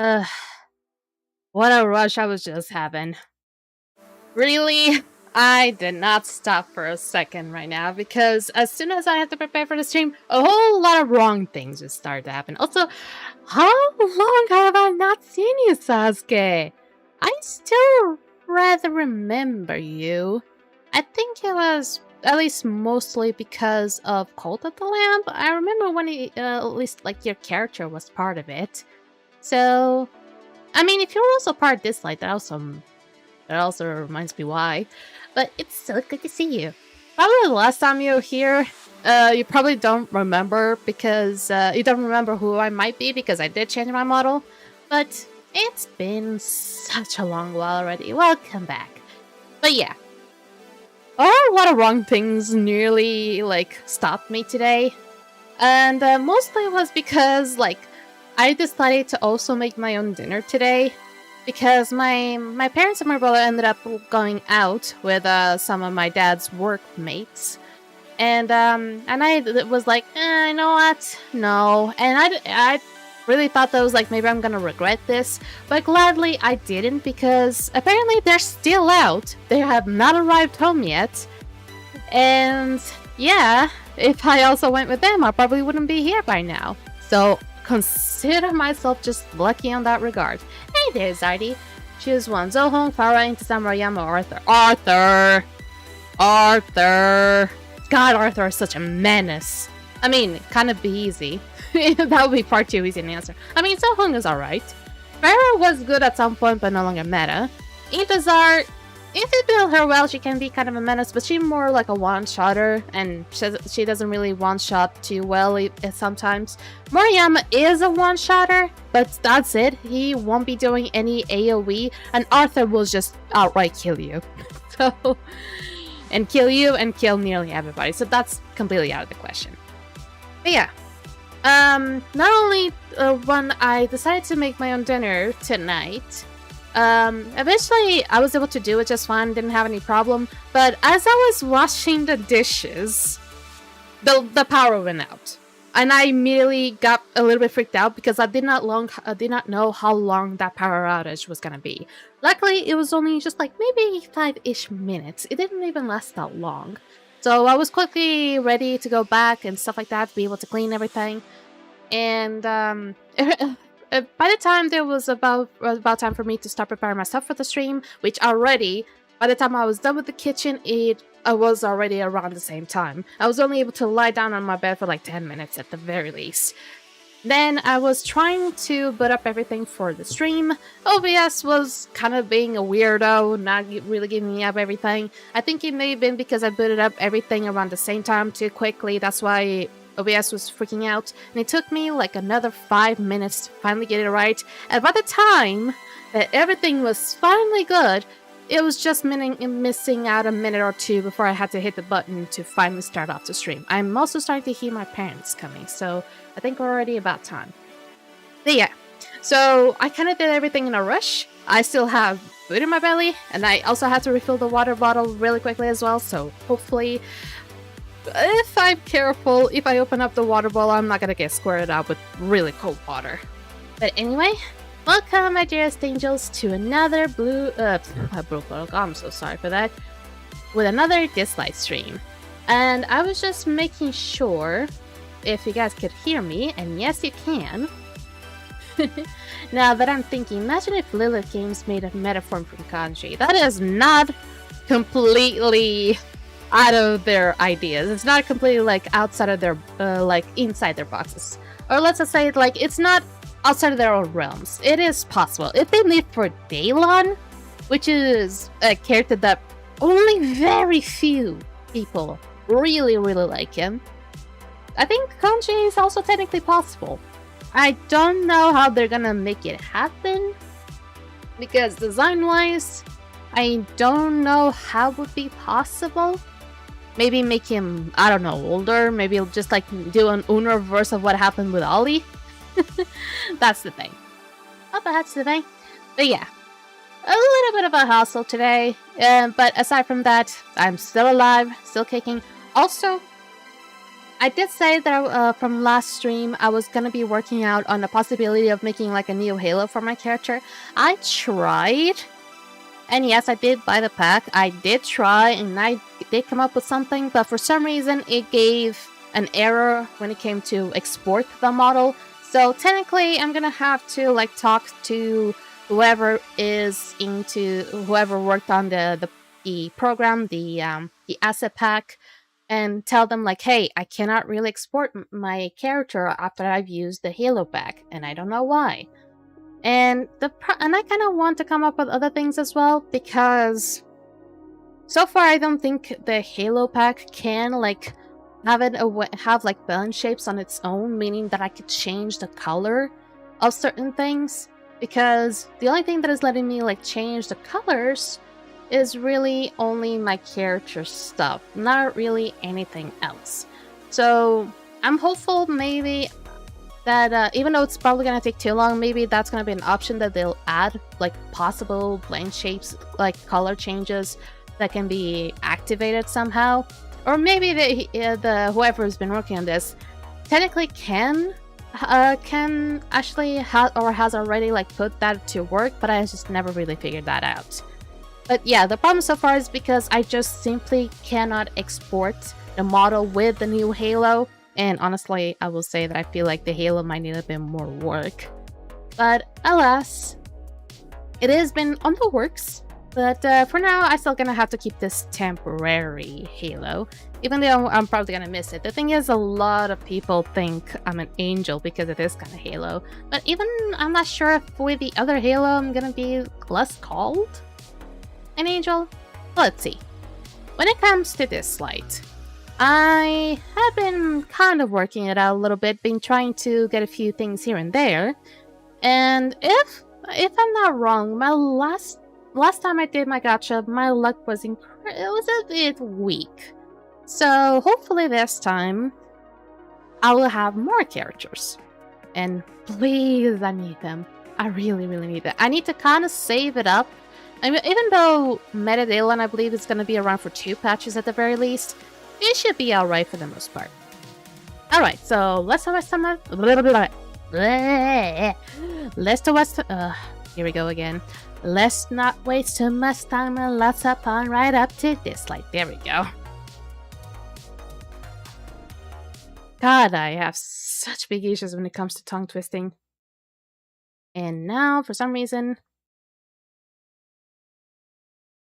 Ugh, what a rush I was just having. Really? I did not stop for a second right now because as soon as I had to prepare for the stream, a whole lot of wrong things just started to happen. Also, how long have I not seen you, Sasuke? I still rather remember you. I think it was at least mostly because of Cult of the Lamb. I remember when at least like your character was part of it. So, I mean, if you're also part of Dislyte, that also reminds me why. But it's so good to see you. Probably the last time you were here, you probably don't remember because you don't remember who I might be because I did change my model. But it's been such a long while already. Welcome back. But yeah. A lot of wrong things nearly, like, stopped me today. And mostly it was because, like, I decided to also make my own dinner today. Because my parents and my brother ended up going out with some of my dad's workmates. And I was like, you know what? No. And I really thought that was like, maybe I'm gonna regret this. But gladly I didn't because apparently they're still out. They have not arrived home yet. And yeah, if I also went with them, I probably wouldn't be here by now. So consider myself just lucky on that regard. Hey there, Zardy. Choose one. Zohong, Farah, Intisam, Mariyama, Arthur. Arthur. God, Arthur is such a menace. I mean, kind of be easy. That would be far too easy to answer. I mean, Zohong is alright. Farah was good at some point, but no longer meta. Intazar, if you build her well, she can be kind of a menace, but she's more like a one-shotter, and she doesn't really one-shot too well sometimes. Moriyama is a one-shotter, but that's it. He won't be doing any AoE, and Arthur will just outright kill you. And kill you and kill nearly everybody, so that's completely out of the question. But yeah. Not only when I decided to make my own dinner tonight, eventually I was able to do it just fine, didn't have any problem, but as I was washing the dishes, the power went out. And I immediately got a little bit freaked out because I did not know how long that power outage was gonna be. Luckily, it was only just like maybe 5-ish minutes. It didn't even last that long. So I was quickly ready to go back and stuff like that, to be able to clean everything. And by the time there was about time for me to start preparing myself for the stream, which already, by the time I was done with the kitchen, it was already around the same time. I was only able to lie down on my bed for like 10 minutes at the very least. Then I was trying to put up everything for the stream. OBS was kind of being a weirdo, not really giving me up everything. I think it may have been because I booted up everything around the same time too quickly. That's why OBS was freaking out. And it took me like another 5 minutes to finally get it right. And by the time that everything was finally good, it was just missing out a minute or two before I had to hit the button to finally start off the stream. I'm also starting to hear my parents coming, so I think we're already about time. But yeah, so I kind of did everything in a rush. I still have food in my belly, and I also had to refill the water bottle really quickly as well, so hopefully, if I'm careful, if I open up the water bottle, I'm not gonna get squirted out with really cold water. But anyway, welcome, my dearest angels, to another I'm so sorry for that. With another Dislyte stream. And I was just making sure if you guys could hear me, and yes, you can. Now that I'm thinking, imagine if Lilith Games made a metaform from kanji. That is not completely out of their ideas. It's not completely like outside of their, like inside their boxes. Or let's just say, like, it's not outside of their own realms. It is possible. If they made for Daylon, which is a character that only very few people really like him, I think kanji is also technically possible. I don't know how they're gonna make it happen, because design-wise, I don't know how it would be possible. Maybe make him, I don't know, older. Maybe just like do an Uno reverse of what happened with Ollie. That's the thing. Oh, that's the thing. But yeah, a little bit of a hassle today. But aside from that, I'm still alive, still kicking. Also, I did say that from last stream I was gonna be working out on the possibility of making like a new halo for my character. I tried, and yes, I did buy the pack. I did try, and I did come up with something, but for some reason it gave an error when it came to export the model. So technically, I'm gonna have to like talk to whoever worked on the program, the asset pack, and tell them like, hey, I cannot really export my character after I've used the Halo pack, and I don't know why. And I kind of want to come up with other things as well, because so far I don't think the Halo pack can like have like balance shapes on its own, meaning that I could change the color of certain things, because the only thing that is letting me like change the colors is really only my character stuff, not really anything else. So I'm hopeful maybe that even though it's probably gonna take too long, maybe that's gonna be an option that they'll add, like possible blend shapes, like color changes that can be activated somehow. Or maybe the whoever's been working on this technically can actually has already like put that to work, but I just never really figured that out. But yeah, the problem so far is because I just simply cannot export the model with the new Halo, and honestly, I will say that I feel like the Halo might need a bit more work. But alas, it has been on the works. But for now, I'm still gonna have to keep this temporary Halo, even though I'm probably gonna miss it. The thing is, a lot of people think I'm an angel because of this kind of Halo, but even I'm not sure if with the other Halo I'm gonna be less called an angel. Let's see. When it comes to Dislyte, I have been kind of working it out a little bit, been trying to get a few things here and there, and if I'm not wrong, my last time I did my gacha, my luck was it was a bit weak. So hopefully this time I will have more characters. And please, I need them. I really, really need them. I need to kind of save it up. I mean, even though METAS, I believe, is going to be around for 2 patches at the very least, it should be alright for the most part. Alright, so let's here we go again. Let's not waste too much time and let's hop on right up to Dislyte. There we go. God, I have such big issues when it comes to tongue twisting. And now, for some reason,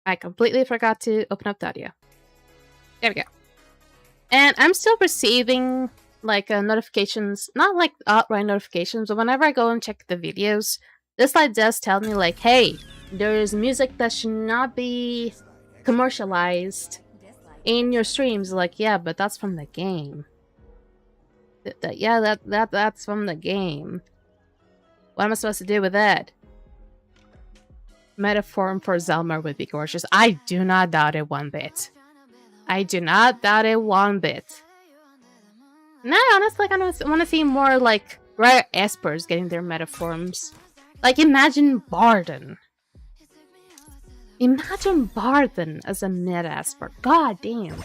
I completely forgot to open up the audio. There we go. And I'm still receiving like notifications, not like outright notifications, but whenever I go and check the videos, Dislyte does tell me like, hey, there's music that should not be commercialized in your streams. Like, yeah, but that's from the game. That's from the game. What am I supposed to do with that? Metaform for Zelmer would be gorgeous. I do not doubt it one bit. I do not doubt it one bit. And I honestly kind of want to see more like rare espers getting their metaforms. Like, imagine Barden. Imagine Barden as a meta esper. God damn.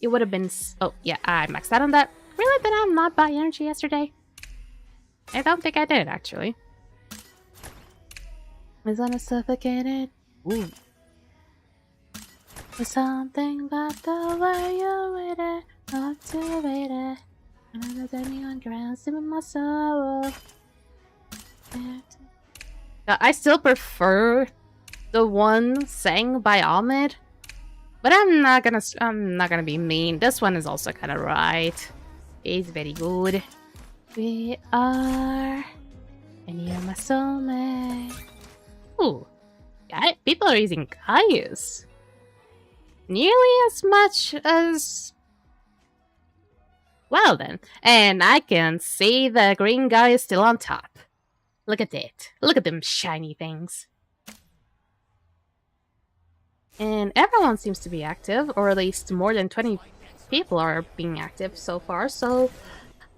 It would have been. Oh, yeah, I maxed out on that. Really? Did I not buy energy yesterday? I don't think I did, actually. Was I suffocated? Ooh. There's something about the way you waited, motivated. Another day on ground, in my soul. I still prefer the one sang by Ahmed, but I'm not gonna be mean. This one is also kind of right. It's very good. We are, and you're my soulmate. Ooh, people are using Kaios nearly as much as. Well then, and I can see the green guy is still on top. Look at it. Look at them shiny things. And everyone seems to be active, or at least more than 20 people are being active so far, so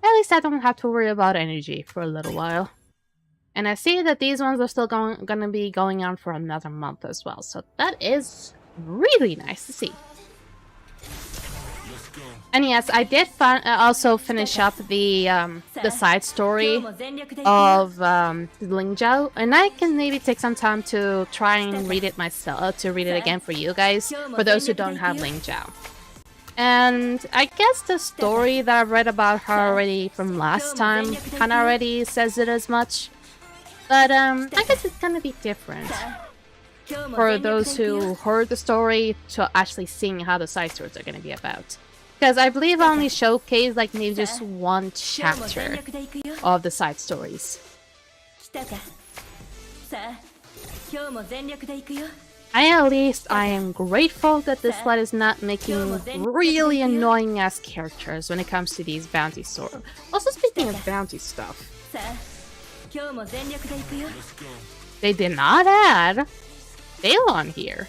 at least I don't have to worry about energy for a little while. And I see that these ones are still gonna be going on for another month as well, so that is really nice to see. And yes, I did also finish up the side story of Lingzhou, and I can maybe take some time to try and read it myself, to read it again for you guys, for those who don't have Lingzhou. And I guess the story that I've read about her already from last time kinda already says it as much. But I guess it's gonna be different for those who heard the story to actually seeing how the side stories are gonna be about. Because I believe I only showcased like maybe just one chapter of the side stories. I am grateful that Dislyte is not making really annoying ass characters when it comes to these bounty stories. Also, speaking of bounty stuff, they did not add Balon here.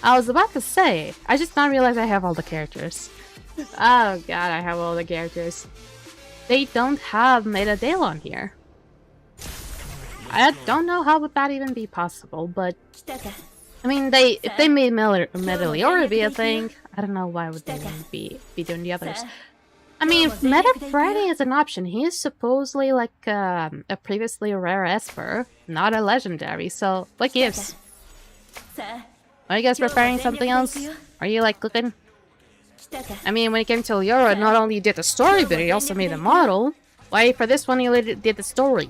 I was about to say, I just now realized I have all the characters. Oh god, I have all the characters. They don't have Metadalon here. I don't know how would that even be possible, but I mean, if they made Metaliora be a thing, I don't know why would they be doing the others. I mean, if Meta Friday is an option, he is supposedly like a previously rare Esper, not a legendary, so what gives? Are you guys preparing something else? Are you like looking? I mean, when it came to Leora, not only did the story, but he also made the model. Why, for this one, he did the story.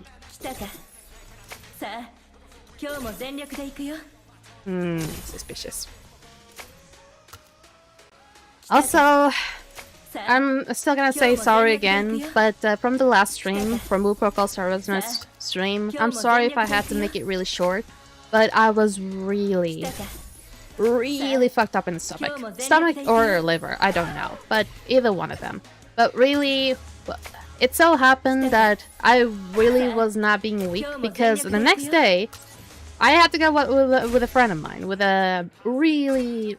Suspicious. Also, I'm still gonna say sorry again, but from the last stream, from Wu Protocol Service stream, I'm sorry if I had to make it really short, but I was really fucked up in the stomach. Stomach or liver, I don't know, but either one of them. But really, it so happened that I really was not being weak, because the next day, I had to go with a friend of mine, with a really,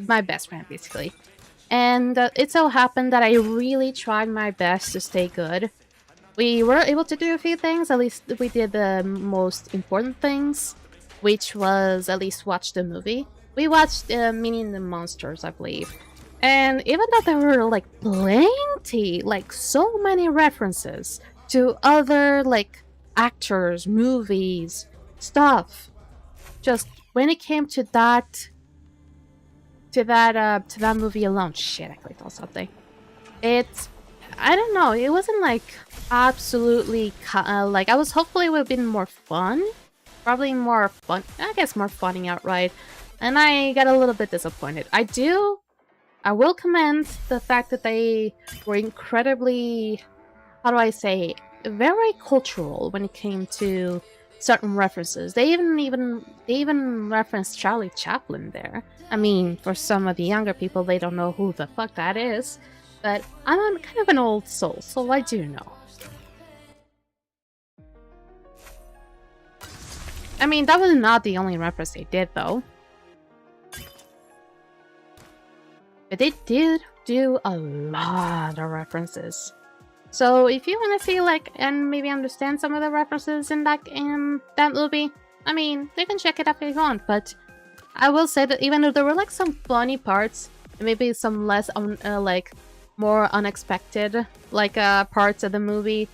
my best friend, basically. And it so happened that I really tried my best to stay good. We were able to do a few things, at least we did the most important things, which was at least watch the movie. We watched Minnie and the Monsters, I believe. And even though there were like plenty, like so many references to other like actors, movies, stuff, just when it came to that movie alone, shit, I clicked on something. I don't know, it wasn't like absolutely like, I was hopefully it would have been more fun, probably more fun, I guess more funny outright, and I got a little bit disappointed. I will commend the fact that they were incredibly, how do I say, very cultural when it came to certain references. They even referenced Charlie Chaplin there. I mean, for some of the younger people, they don't know who the fuck that is, but I'm kind of an old soul, so I do know. I mean, that was not the only reference they did, though. But they did do a lot of references. So if you want to see, like, and maybe understand some of the references in that movie, I mean, you can check it out if you want. But I will say that even though there were, like, some funny parts, and maybe some less, like, more unexpected, like, parts of the movie,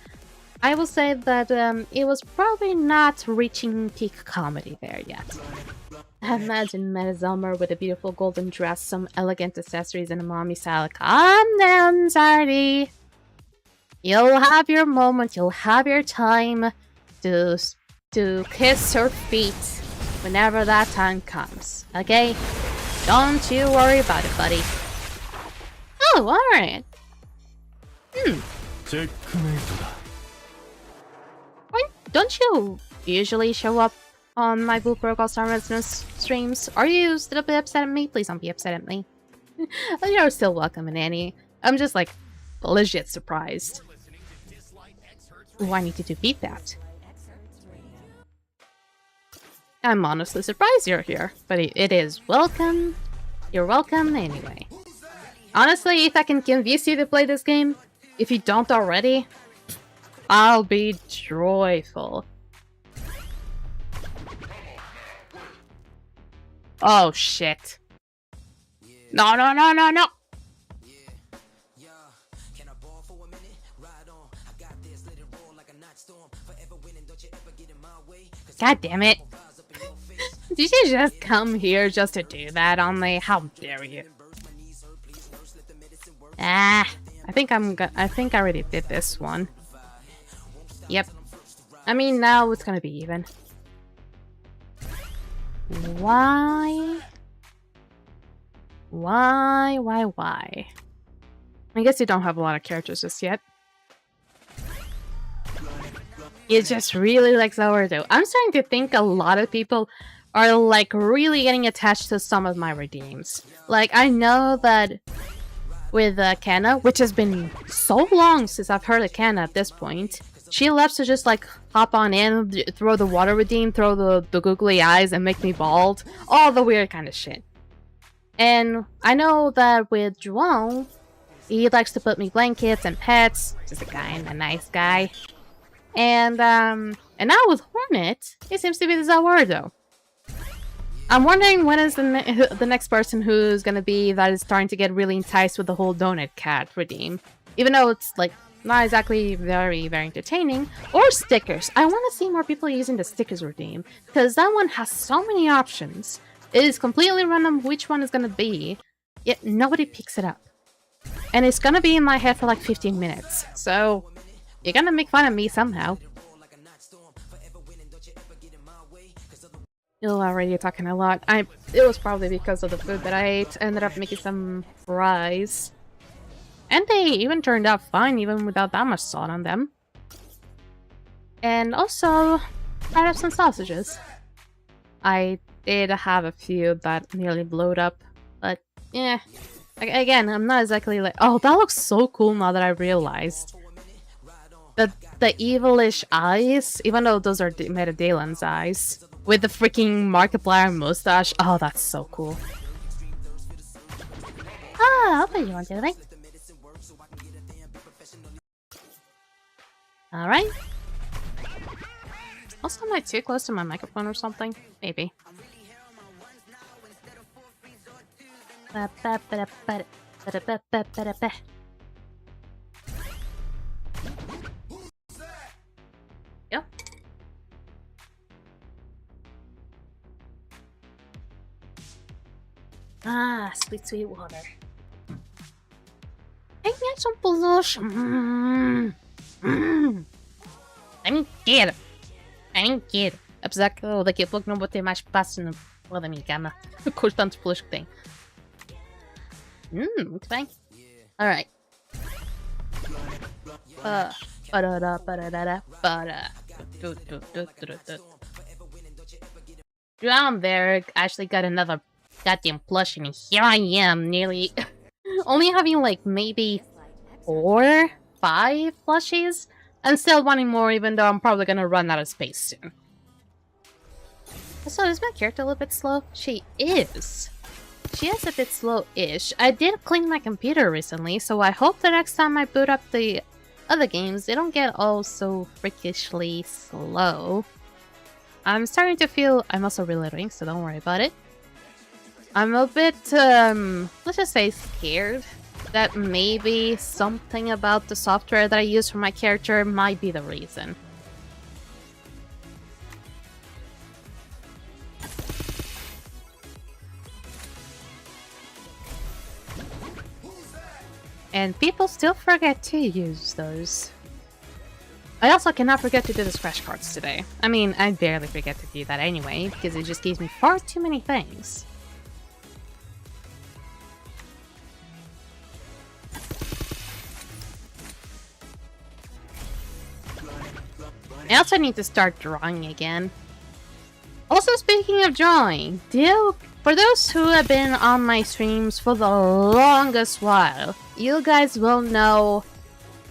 I will say that it was probably not reaching peak comedy there yet. Imagine Metazomer with a beautiful golden dress, some elegant accessories, and a mommy style. Calm down, Sardi. You'll have your moment, you'll have your time to kiss her feet whenever that time comes, okay? Don't you worry about it, buddy. Oh, alright. Don't you usually show up on my Blue Protocol Star Resonance streams? Are you still a bit upset at me? Please don't be upset at me. You're still welcome in any. I'm just like legit surprised. Oh, I need to beat that. I'm honestly surprised you're here, but it is welcome. You're welcome anyway. Honestly, if I can convince you to play this game, if you don't already, I'll be joyful. Oh shit. No. God damn it. Did you just come here just to do that on me? How dare you? Ah, I think I already did this one. Yep. I mean, now it's gonna be even. Why? Why? I guess you don't have a lot of characters just yet. You just really like sourdough. I'm starting to think a lot of people are like really getting attached to some of my redeems. Like, I know that with Kana, which has been so long since I've heard of Kana at this point, she loves to just like hop on in, throw the water redeem, throw the googly eyes, and make me bald. All the weird kind of shit. And I know that with João, he likes to put me blankets and pets. Just a kind of nice guy. And now with Hornet, it seems to be the Zawardo. I'm wondering when is the next person who's gonna be that is starting to get really enticed with the whole donut cat redeem. Even though it's like not exactly very entertaining. Or stickers. I want to see more people using the stickers redeem, because that one has so many options. It is completely random which one is gonna be, yet nobody picks it up. And it's gonna be in my head for like 15 minutes, so you're gonna make fun of me somehow. You're already talking a lot. It was probably because of the food that I ate. I ended up making some fries. And they even turned out fine, even without that much salt on them. And also, I have some sausages. I did have a few that nearly blowed up, but yeah. Again, I'm not exactly like, oh, that looks so cool now that I realized. The evilish eyes, even though those are Meta's eyes, with the freaking Markiplier mustache. Oh, that's so cool. Ah, I'll put you on to anything. Alright. Also, am I too close to my microphone or something? Maybe. Yep. Ah, sweet water. I need some pollution. I não quero. Apesar que eu daqui a pouco não vou ter mais espaço da minha cama. Com os tantos pelos que tem. Muito bem. Alright. Down there, actually got another goddamn plushie, and here I am, nearly only having like maybe 4, 5 plushies, and still wanting more, even though I'm probably gonna run out of space soon. So is my character a little bit slow? She is. She is a bit slow-ish. I did clean my computer recently, so I hope the next time I boot up the other games, they don't get all so freakishly slow. I'm starting to feel... I'm also reloading, so don't worry about it. I'm a bit, let's just say scared that maybe something about the software that I use for my character might be the reason. And people still forget to use those. I also cannot forget to do the scratch cards today. I mean, I barely forget to do that anyway, because it just gives me far too many things. I also need to start drawing again. Also, speaking of drawing, for those who have been on my streams for the longest while, you guys will know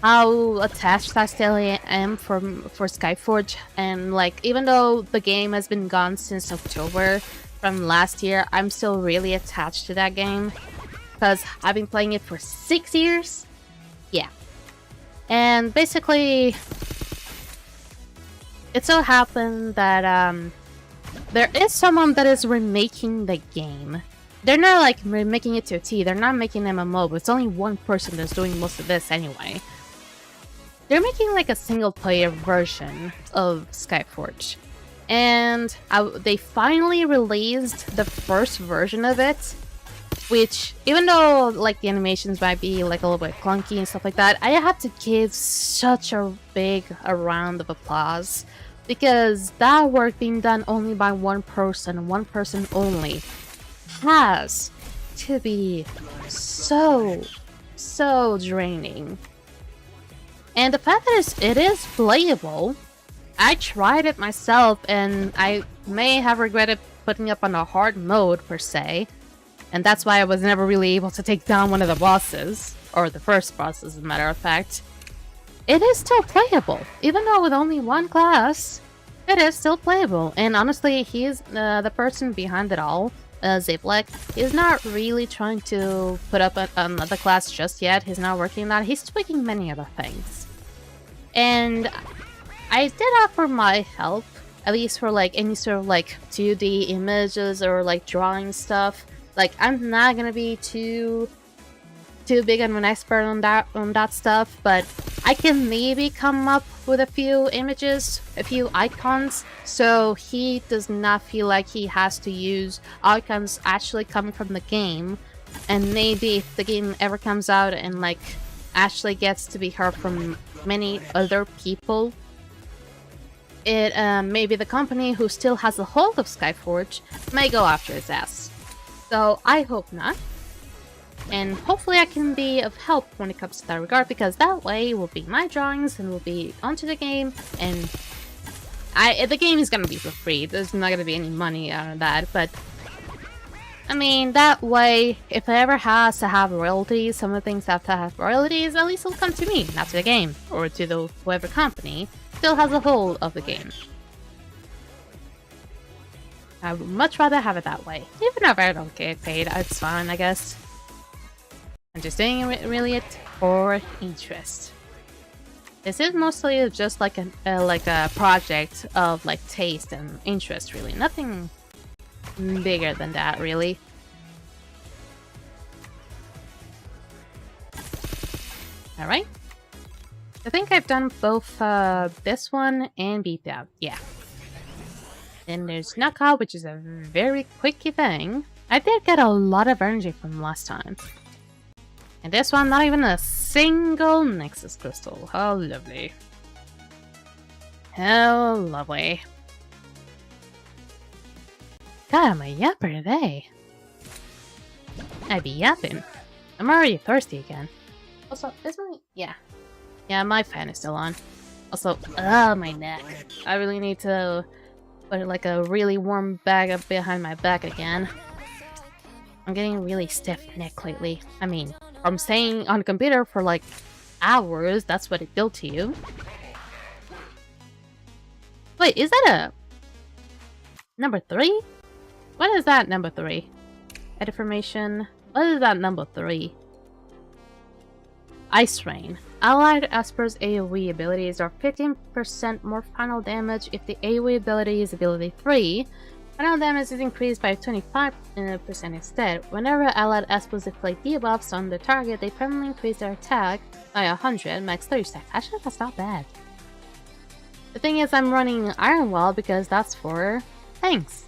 how attached I still am for Skyforge, and like, even though the game has been gone since October from last year, I'm still really attached to that game, because I've been playing it for 6 years. Yeah. And basically, it so happened that there is someone that is remaking the game. They're not like remaking it to a T, they're not making MMO, but it's only one person that's doing most of this anyway. They're making like a single player version of Skyforge. And they finally released the first version of it, which, even though like the animations might be like a little bit clunky and stuff like that, I have to give such a big round of applause, because that work being done only by one person only, has to be so draining. And the fact that it is playable, I tried it myself, and I may have regretted putting up on a hard mode per se, and that's why I was never really able to take down one of the bosses, or the first boss as a matter of fact. It is still playable, even though with only one class, it is still playable. And honestly, he's the person behind it all, Dislyte. He's not really trying to put up another class just yet. He's not working on that. He's tweaking many other things. And I did offer my help, at least for like any sort of like 2D images or like drawing stuff. Like, I'm not gonna be too big of an expert on that stuff, but I can maybe come up with a few images, a few icons, so he does not feel like he has to use icons actually coming from the game. And maybe if the game ever comes out and like actually gets to be heard from many other people, it maybe the company who still has a hold of Skyforge may go after his ass. So I hope not. And hopefully I can be of help when it comes to that regard, because that way it will be my drawings and will be onto the game, and the game is gonna be for free. There's not gonna be any money out of that, but I mean, that way, if it ever has to have royalties, some of the things have to have royalties, at least it'll come to me, not to the game, or to the whoever company still has a hold of the game. I would much rather have it that way. Even if I don't get paid, it's fine, I guess. I'm just doing it really for interest. This is mostly just like a project of like taste and interest, really. Nothing bigger than that, really. Alright. I think I've done both this one and Beat Down. Yeah. Then there's Knockout, which is a very quickie thing. I did get a lot of energy from last time. And this one, not even a single Nexus Crystal. How lovely. How lovely. God, I'm a yapper today. I be yapping. I'm already thirsty again. Also, is my... yeah. Yeah, my fan is still on. Also, my neck. I really need to put like a really warm bag up behind my back again. I'm getting really stiff neck lately. I mean, from staying on the computer for like hours, that's what it did to you. Wait, is that a... number 3? What is that number 3? Edit formation. What is that number 3? Ice Rain. Allied Esper's AoE abilities are 15% more final damage if the AoE ability is ability 3. Final damage is increased by 25% instead. Whenever allied Espers inflict debuffs on the target, they permanently increase their attack by 100, max 30 stacks. Actually, that's not bad. The thing is, I'm running Iron Wall because that's for tanks.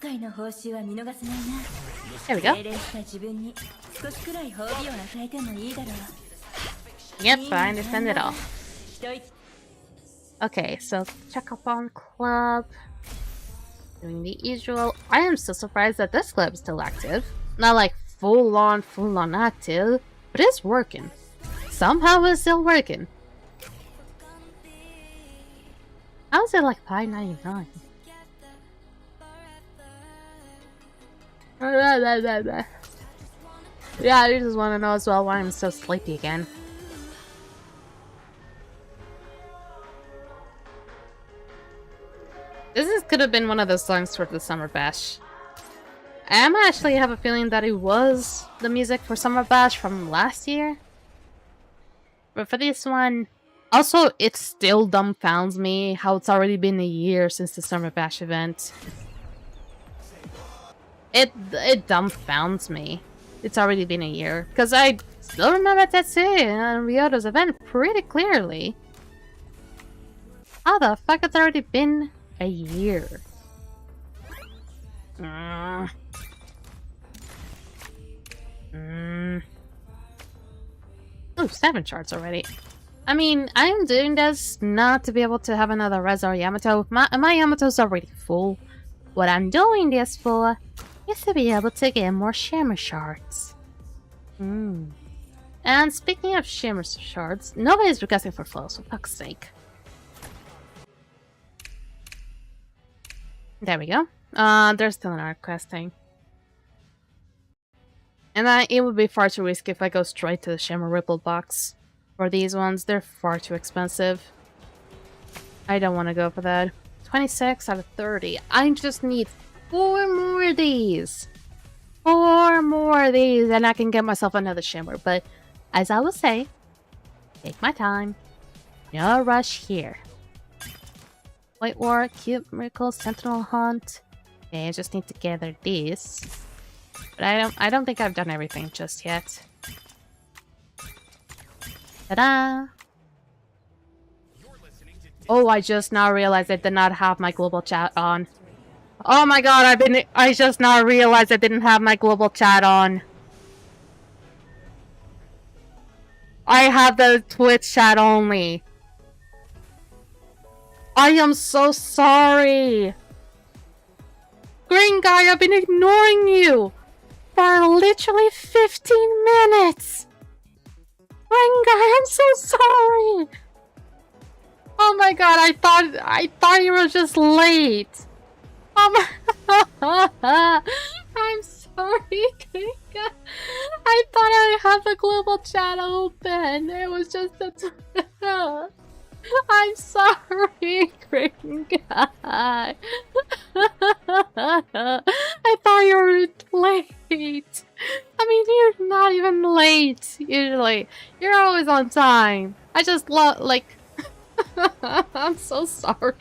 There we go. Yep, I understand it all. Okay, so check up on club. Doing the usual. I am so surprised that this club is still active. Not like full on active, but it's working. Somehow it's still working. How is it like $5.99? Yeah, I just want to know as well why I'm so sleepy again. Could have been one of those songs for the Summer Bash. I actually have a feeling that it was the music for Summer Bash from last year. But for this one... Also, it still dumbfounds me how it's already been a year since the Summer Bash event. It dumbfounds me. It's already been a year. Because I still remember Tetsuya and Ryota's event pretty clearly. How the fuck it's already been a year? Oh, 7 charts already. I mean, I'm doing this not to be able to have another Rezar Yamato. My Yamato's already full. What I'm doing this for is to be able to get more Shimmer Shards. And speaking of Shimmer Shards, nobody's requesting for flows, for fuck's sake. There we go. There's still another requesting. And it would be far too risky if I go straight to the Shimmer Ripple box. For these ones, they're far too expensive. I don't want to go for that. 26 out of 30. I just need 4 more of these. 4 more of these, and I can get myself another Shimmer. But, as I will say, take my time. No rush here. White War, Cube Miracle, Sentinel Hunt. Okay, I just need to gather these. But I don't think I've done everything just yet. Ta-da! Oh, I just now realized I did not have my global chat on. Oh my god, I just now realized I didn't have my global chat on. I have the Twitch chat only. I am so sorry. Green guy, I've been ignoring you for literally 15 minutes. Green guy, I'm so sorry. Oh my god, I thought you were just late. Oh my I'm sorry, Green guy. I thought I had the global chat open. It was just a I'm sorry, Green guy. I thought you were late. I mean, you're not even late, usually. You're always on time. I just love, like... I'm so sorry.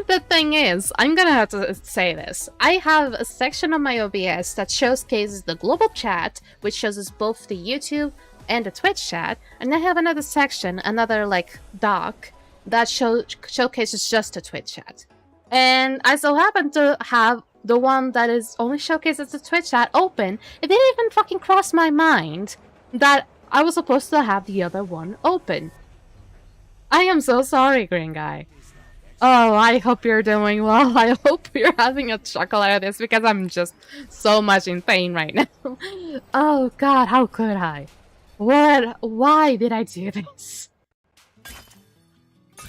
The thing is, I'm gonna have to say this. I have a section of my OBS that showcases the global chat, which shows us both the YouTube and the Twitch chat, and I have another section, another, like, doc, that showcases just the Twitch chat. And I so happen to have the one that is only showcased as the Twitch chat open. It didn't even fucking cross my mind that I was supposed to have the other one open. I am so sorry, Green Guy. Oh, I hope you're doing well. I hope you're having a chuckle out of this because I'm just so much in pain right now. Oh god, how could I? Why did I do this?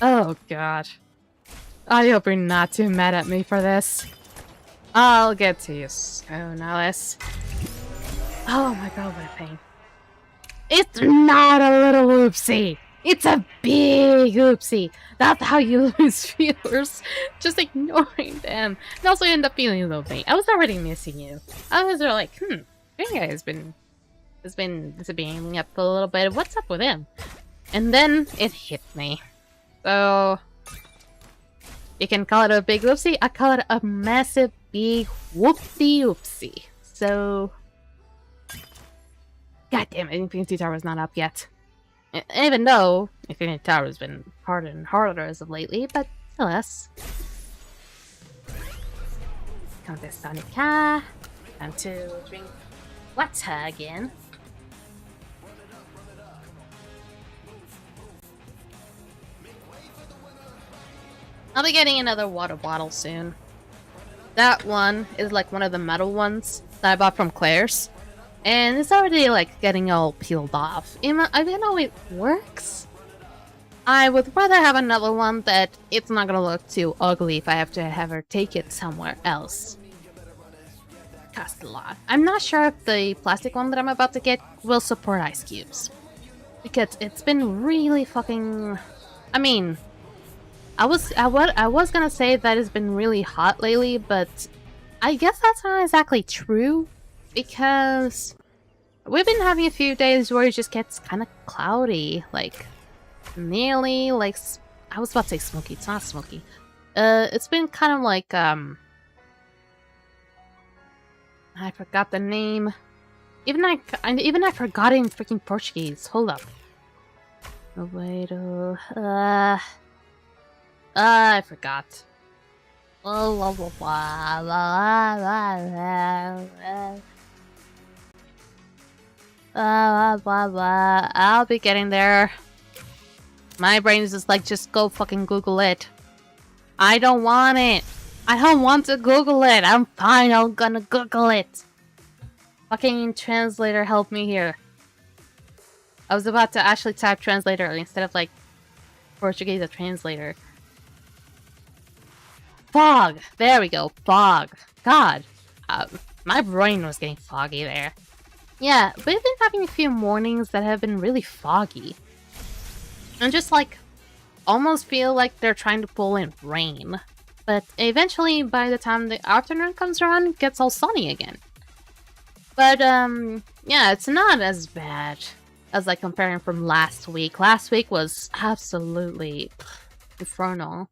Oh god. I hope you're not too mad at me for this. I'll get to you soon, Alice. Oh my god, what a pain. It's not a little oopsie! It's a big oopsie! That's how you lose viewers. Just ignoring them. And also end up feeling a little pain. I was already missing you. I was like, Green Guy has been disappearing up a little bit. What's up with him? And then it hit me. So you can call it a big oopsie. I call it a massive big whoopsie oopsie. So god damn it, Infinity Tower is not up yet. Even though Infinity Tower has been harder and harder as of lately, but still less. Countess Tonica. Time to drink water again. I'll be getting another water bottle soon. That one is like one of the metal ones that I bought from Claire's. And it's already like getting all peeled off. I don't know it works. I would rather have another one that it's not gonna look too ugly if I have to have her take it somewhere else. Cost a lot. I'm not sure if the plastic one that I'm about to get will support ice cubes. Because it's been really fucking... I mean... I was gonna say that it's been really hot lately, but I guess that's not exactly true. Because we've been having a few days where it just gets kind of cloudy, like nearly like I was about to say smoky. It's not smoky. It's been kind of like I forgot the name. Even I forgot it in freaking Portuguese. Hold up. Oh wait. I forgot. I'll be getting there. My brain is just like, just go fucking Google it. I don't want it. I don't want to Google it. I'm fine. I'm gonna Google it. Fucking translator, help me here. I was about to actually type translator instead of like Portuguese a translator. Fog. There we go. Fog. God. My brain was getting foggy there. Yeah, we've been having a few mornings that have been really foggy. And just like, almost feel like they're trying to pull in rain. But eventually, by the time the afternoon comes around, it gets all sunny again. But, yeah, it's not as bad as like comparing from last week. Last week was absolutely infernal.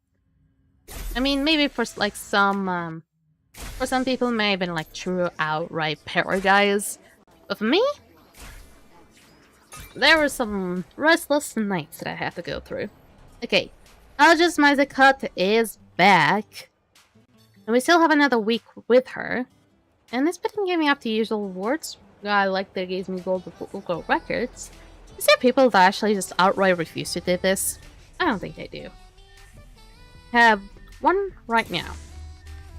I mean, maybe for like some people it may have been like true outright paradise. But for me, there were some restless nights that I had to go through. Okay, Algis Cut is back. And we still have another week with her. And it's been giving up the usual rewards. I like that it gives me gold records. Is there people that actually just outright refuse to do this? I don't think they do. Have one right now.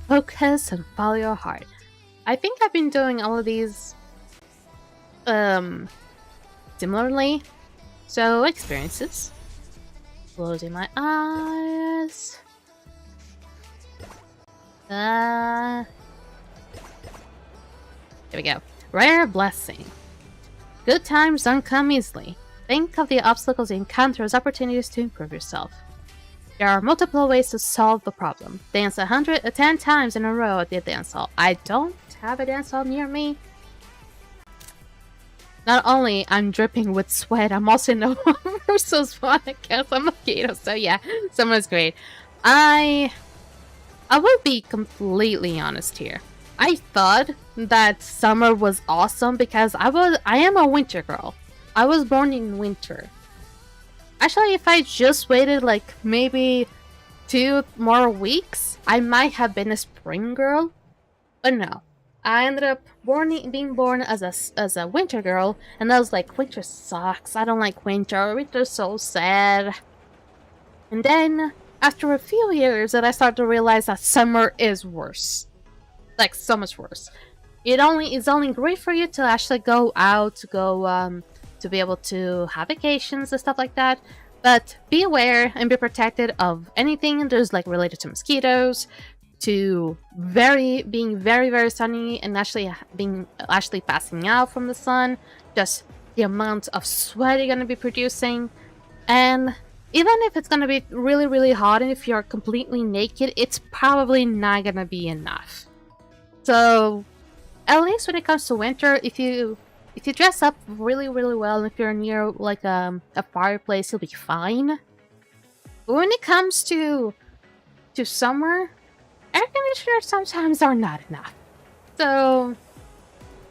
Focus and follow your heart. I think I've been doing all of these similarly. So experiences. Closing my eyes. There we go. Rare blessing. Good times don't come easily. Think of the obstacles you encounter as opportunities to improve yourself. There are multiple ways to solve the problem. Dance 10 times in a row at the dance hall. I don't have a dance hall near me. Not only I'm dripping with sweat, I'm also no longer so spawn against I'm a Kaio, so yeah, summer's great. I will be completely honest here. I thought that summer was awesome because I am a winter girl. I was born in winter. Actually, if I just waited like maybe 2 more weeks, I might have been a spring girl. But no. I ended up being born as a winter girl, and I was like, winter sucks, I don't like winter, winter's so sad. And then, after a few years, that I started to realize that summer is worse. Like, so much worse. It's only great for you to actually go out, to be able to have vacations and stuff like that. But be aware and be protected of anything there's like related to mosquitoes, to being very, very sunny and actually passing out from the sun, just the amount of sweat you're gonna be producing. And even if it's gonna be really, really hot and if you're completely naked, it's probably not gonna be enough. So at least when it comes to winter, if you dress up really, really well and if you're near like a fireplace, you'll be fine. But when it comes to summer, air conditioners sometimes are not enough. So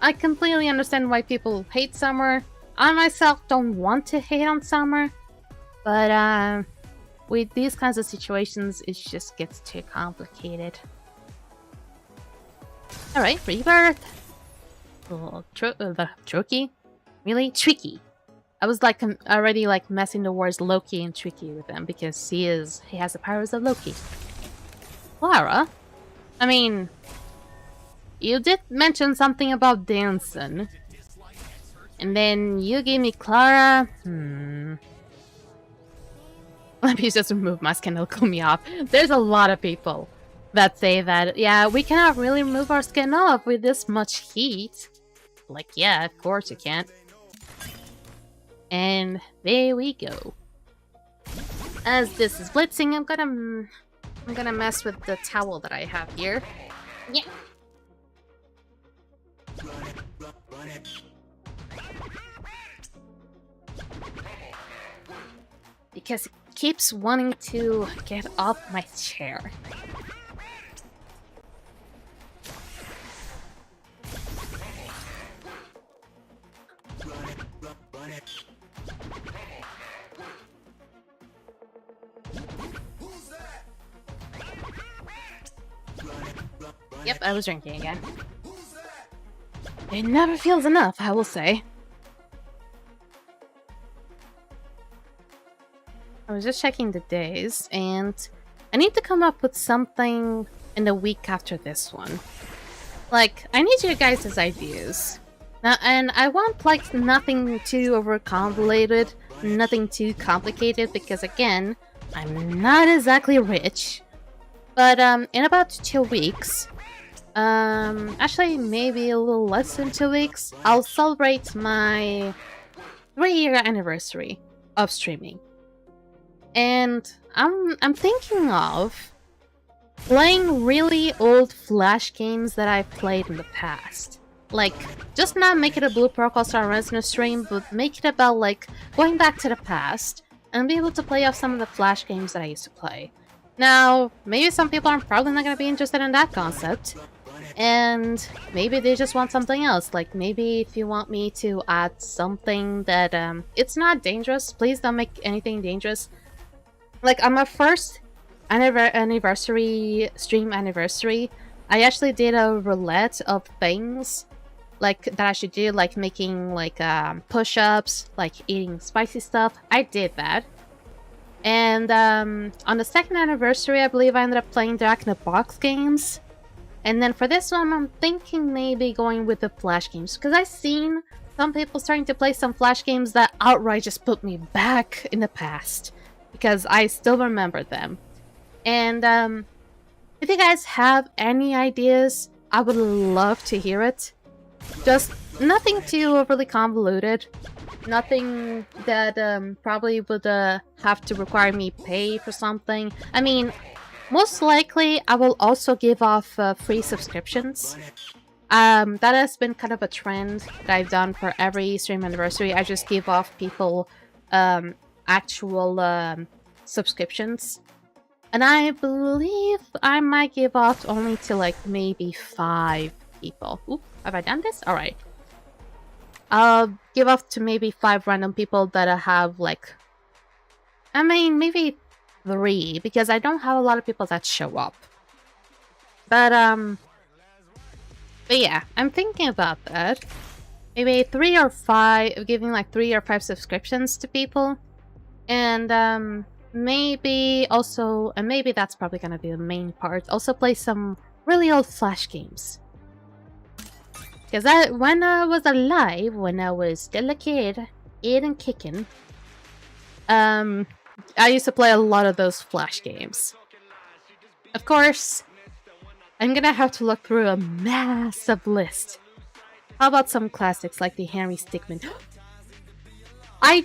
I completely understand why people hate summer. I myself don't want to hate on summer, but with these kinds of situations, it just gets too complicated. Alright, rebirth. Tricky? Really? Tricky. I was like already like messing the words Loki and Tricky with them because he has the powers of Loki. Clara? I mean, you did mention something about dancing. And then you gave me Clara. Let me just remove my skin, it'll cool me off. There's a lot of people that say that, yeah, we cannot really remove our skin off with this much heat. Like, yeah, of course you can't. And there we go. As this is blitzing, I'm gonna mess with the towel that I have here. Yeah. Because it keeps wanting to get off my chair. Yep, I was drinking again. It never feels enough, I will say. I was just checking the days, and I need to come up with something in the week after this one. Like, I need your guys' ideas. Now, and I want, like, nothing too overconvoluted, nothing too complicated, because, again, I'm not exactly rich. But, in about 2 weeks, actually, maybe a little less than 2 weeks, I'll celebrate my 3-year anniversary of streaming. And I'm thinking of playing really old Flash games that I've played in the past. Like, just not make it a Blue Protocol Star Resident stream, but make it about, like, going back to the past and be able to play off some of the Flash games that I used to play. Now, maybe some people are probably not going to be interested in that concept, and maybe they just want something else. Like, maybe if you want me to add something that, it's not dangerous, please don't make anything dangerous. Like, on my first anniversary, stream anniversary, I actually did a roulette of things, like, that I should do, like making, like, push-ups, like eating spicy stuff. I did that. And, on the second anniversary, I believe I ended up playing Jack in the Box games. And then for this one, I'm thinking maybe going with the Flash games, because I've seen some people starting to play some Flash games that outright just put me back in the past, because I still remember them. And, if you guys have any ideas, I would love to hear it. Just nothing too overly convoluted. Nothing that, probably would, have to require me pay for something. I mean, most likely, I will also give off, free subscriptions. That has been kind of a trend that I've done for every stream anniversary. I just give off people, actual, subscriptions. And I believe I might give off only to, like, maybe 5 people. Oop, have I done this? Alright. I'll give off to maybe 5 random people that I have, like... I mean, maybe 3, because I don't have a lot of people that show up. But yeah, I'm thinking about that. Maybe 3 or 5, giving, like, 3 or 5 subscriptions to people. And, maybe also, and maybe that's probably gonna be the main part, also play some really old Flash games. Because when I was alive, when I was still a kid, eating kicking, I used to play a lot of those Flash games. Of course, I'm gonna have to look through a massive list. How about some classics like the Henry Stickmin? I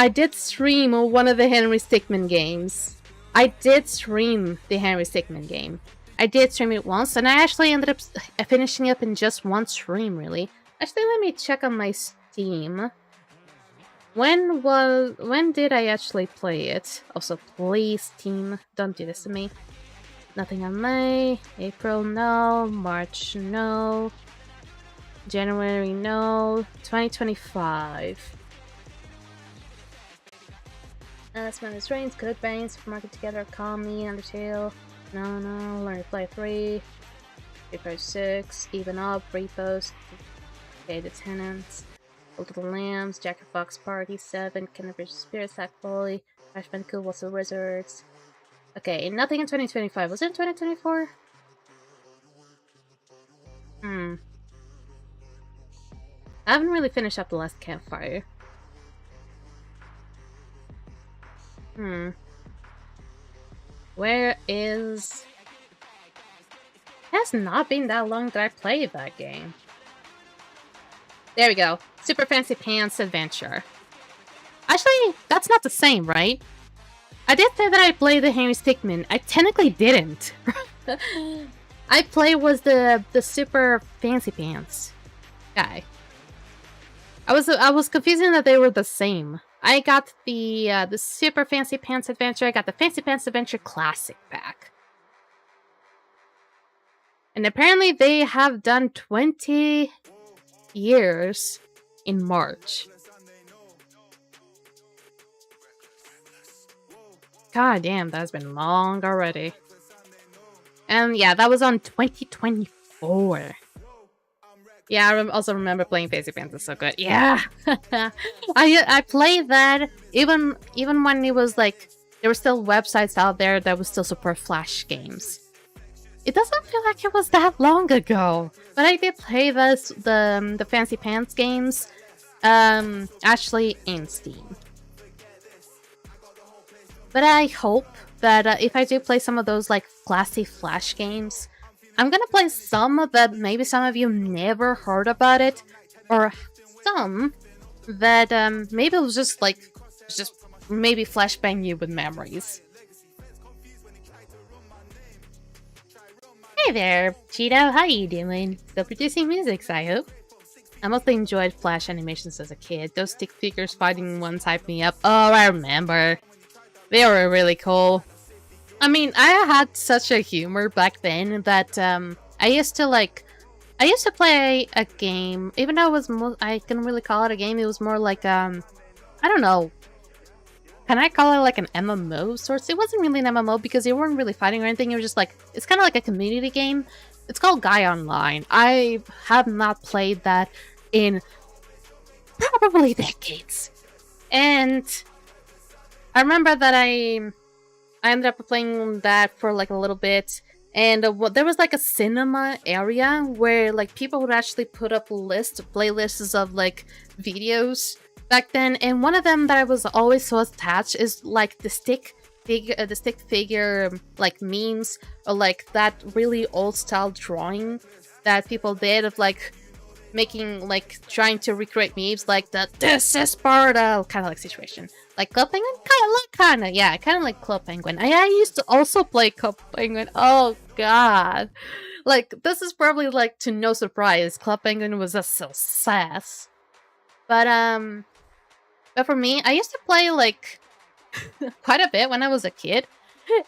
did stream one of the Henry Stickmin games. I did stream the Henry Stickmin game. I did stream it once, and I actually ended up finishing up in just one stream, really. Actually, let me check on my Steam. When did I actually play it? Also, please, Steam, don't do this to me. Nothing on May. April, no. March, no. January, no. 2025. Spanish Rains, Good Brains, Supermarket Together, Call Me, Undertale, No, Learn to Play 3, Repo 6, Even Up, Repost, Okay, The Tenants, Little Lambs, Jack and Fox Party 7, Kinderbridge Spirit Sack Folly, Crash Bandicoot, What's the Wizards. Okay, nothing in 2025. Was it in 2024? I haven't really finished up the last campfire. Where is... It has not been that long that I played that game. There we go. Super Fancy Pants Adventure. Actually, that's not the same, right? I did say that I played the Henry Stickmin. I technically didn't. I played was the Super Fancy Pants guy. I was confusing that they were the same. I got the Super Fancy Pants Adventure. I got the Fancy Pants Adventure Classic pack. And apparently they have done 20 years in March. God damn, that's been long already. And yeah, that was on 2024. Yeah, I also remember playing Fancy Pants is so good. Yeah, I played that even when it was like there were still websites out there that would still support Flash games. It doesn't feel like it was that long ago, but I did play the Fancy Pants games, actually in Steam. But I hope that if I do play some of those like classy Flash games, I'm gonna play some that maybe some of you never heard about it, or some that maybe it was just maybe flashbang you with memories. Hey there, Cheeto, how you doing? Still producing music, I hope. I mostly enjoyed Flash animations as a kid. Those stick figures fighting ones hyped me up. Oh, I remember. They were really cool. I mean, I had such a humor back then that I used to play a game, even though it was I couldn't really call it a game. It was more like I don't know. Can I call it like an MMO of sorts? It wasn't really an MMO because you weren't really fighting or anything. You were just like, it's kind of like a community game. It's called Gaia Online. I have not played that in probably decades, and I remember that I ended up playing that for like a little bit, and there was like a cinema area where like people would actually put up playlists of like videos back then, and one of them that I was always so attached is like the stick figure like memes, or like that really old style drawing that people did of like making like trying to recreate memes like the "this is Sparta" kind of like situation. Like Club Penguin? Kind of like Club Penguin. I used to also play Club Penguin. Oh god. Like, this is probably like to no surprise. Club Penguin was a success. But for me, I used to play like quite a bit when I was a kid.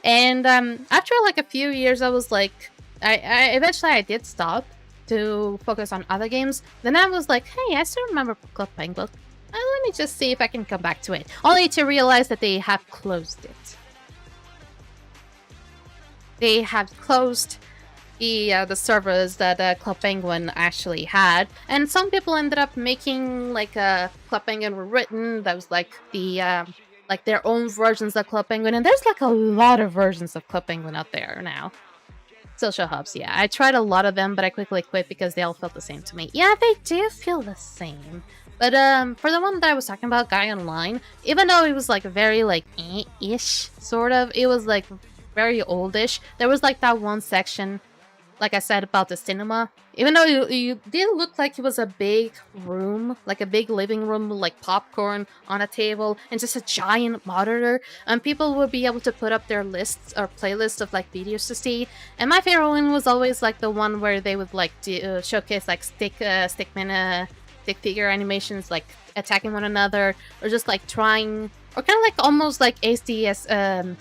And after like a few years, I was like, I eventually I did stop to focus on other games. Then I was like, hey, I still remember Club Penguin. Let me just see if I can come back to it. Only to realize that they have closed it. They have closed the servers that Club Penguin actually had, and some people ended up making like a Club Penguin written that was like the like their own versions of Club Penguin, and there's like a lot of versions of Club Penguin out there now. Social hubs, yeah. I tried a lot of them, but I quickly quit because they all felt the same to me. Yeah, they do feel the same. But for the one that I was talking about, Gaia Online, even though it was like very like ish sort of, it was like very oldish. There was like that one section, like I said, about the cinema. Even though you did look like it was a big room, like a big living room with like popcorn on a table and just a giant monitor, and people would be able to put up their lists or playlists of like videos to see. And my favorite one was always like the one where they would like showcase like stick figure animations, like attacking one another, or just like trying, or kind of like almost like ASDF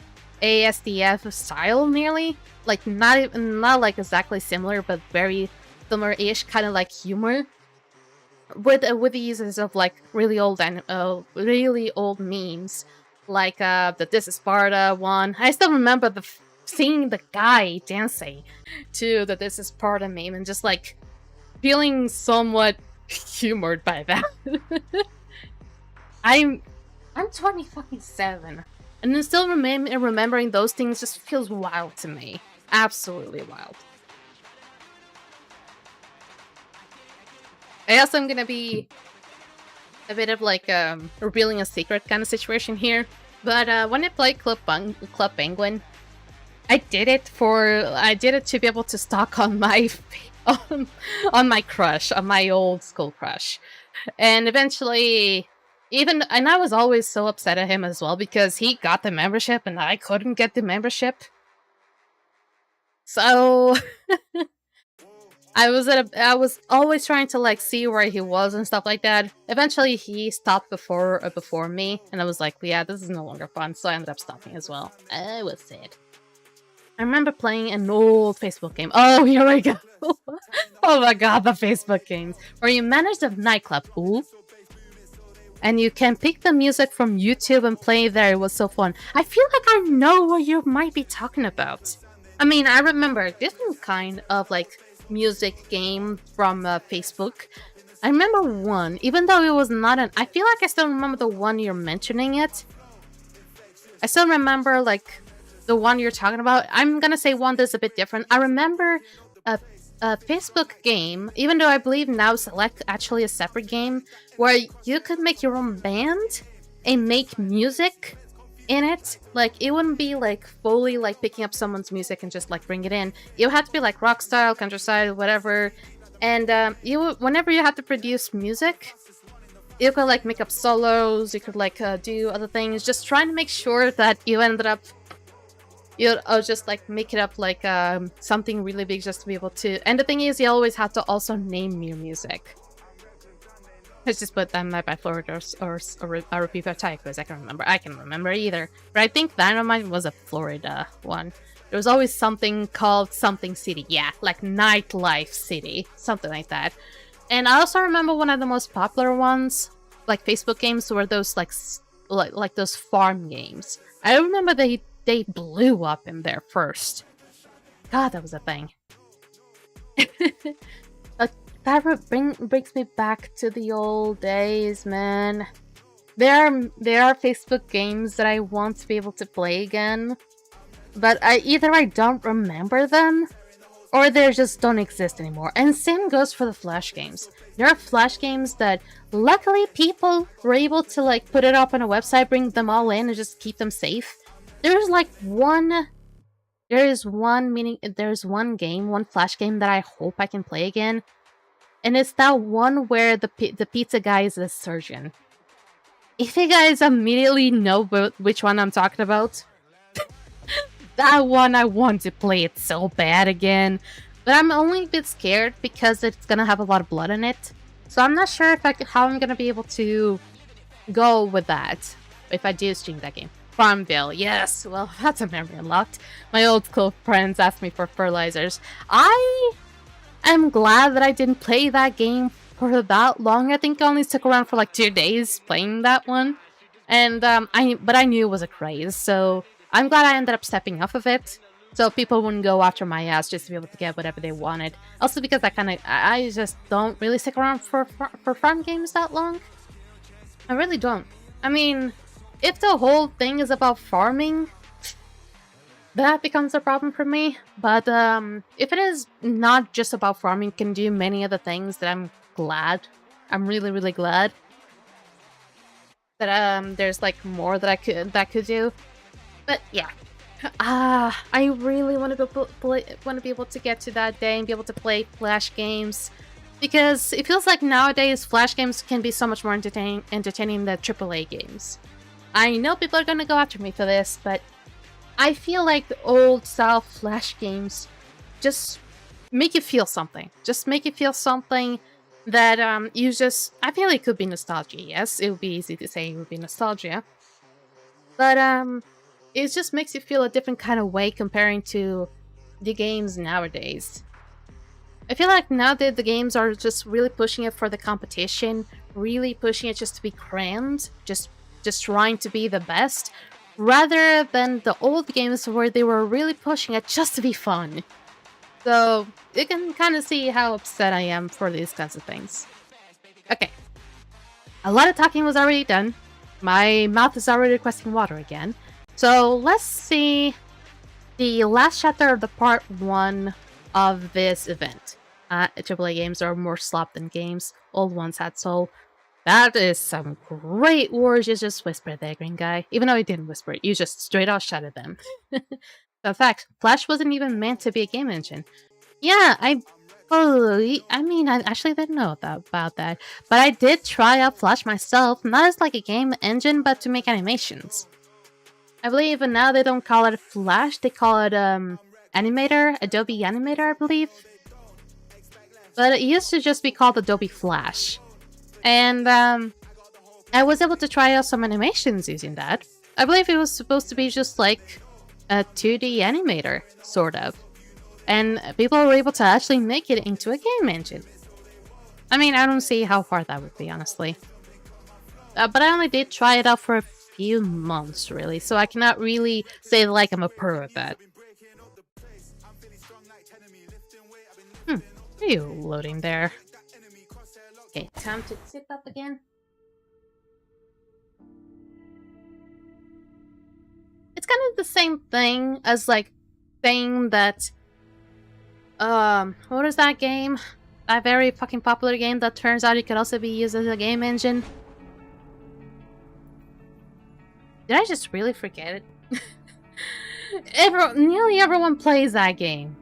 style nearly, like not like exactly similar, but very similar-ish kind of like humor with the uses of like really old memes, like the "This is Sparta" one. I still remember seeing the guy dancing to the "This is Sparta" meme and just like feeling somewhat humored by that. I'm 27, and then still remembering those things just feels wild to me. Absolutely wild. I also am gonna be a bit of like revealing a secret kind of situation here, but when I played Club Penguin, I did it to be able to stalk on my on my crush, on my old school crush, and eventually. And I was always so upset at him as well because he got the membership and I couldn't get the membership. So I was always trying to like see where he was and stuff like that. Eventually he stopped before me, and I was like, yeah, this is no longer fun, so I ended up stopping as well. I was sad. I remember playing an old Facebook game. Oh, here we go. Oh my god, the Facebook games. Where you manage the nightclub. Ooh. And you can pick the music from YouTube and play there. It was so fun. I feel like I know what you might be talking about. I mean, I remember a different kind of like music game from Facebook. I remember one, even though it was not an. I feel like I still remember the one you're mentioning it. I still remember like the one you're talking about. I'm gonna say one that's a bit different. I remember a Facebook game, even though I believe now Select actually a separate game, where you could make your own band and make music in it. Like, it wouldn't be like fully like picking up someone's music and just like bring it in. You had to be like rock style, country style, whatever. And whenever you had to produce music, you could like make up solos, you could like do other things, just trying to make sure that you ended up just like make it up like something really big just to be able to. And the thing is, you always have to also name your music. Let's just put Dynamite by Florida or repeat by Tychus. I can remember either. But I think Dynamite was a Florida one. There was always something called something city. Yeah, like Nightlife City. Something like that. And I also remember one of the most popular ones, like Facebook games, were those like those farm games. I remember they blew up in there first. God, that was a thing. That brings me back to the old days, man. There are Facebook games that I want to be able to play again, but either I don't remember them, or they just don't exist anymore. And same goes for the Flash games. There are Flash games that, luckily, people were able to like put it up on a website, bring them all in, and just keep them safe. There's one game, one Flash game that I hope I can play again. And it's that one where the pizza guy is a surgeon. If you guys immediately know which one I'm talking about, that one I want to play it so bad again. But I'm only a bit scared because it's gonna have a lot of blood in it. So I'm not sure how I'm gonna be able to go with that if I do stream that game. Farmville, yes. Well, that's a memory unlocked. My old school friends asked me for fertilizers. I'm glad that I didn't play that game for that long. I think I only stuck around for like 2 days playing that one. And but I knew it was a craze, so I'm glad I ended up stepping off of it. So people wouldn't go after my ass just to be able to get whatever they wanted. Also because I just don't really stick around for farm games that long. I really don't. I mean, if the whole thing is about farming, that becomes a problem for me. But if it is not just about farming, can do many other things, that I'm glad. I'm really, really glad that there's like more that I could do. But yeah, I really want to be able to get to that day and be able to play Flash games, because it feels like nowadays Flash games can be so much more entertaining than AAA games. I know people are gonna go after me for this, but I feel like the old style Flash games just make you feel something. Just make you feel something that I feel it could be nostalgia. Yes, it would be easy to say it would be nostalgia, but it just makes you feel a different kind of way comparing to the games nowadays. I feel like now that the games are just really pushing it for the competition, really pushing it just to be crammed, just trying to be the best, rather than the old games where they were really pushing it just to be fun. So you can kind of see how upset I am for these kinds of things. Okay, a lot of talking was already done. My mouth is already requesting water again. So let's see the last chapter of the part 1 of this event. AAA games are more slop than games. Old ones had soul. That is some great words you just whispered there, green guy. Even though you didn't whisper it, you just straight out shouted them. In fact, Flash wasn't even meant to be a game engine. Yeah, I actually didn't know about that. But I did try out Flash myself, not as like a game engine, but to make animations. I believe now they don't call it Flash, they call it Animator, Adobe Animator, I believe. But it used to just be called Adobe Flash. And I was able to try out some animations using that. I believe it was supposed to be just like a 2D animator, sort of. And people were able to actually make it into a game engine. I mean, I don't see how hard that would be, honestly. But I only did try it out for a few months, really, so I cannot really say like I'm a pro at that. Are you loading there? Okay, time to zip up again. It's kind of the same thing as like saying that what is that game? That very fucking popular game that turns out it could also be used as a game engine. Did I just really forget it? Nearly everyone plays that game.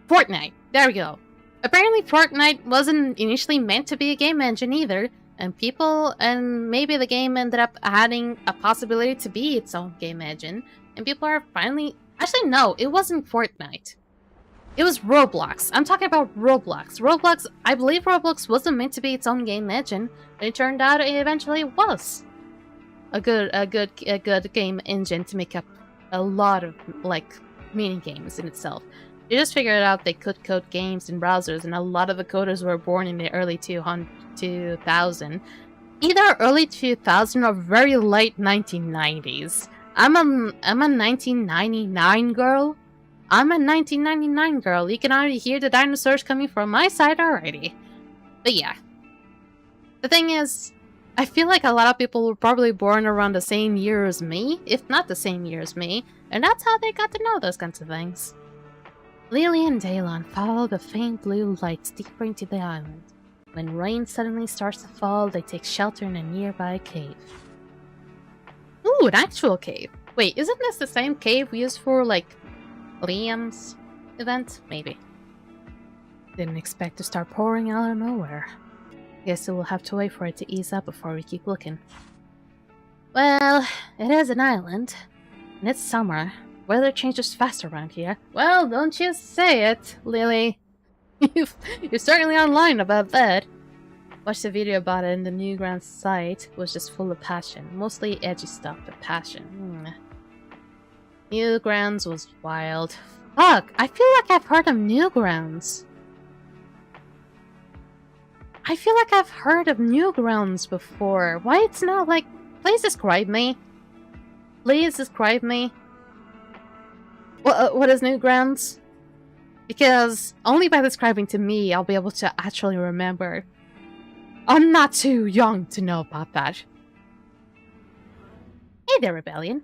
Fortnite. There we go. Apparently Fortnite wasn't initially meant to be a game engine either, and maybe the game ended up adding a possibility to be its own game engine, and people are finally... Actually, no, it wasn't Fortnite. It was Roblox. I'm talking about Roblox. Roblox, I believe Roblox wasn't meant to be its own game engine, but it turned out it eventually was a good game engine to make up a lot of, like, mini games in itself. They just figured out they could code games in browsers, and a lot of the coders were born in the early 2000. Either early 2000 or very late 1990s. I'm a 1999 girl. I'm a 1999 girl. You can already hear the dinosaurs coming from my side already. But yeah. The thing is, I feel like a lot of people were probably born around the same year as me, if not the same year as me, and that's how they got to know those kinds of things. Lily and Daylon follow the faint blue lights deeper into the island. When rain suddenly starts to fall, they take shelter in a nearby cave. Ooh, an actual cave. Wait, isn't this the same cave we used for, like, Liam's event? Maybe. Didn't expect to start pouring out of nowhere. Guess we'll have to wait for it to ease up before we keep looking. Well, it is an island, and it's summer. Weather changes fast around here. Well, don't you say it, Lily. You're certainly online about that. Watched a video about it, and the Newgrounds site was just full of passion. Mostly edgy stuff, but passion. Newgrounds was wild. Fuck, I feel like I've heard of Newgrounds. I feel like I've heard of Newgrounds before. Why it's not like... Please describe me. Please describe me. What is Newgrounds? Because only by describing to me, I'll be able to actually remember. I'm not too young to know about that. Hey there, Rebellion.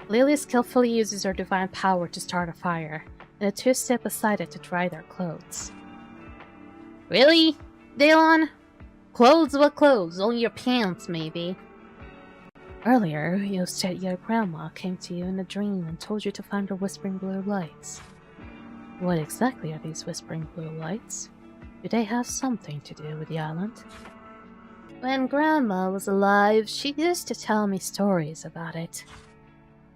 Lily skillfully uses her divine power to start a fire, and the two step aside it to dry their clothes. Really? Daylon? Clothes? What clothes? Only your pants, maybe. Earlier, you said your grandma came to you in a dream and told you to find her whispering blue lights. What exactly are these whispering blue lights? Do they have something to do with the island? When Grandma was alive, she used to tell me stories about it.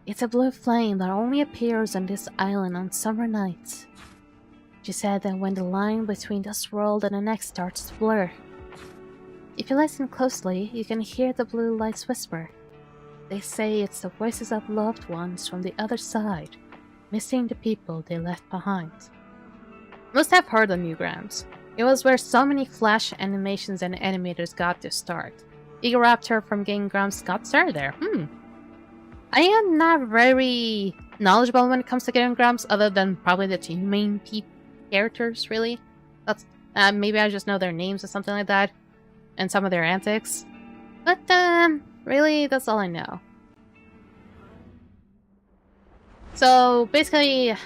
It's a blue flame that only appears on this island on summer nights. She said that when the line between this world and the next starts to blur, if you listen closely, you can hear the blue lights whisper. They say it's the voices of loved ones from the other side, missing the people they left behind. Must have heard of Newgrounds. It was where so many Flash animations and animators got their start. Eageraptor from Game Grumps got started there. I am not very knowledgeable when it comes to Game Grumps, other than probably the two main characters, really. That's maybe I just know their names or something like that, and some of their antics. But really, that's all I know. So basically,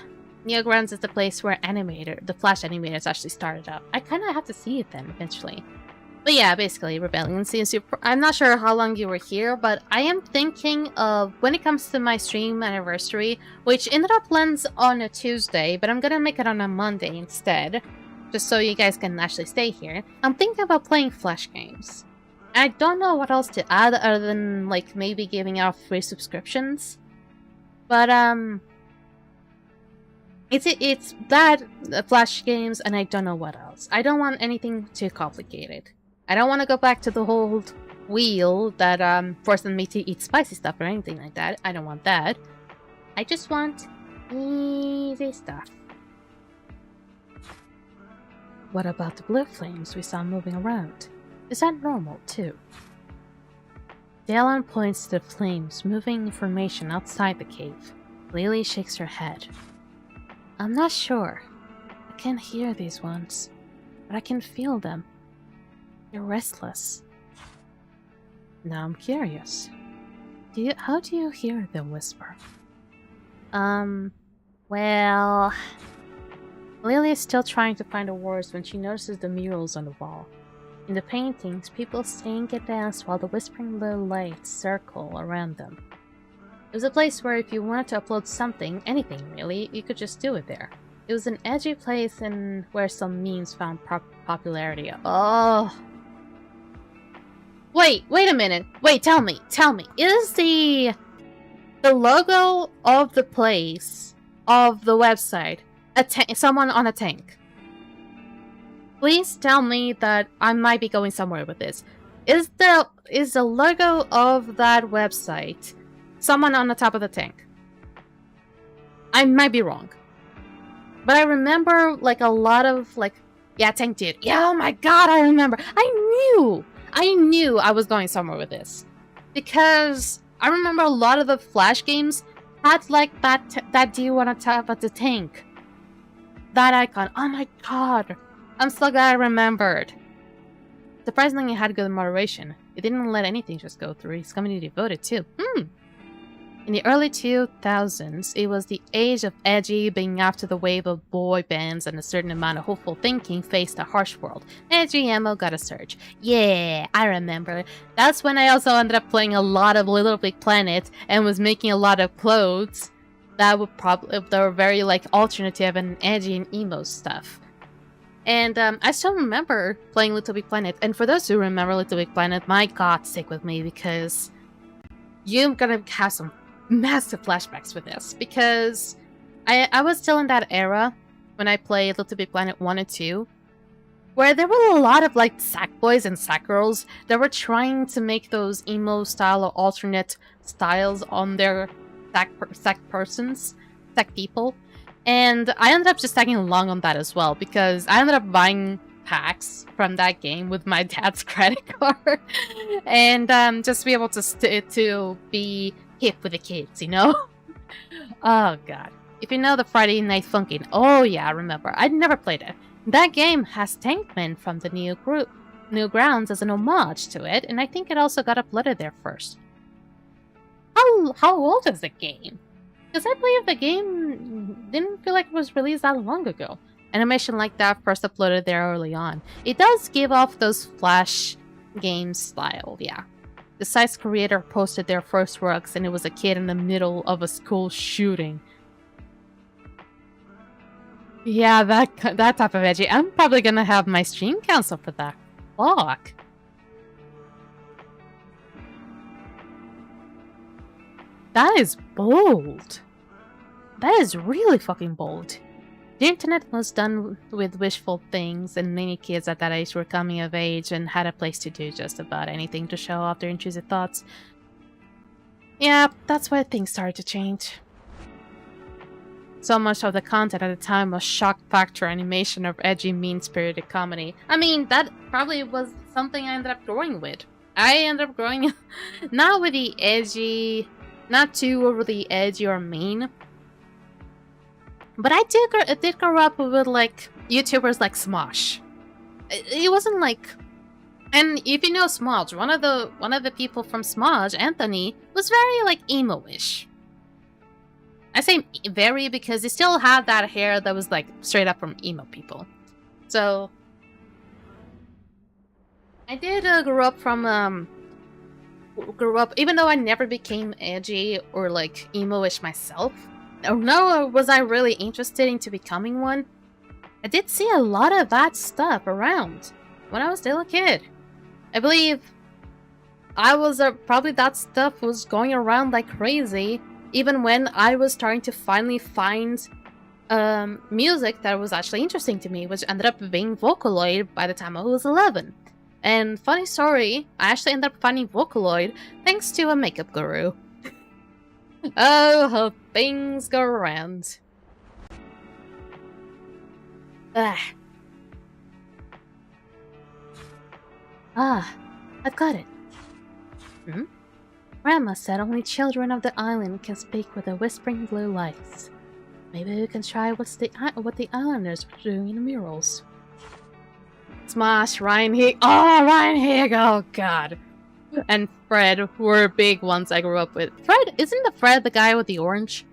Newgrounds is the place where the Flash animators actually started out. I kind of have to see it then, eventually. But yeah, basically, Rebellion, since I'm not sure how long you were here, but I am thinking of, when it comes to my stream anniversary, which ended up lands on a Tuesday, but I'm gonna make it on a Monday instead, just so you guys can actually stay here. I'm thinking about playing Flash games. I don't know what else to add other than, like, maybe giving out free subscriptions. But, it's that, Flash games, and I don't know what else. I don't want anything too complicated. I don't want to go back to the whole wheel that, forcing me to eat spicy stuff or anything like that. I don't want that. I just want easy stuff. What about the blue flames we saw moving around? Is that normal, too? Daylon points to the flames moving information outside the cave. Lily shakes her head. I'm not sure. I can't hear these ones, but I can feel them. They're restless. Now I'm curious. How do you hear them whisper? Well... Lily is still trying to find the words when she notices the murals on the wall. In the paintings, people sing and dance while the whispering little lights circle around them. It was a place where if you wanted to upload something, anything really, you could just do it there. It was an edgy place and where some memes found popularity. Oh... Wait a minute. Wait, tell me. Is the logo of the place, of the website, someone on a tank? Please tell me that I might be going somewhere with this. Is the logo of that website someone on the top of the tank? I might be wrong. But I remember like a lot of like, yeah, tank dude. Yeah, oh my god, I remember. I knew I was going somewhere with this. Because I remember a lot of the Flash games had like that dude on the top of the tank. That icon. Oh my god. I'm so glad I remembered. Surprisingly, it had good moderation. It didn't let anything just go through. His community voted too. In the early 2000s, it was the age of edgy, being after the wave of boy bands and a certain amount of hopeful thinking faced a harsh world. Edgy emo got a surge. Yeah, I remember. That's when I also ended up playing a lot of Little Big Planet and was making a lot of clothes that were very like alternative and edgy and emo stuff. And I still remember playing Little Big Planet. And for those who remember Little Big Planet, my god, stick with me because you're gonna have some massive flashbacks with this, because I was still in that era when I played Little Big Planet 1 and 2, where there were a lot of like sack boys and sack girls that were trying to make those emo style or alternate styles on their sack people, and I ended up just tagging along on that as well, because I ended up buying packs from that game with my dad's credit card and just be able to be hip with the kids, you know? Oh god. If you know the Friday Night Funkin', oh yeah, I remember. I never played it. That game has Tankman from the new grounds as an homage to it, and I think it also got uploaded there first. How old is the game? Because I believe the game didn't feel like it was released that long ago. Animation like that first uploaded there early on. It does give off those Flash game style, yeah. The site's creator posted their first works, and it was a kid in the middle of a school shooting. Yeah, that type of edgy. I'm probably gonna have my stream canceled for that. Fuck. That is bold. That is really fucking bold. The internet was done with wishful things, and many kids at that age were coming of age and had a place to do just about anything to show off their intrusive thoughts. Yeah, that's why things started to change. So much of the content at the time was shock factor animation of edgy, mean-spirited comedy. I mean, that probably was something I ended up growing with. I ended up growing not with the edgy, not too overly edgy or mean. But I did grow up with like YouTubers like Smosh. It wasn't like, and if you know Smosh, one of the people from Smosh, Anthony, was very like emo-ish. I say very because he still had that hair that was like straight up from emo people. So I did grow up even though I never became edgy or like emo-ish myself. Nor was I really interested into becoming one. I did see a lot of that stuff around when I was still a kid. I believe I was probably that stuff was going around like crazy, even when I was starting to finally find music that was actually interesting to me, which ended up being Vocaloid by the time I was 11. And funny story, I actually ended up finding Vocaloid thanks to a makeup guru. Oh, how things go around. Ah, I've got it. Grandma said only children of the island can speak with the whispering blue lights. Maybe we can try what the islanders were doing in the murals. Smash, Ryan Hig. Oh, Ryan Hig! Oh, God. And Fred were big ones I grew up with. Fred, isn't the Fred the guy with the orange?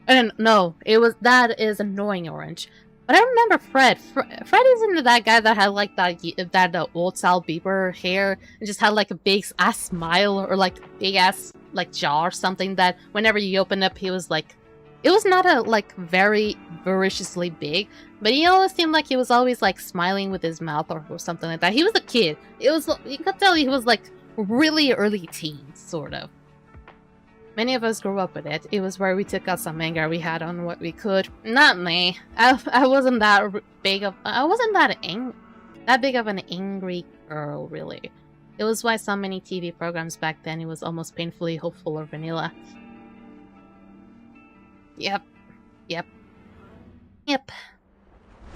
And no, that is annoying orange. But I remember Fred. Fred isn't that guy that had like that old style Bieber hair and just had like a big ass smile or like big ass like jaw or something that whenever you opened up he was like, it was not a like very voraciously big, but he always seemed like he was always like smiling with his mouth or something like that. He was a kid. It was, you could tell he was like really early teens, sort of. Many of us grew up with it. It was where we took out some anger we had on what we could. Not me. I wasn't that big of. I wasn't that big of an angry girl, really. It was why so many TV programs back then it was almost painfully hopeful or vanilla. Yep.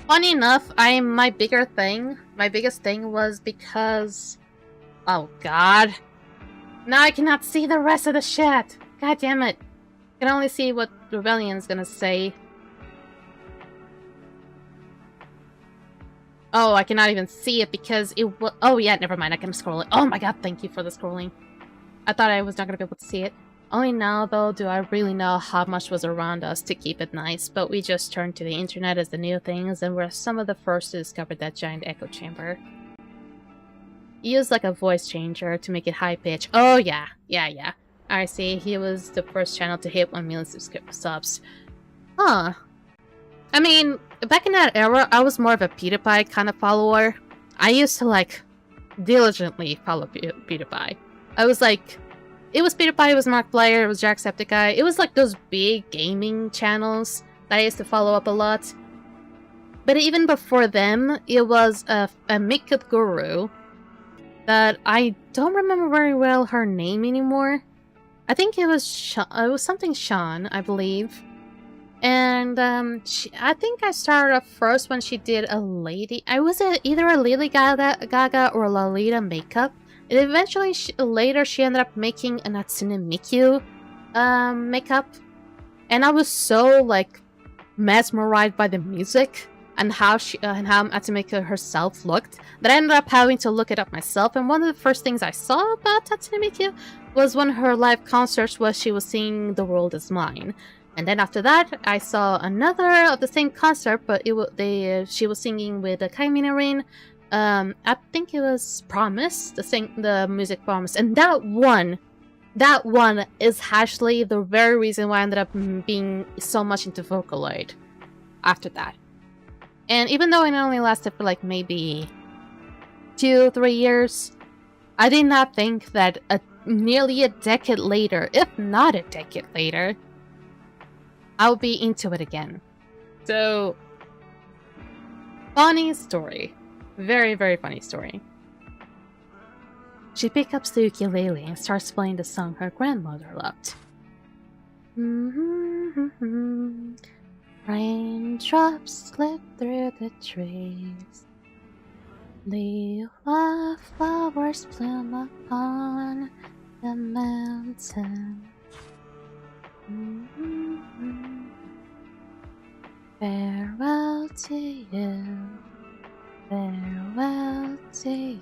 Funny enough, my biggest thing was because, oh God, now I cannot see the rest of the chat. God damn it! I can only see what Rebellion's gonna say. Oh, I cannot even see it because it was. Oh yeah, never mind. I can scroll it. Oh my God, thank you for the scrolling. I thought I was not gonna be able to see it. Only now, though, do I really know how much was around us to keep it nice, but we just turned to the internet as the new things, and we're some of the first to discover that giant echo chamber. He used like a voice changer to make it high pitch. Oh yeah. I see, he was the first channel to hit 1 million subs. Huh. I mean, back in that era, I was more of a PewDiePie kind of follower. I used to like diligently follow PewDiePie. I was like, it was PewDiePie, it was Markiplier, it was Jacksepticeye. It was like those big gaming channels that I used to follow up a lot. But even before them, it was a makeup guru that I don't remember very well her name anymore. I think it was something Sean, I believe. And I think I started off first when she did a lady. I was either a Lady Gaga or a Lolita makeup. And eventually, later, she ended up making a Natsune Mikyu makeup. And I was so, like, mesmerized by the music and how Natsune herself looked that I ended up having to look it up myself. And one of the first things I saw about Natsune Mikyu was one of her live concerts where she was singing The World Is Mine. And then after that, I saw another of the same concert, but she was singing with Kaio Minarin. I think it was Promise, the music Promise, and that one is actually the very reason why I ended up being so much into Vocaloid after that. And even though it only lasted for like maybe 2-3 years, I did not think that nearly a decade later, if not a decade later, I'll be into it again. So, funny story. Very, very funny story. She picks up the ukulele and starts playing the song her grandmother loved. Raindrops slip through the trees. The wildflowers bloom upon the mountain. Farewell to you. Farewell to you.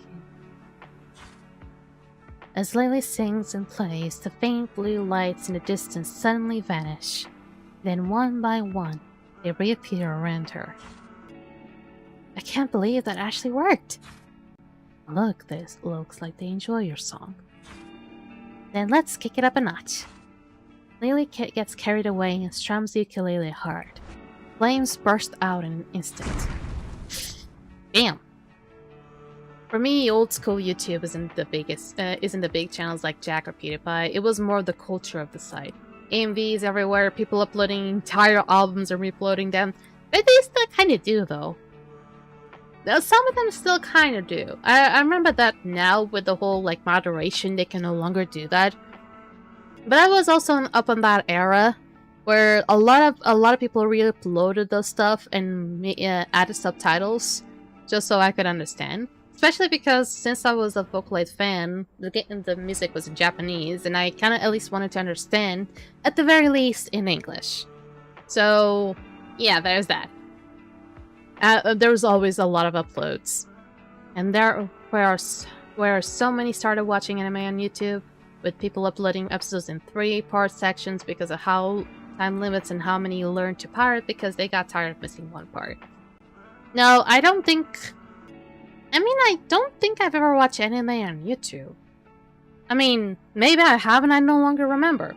As Lily sings and plays, the faint blue lights in the distance suddenly vanish. Then one by one, they reappear around her. I can't believe that actually worked. Look, this looks like they enjoy your song. Then let's kick it up a notch. Lily gets carried away and strums the ukulele hard. Flames burst out in an instant. Damn. For me, old school YouTube isn't the big channels like Jack or PewDiePie. It was more the culture of the site. AMVs everywhere, people uploading entire albums and re-uploading them. But they still kind of do, though. Some of them still kind of do. I remember that now with the whole like moderation, they can no longer do that. But I was also up on that era where a lot of people re-uploaded those stuff and added subtitles just so I could understand. Especially because since I was a Vocaloid fan, the music was in Japanese, and I kind of at least wanted to understand, at the very least, in English. So, yeah, there's that. There's always a lot of uploads. And there where so many started watching anime on YouTube, with people uploading episodes in 3-part sections because of how time limits and how many learned to pirate because they got tired of missing one part. No, I don't think I've ever watched anime on YouTube. I mean, maybe I have and I no longer remember.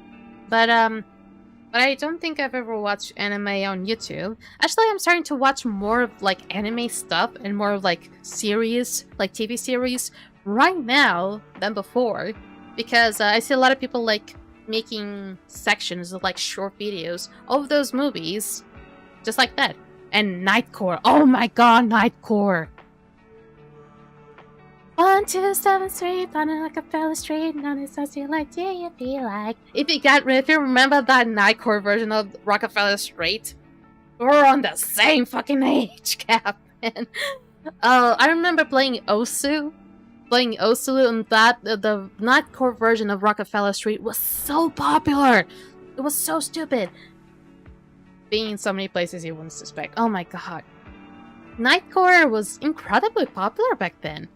But I don't think I've ever watched anime on YouTube. Actually, I'm starting to watch more of, like, anime stuff and more of, like, series, like TV series, right now than before. Because I see a lot of people, like, making sections of, like, short videos of those movies. Just like that. And Nightcore. Oh my god, Nightcore! 1, 2, 7, 3, running like a fella straight, and it starts to like, do you feel like? If you remember that Nightcore version of Rockefeller Straight, we're on the same fucking age gap, man. I remember playing Osu, and that the Nightcore version of Rockefeller Street was so popular. It was so stupid. Being in so many places you wouldn't suspect. Oh my god, Nightcore was incredibly popular back then.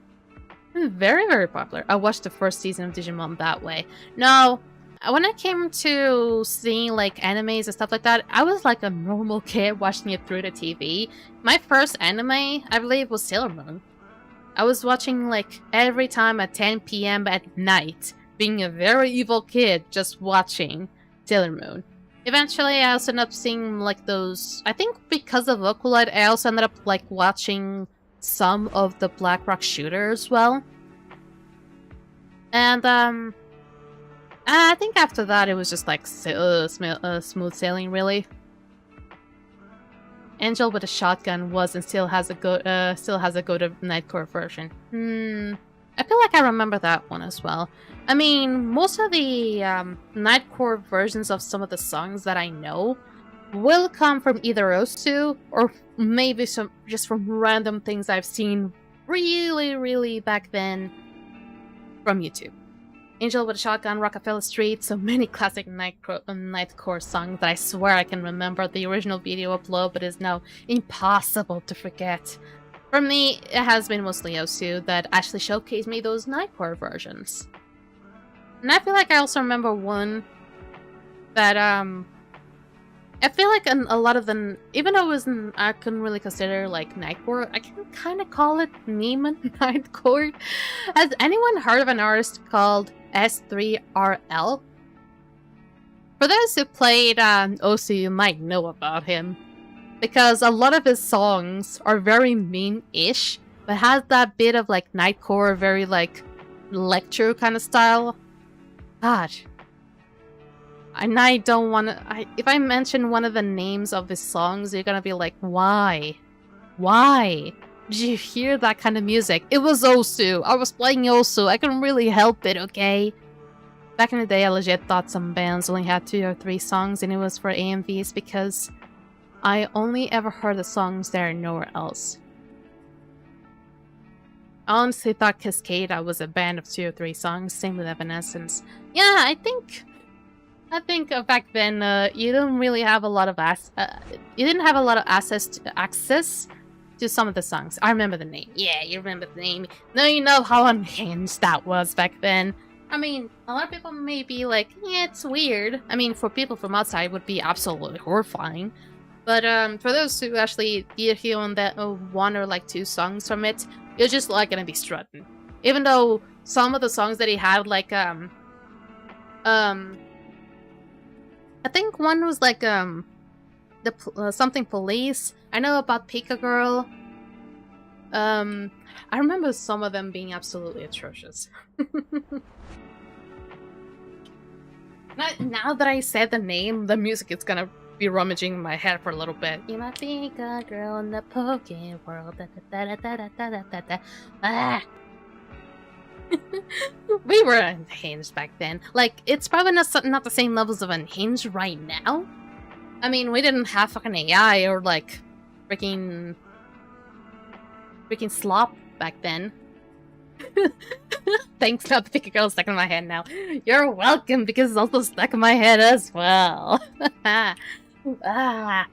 Very, very popular. I watched the first season of Digimon that way. No, when I came to seeing like animes and stuff like that, I was like a normal kid watching it through the TV. My first anime, I believe, was Sailor Moon. I was watching like every time at 10 p.m. at night, being a very evil kid just watching Sailor Moon. Eventually, I also ended up seeing like those, I think because of Vocaloid, I also ended up like watching some of the Black Rock Shooter as well. And I think after that it was just like smooth sailing, really. Angel with a Shotgun was and still has a good Nightcore version. I feel like I remember that one as well. I mean, most of the Nightcore versions of some of the songs that I know will come from either Osu or maybe some just from random things I've seen really back then from YouTube. Angel with a Shotgun, Rockefeller Street, so many classic Nightcore songs that I swear I can remember the original video upload, but is now impossible to forget. For me, it has been mostly Osu that actually showcased me those Nightcore versions. And I feel like I also remember one that I feel like a lot of them, even though I couldn't really consider like Nightcore, I can kind of call it Neiman Nightcore. Has anyone heard of an artist called S3RL? For those who played Osu, you might know about him, because a lot of his songs are very mean-ish, but has that bit of like Nightcore, very like lecture kind of style. God. And I don't want to... if I mention one of the names of his songs, you're gonna be like, why? Why? Did you hear that kind of music? It was Osu. I was playing Osu. I couldn't really help it, okay? Back in the day, I legit thought some bands only had 2 or 3 songs, and it was for AMVs because I only ever heard the songs there and nowhere else. I honestly thought Cascada was a band of 2 or 3 songs, same with Evanescence. Yeah, I think back then you didn't really have a lot of access to some of the songs. I remember the name. Yeah, you remember the name. Now you know how unhinged that was back then. I mean, a lot of people may be like, yeah, it's weird. I mean, for people from outside, it would be absolutely horrifying. But for those who actually did hear on that 1 or like 2 songs from it, you're just like gonna be strutting. Even though some of the songs that he had, like I think one was like something police. I know about Pika Girl. I remember some of them being absolutely atrocious. Now that I said the name, the music is gonna be rummaging in my head for a little bit. You might be a girl in the Poke world. Ah. We were unhinged back then. Like, it's probably not the same levels of unhinged right now. I mean, we didn't have fucking AI or like freaking slop back then. Thanks, now the Pika Girl stuck in my head now. You're welcome, because it's also stuck in my head as well. God.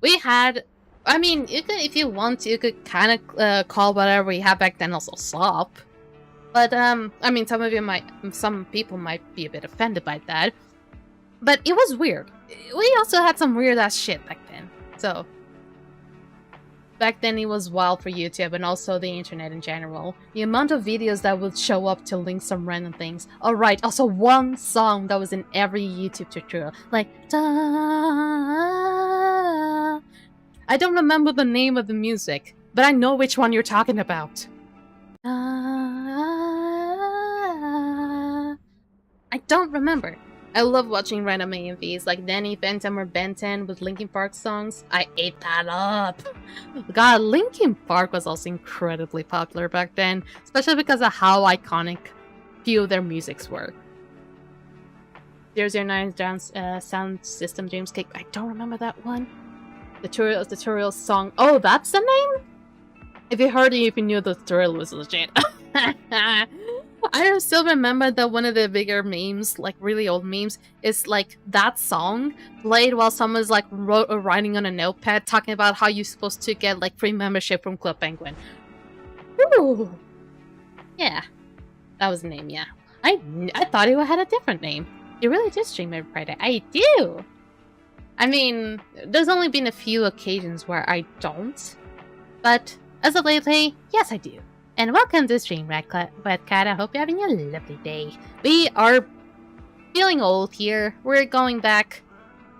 We had... I mean, you could, if you want, you could kind of call whatever we had back then also slop. But, I mean, some people might be a bit offended by that. But it was weird. We also had some weird-ass shit back then. So... Back then it was wild for YouTube and also the internet in general. The amount of videos that would show up to link some random things. Oh right, also one song that was in every YouTube tutorial. Like, da. I don't remember the name of the music, but I know which one you're talking about. I don't remember. I love watching random AMVs like Danny Phantom or Ben 10 with Linkin Park songs. I ate that up. God, Linkin Park was also incredibly popular back then, especially because of how iconic few of their musics were. 009 Sound System James Cake. I don't remember that one. The tutorial song. Oh, that's the name? If you heard it, if you knew the tutorial was legit. I still remember that one of the bigger memes, like really old memes, is like that song played while someone's like writing on a notepad talking about how you're supposed to get like free membership from Club Penguin. Ooh. Yeah. That was the name, yeah. I thought it had a different name. You really did stream every Friday. I do! I mean, there's only been a few occasions where I don't. But as of lately, yes I do. And welcome to stream, Red Cat. I hope you're having a lovely day. We are feeling old here. We're going back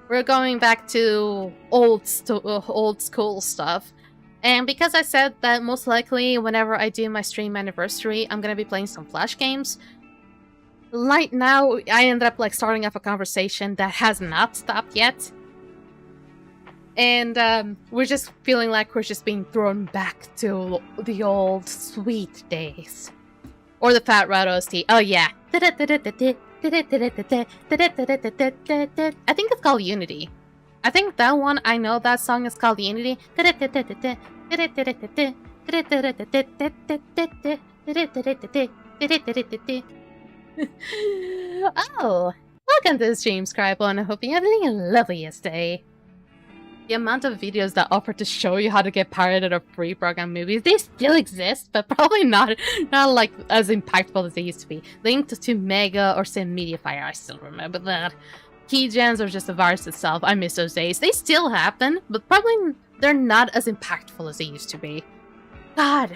to old school stuff. And because I said that most likely whenever I do my stream anniversary, I'm gonna be playing some Flash games. Right now, I ended up like starting off a conversation that has not stopped yet. And we're just feeling like we're just being thrown back to the old sweet days. Or the Fat Rat OST. Oh yeah. I think it's called Unity. I think that one, I know that song is called Unity. Oh, welcome to the stream, Scribe, and I hope you're having a loveliest day. The amount of videos that offer to show you how to get pirated or free program movies, they still exist, but probably not like as impactful as they used to be. Linked to Mega or say Mediafire, I still remember that. Keygens or just the virus itself, I miss those days. They still happen, but probably they're not as impactful as they used to be. God,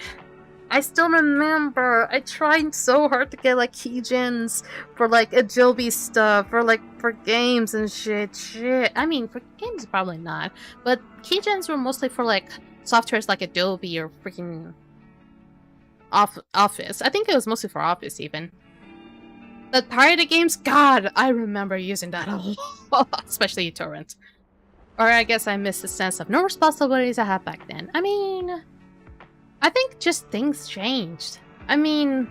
I still remember I tried so hard to get like keygens for like Adobe stuff, for games and shit. I mean, for games probably not, but keygens were mostly for like softwares like Adobe or freaking Office. I think it was mostly for Office even. But pirated games, God, I remember using that a lot, especially torrent. Or I guess I missed the sense of no responsibilities I had back then. I mean, I think just things changed. I mean,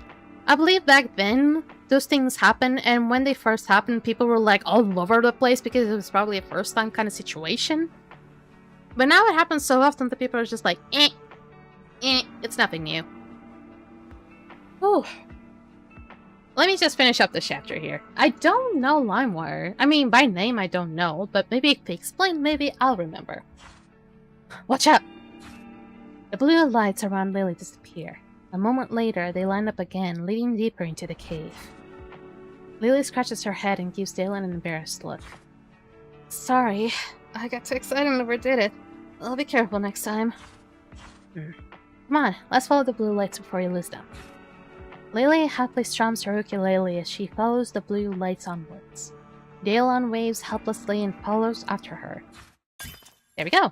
I believe back then, those things happened, and when they first happened, people were like all over the place because it was probably a first time kind of situation. But now it happens so often that people are just like, it's nothing new. Whew. Let me just finish up this chapter here. I don't know LimeWire. I mean, by name I don't know, but maybe if they explain, maybe I'll remember. Watch out! The blue lights around Lily disappear. A moment later, they line up again, leading deeper into the cave. Lily scratches her head and gives Dalen an embarrassed look. Sorry, I got too excited and overdid it. I'll be careful next time. Come on, let's follow the blue lights before you lose them. Lily happily strums her ukulele as she follows the blue lights onwards. Dalen waves helplessly and follows after her. There we go.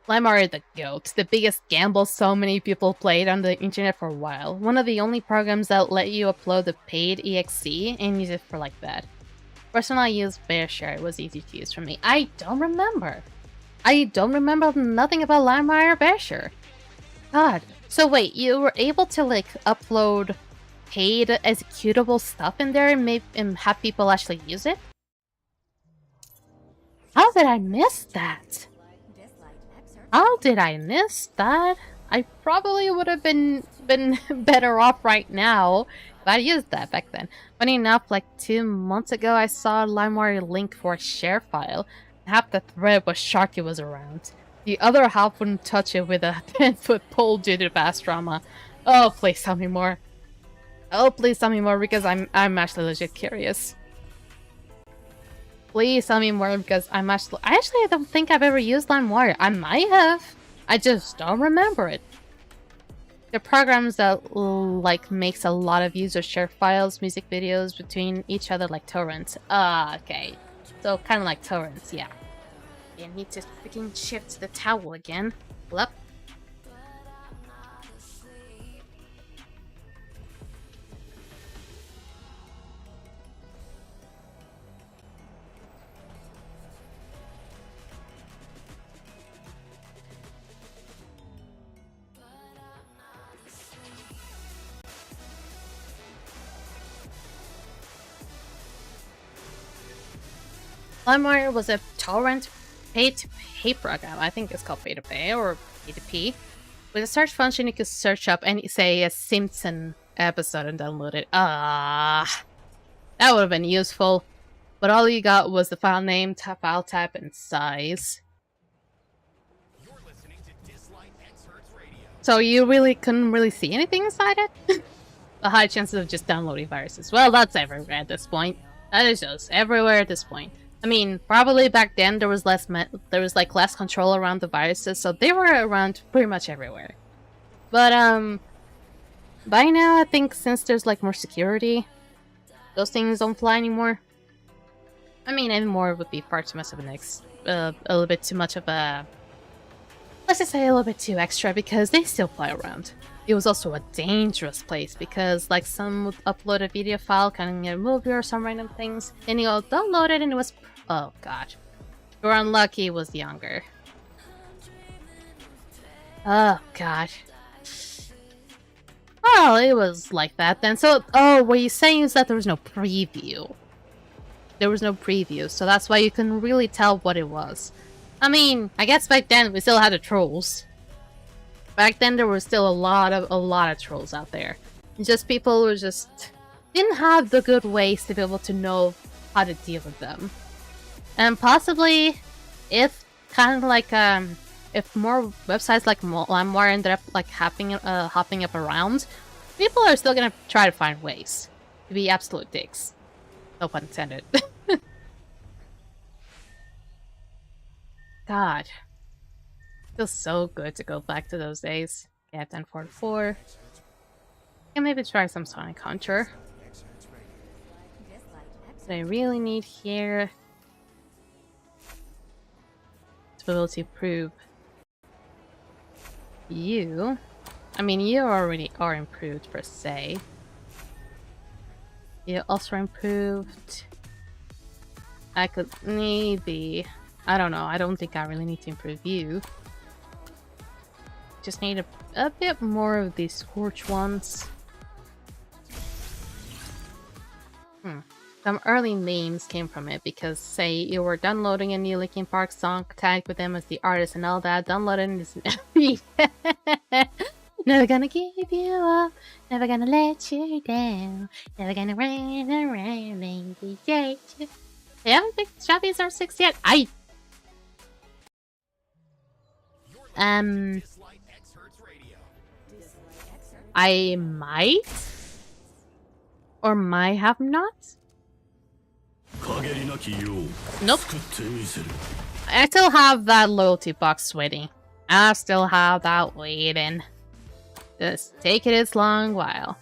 LimeWire the GOAT, the biggest gamble so many people played on the internet for a while. One of the only programs that let you upload the paid exe and use it for like that. Personally, I used BearShare, it was easy to use for me. I don't remember nothing about LimeWire or BearShare. God. So wait, you were able to like upload paid executable stuff in there and have people actually use it? How did I miss that? How did I miss that? I probably would have been better off right now But I used that back then. Funny enough, like 2 months ago, I saw a LimeWire link for a share file. Half the thread was Sharky was around. The other half wouldn't touch it with a 10-foot pole due to past trauma. Oh, please tell me more. Oh, please tell me more because I'm actually legit curious. Please tell me more because I actually don't think I've ever used LimeWire. I might have. I just don't remember it. They're programs that like makes a lot of user share files, music videos between each other like torrents. Ah, okay. So kind of like torrents, yeah. You need to freaking shift to the towel again. Up. LimeWire was a torrent pay-to-pay program. I think it's called pay-to-pay or pay-to-pay. With a search function, you could search up any, say, a Simpson episode and download it. Ah, that would have been useful. But all you got was the file name, file type, and size. You're listening to Dislyte Radio. So you really couldn't really see anything inside it? A high chances of just downloading viruses. Well, that's everywhere at this point. That is just everywhere at this point. I mean, probably back then there was less control around the viruses, so they were around pretty much everywhere. But by now I think since there's like more security, those things don't fly anymore. I mean, anymore would be far too much of a little bit too much of a, let's just say a little bit too extra, because they still fly around. It was also a dangerous place because, like, some would upload a video file, kind of a movie or some random things, and you'll download it and it was, oh god. You're unlucky it was younger. Oh god. Well, it was like that then. So, oh, what you're saying is that there was no preview. There was no preview, so that's why you couldn't really tell what it was. I mean, I guess back then we still had the trolls. Back then there were still a lot of trolls out there. It's just people who just didn't have the good ways to be able to know how to deal with them. And possibly, if kind of like if more websites like LimeWire ended up like hopping up around, people are still gonna try to find ways to be absolute dicks. No pun intended. God. Feels so good to go back to those days. Yeah, 1044. And maybe try some Sonic Hunter. What I really need here to be able to improve you. I mean, you already are improved per se. You also improved. I could maybe, I don't know, I don't think I really need to improve you. Just need a bit more of these Scorch ones. Some early names came from it because, say, you were downloading a new Linkin Park song, tagged with them as the artist and all that, downloading this. Never gonna give you up, never gonna let you down, never gonna run around and get you. They haven't picked Shoppies R6 yet. I might or might have not. Nope. I still have that loyalty box waiting. I still have that waiting. Just take it its long while.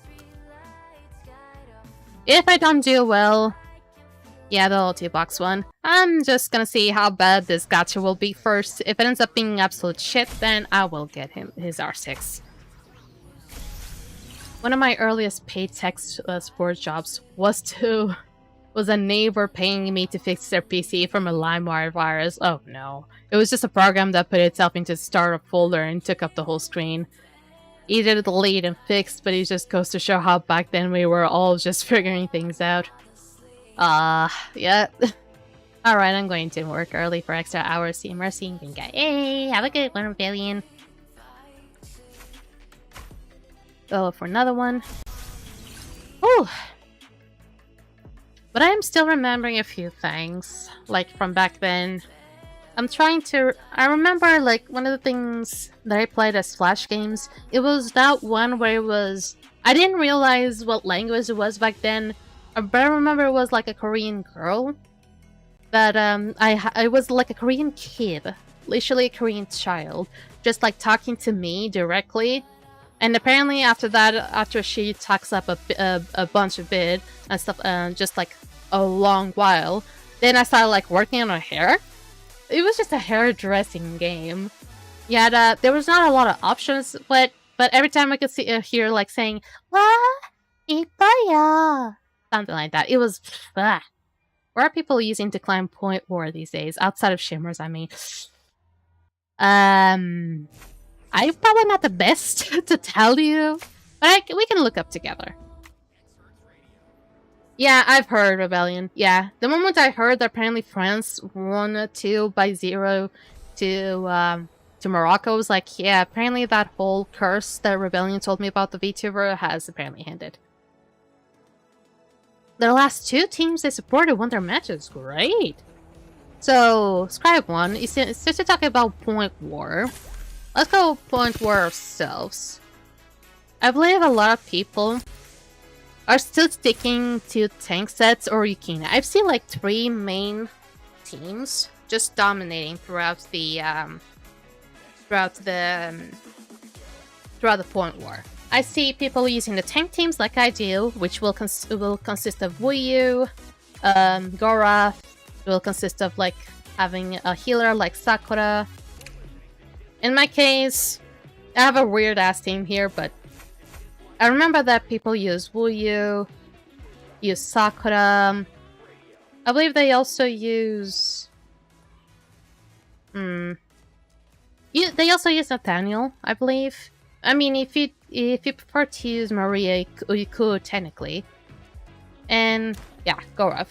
If I don't do well, yeah, the loyalty box one, I'm just gonna see how bad this gacha will be first. If it ends up being absolute shit, then I will get him his R6. One of my earliest paid tech support jobs was a neighbor paying me to fix their PC from a LimeWire virus. Oh no. It was just a program that put itself into startup folder and took up the whole screen. He did delete and fixed, but it just goes to show how back then we were all just figuring things out. Yeah. Alright, I'm going to work early for extra hours. See you, Mercy and Green Guy. Hey, have a good one, Rebellion. Go for another one. Oh, Whew. But I'm still remembering a few things, like from back then. I remember like one of the things that I played as Flash games, it was that one where it was, I didn't realize what language it was back then, but I remember it was like a Korean girl. But I was like a Korean kid, literally a Korean child, just like talking to me directly. And apparently after that, after she talks up a bunch of bit and stuff, just like a long while, then I started like working on her hair. It was just a hairdressing game. Yeah, there was not a lot of options, but every time I could hear like saying "Wa ippaya," something like that. It was. Where are people using to climb Point War these days? Outside of Shimmers, I mean. I'm probably not the best to tell you, but we can look up together. Yeah, I've heard Rebellion. Yeah, the moment I heard that apparently France won 2-0 to Morocco, I was like, yeah, apparently that whole curse that Rebellion told me about the VTuber has apparently ended. The last 2 teams they supported won their matches. Great. So, Scribe 1, since we're talking about Point War, let's go Point War ourselves. I believe a lot of people are still sticking to tank sets or Yukina. I've seen like 3 main teams just dominating throughout the Point War. I see people using the tank teams like I do, which will consist of Wuyu, Gora. It will consist of like having a healer like Sakura. In my case, I have a weird ass team here, but I remember that people use Wuyu, use Sakura. I believe they also use. They also use Nathaniel, I believe. I mean, if you prefer to use Maria, you could technically. And yeah, Gorov.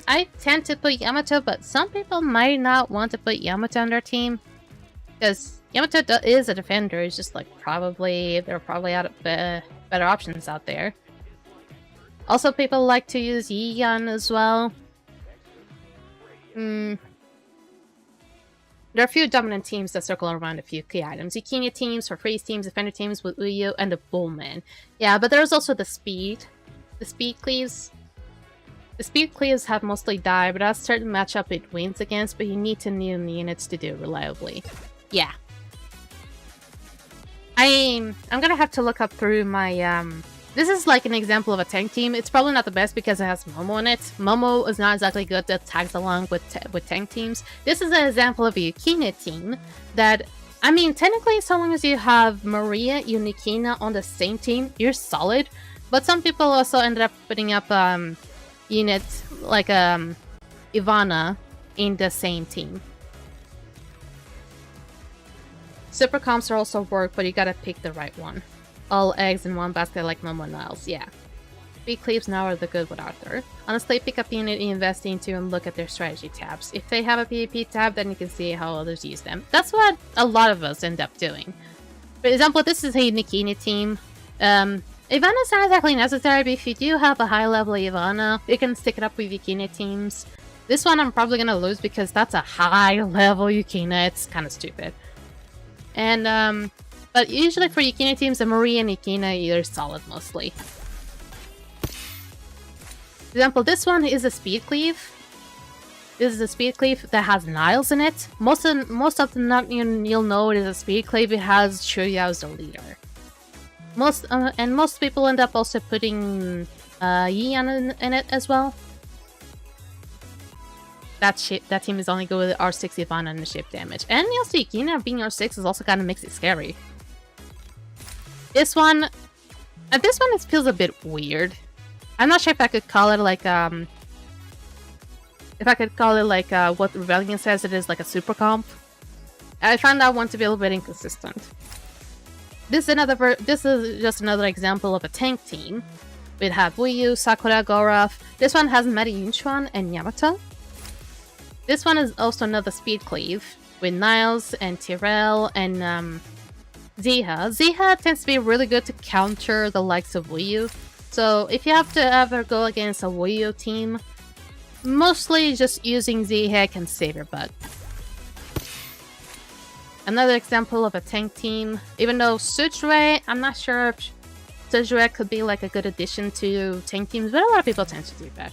I tend to put Yamato, but some people might not want to put Yamato on their team because Yamato is a defender. It's just like there are probably better options out there. Also, people like to use Yiyan as well. There are a few dominant teams that circle around a few key items. Yukina teams, for freeze teams, defender teams with Uyu, and the Bullman. Yeah, but there's also the speed. The speed cleaves. The speed cleaves have mostly died, but that's certain matchup it wins against, but you need to know the units to do it reliably. Yeah. I'm gonna have to look up through my, This is like an example of a tank team. It's probably not the best because it has Momo in it. Momo is not exactly good that tags along with tank teams. This is an example of a Yukina team that, I mean, technically, so long as you have Maria and Yukina on the same team, you're solid. But some people also ended up putting up units like Ivana in the same team. Super comps are also work, but you gotta pick the right one. All eggs in one basket like Momo and Niles, yeah. Speed cleaves now are the good with Arthur. Honestly, pick up the unit you invest into and look at their strategy tabs. If they have a PvP tab, then you can see how others use them. That's what a lot of us end up doing. For example, this is a Nikini team. Ivana's not exactly necessary, but if you do have a high level Ivana, you can stick it up with Yukina teams. This one I'm probably gonna lose because that's a high level Yukina. It's kind of stupid. And, but usually for Yukina teams, the Maria and Yukina are solid mostly. For example, this one is a speed cleave. This is a speed cleave that has Niles in it. Most of the not you'll know it is a speed cleave. It has Shurya as the leader. Most people end up also putting Yian in it as well. That team is only good with R6 Ivana and the ship damage. And also Yukina being R6 is also kind of makes it scary. This one it feels a bit weird. I'm not sure if I could call it like what Rebellion says it is, like a super comp. I found that one to be a little bit inconsistent. This is just another example of a tank team. We have Wuyu, Sakura, Gorov. This one has Meta Yunchuan and Yamato. This one is also another speed cleave with Niles and Tyrell and Ziha. Ziha tends to be really good to counter the likes of Wuyu. So if you have to ever go against a Wayo team, mostly just using Z-Hack can save your butt. Another example of a tank team, even though Sujue, I'm not sure if Sujue could be like a good addition to tank teams, but a lot of people tend to do that.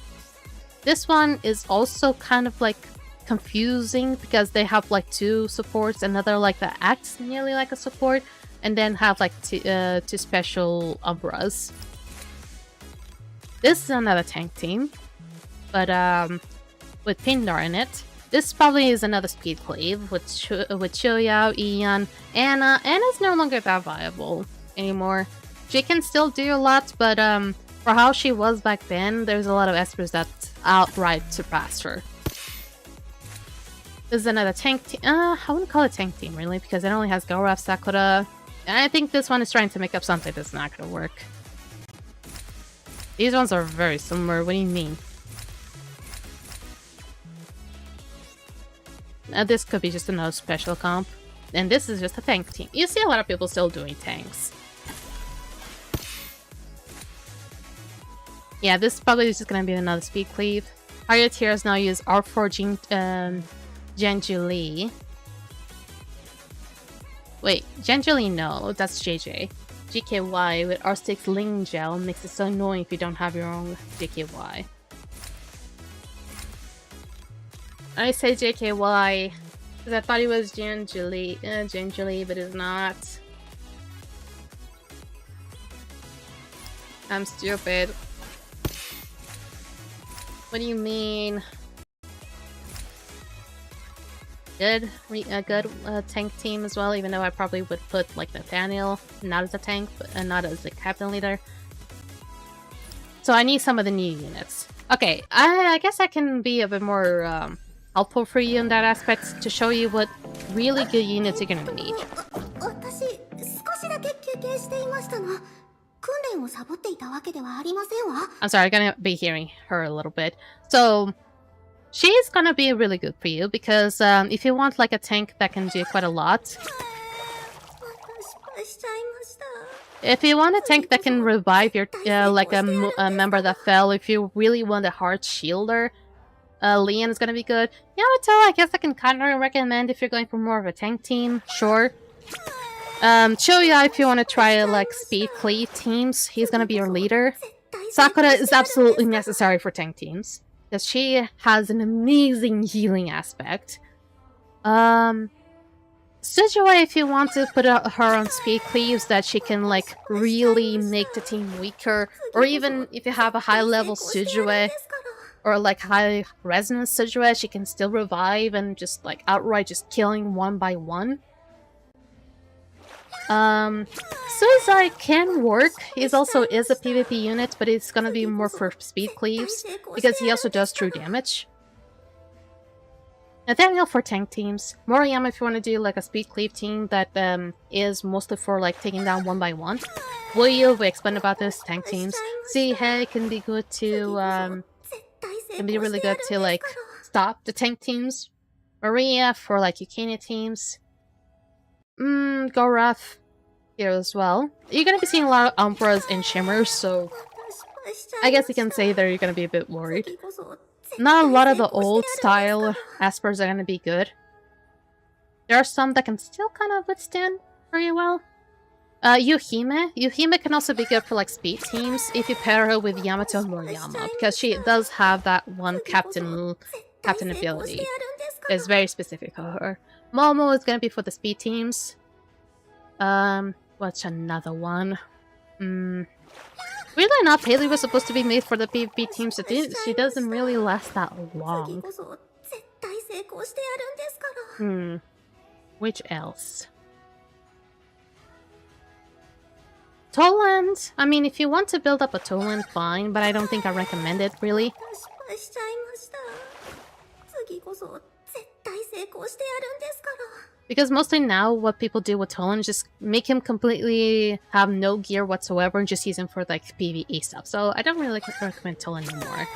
This one is also kind of like confusing because they have like two supports, another like that acts nearly like a support, and then have like two special Umbras. This is another tank team, but with Pindar in it. This probably is another speed cleave with Choyao, Ian, Anna. Anna's no longer that viable anymore. She can still do a lot, but for how she was back then, there's a lot of espers that outright surpassed her. This is another tank team. I wouldn't call it tank team really, because it only has Gaurav, Sakura, and I think this one is trying to make up something that's not gonna work. These ones are very similar. What do you mean? This could be just another special comp. And this is just a tank team. You see a lot of people still doing tanks. Yeah, this probably is just gonna be another speed cleave. Higher tiers now use R4 Genjuli. Wait, Genjuli no, that's JJ. GKY with R6 Ling Gel makes it so annoying if you don't have your own GKY. I say JKY because I thought it was Genjuli, but it's not. I'm stupid. What do you mean? Good tank team as well, even though I probably would put like Nathaniel not as a tank, but not as a captain leader. So I need some of the new units. Okay, I guess I can be a bit more helpful for you in that aspect to show you what really good units you're gonna need. I'm sorry, I'm gonna be hearing her a little bit. So she's gonna be really good for you because if you want like a tank that can do quite a lot, if you want a tank that can revive your like a member that fell, if you really want a hard shielder, Leon is gonna be good. Yamato, I guess I can kind of recommend if you're going for more of a tank team, sure. Choya, if you want to try like speed cleave teams, he's gonna be your leader. Sakura is absolutely necessary for tank teams because she has an amazing healing aspect. Sujue, if you want to put her on speed cleaves that she can like really make the team weaker, or even if you have a high level Sujue or like high resonance Sujue, she can still revive and just like outright just killing one by one. Suicide can work. He also is a PvP unit, but it's gonna be more for speed cleaves because he also does true damage. Nathaniel for tank teams. Moriyama if you want to do like a speed cleave team that is mostly for like taking down one by one. Will we explain about this tank teams. Hey can be good to can be really good to like stop the tank teams. Maria for like Yukina teams. Go rough here as well. You're gonna be seeing a lot of Umbras and Shimmers, so I guess you can say that you're gonna be a bit worried. Not a lot of the old style Aspers are gonna be good. There are some that can still kind of withstand very well. Yuhime can also be good for like speed teams if you pair her with Yamato and Moriyama, because she does have that one captain ability. It's very specific for her. Momo is gonna be for the speed teams. What's another one? Weirdly enough, Haley was supposed to be made for the PvP teams, but she doesn't really last that long. Which else? Toland! I mean, if you want to build up a Toland, fine, but I don't think I recommend it, really. Because mostly now, what people do with Toland is just make him completely have no gear whatsoever and just use him for like PvE stuff. So I don't really recommend Toland anymore.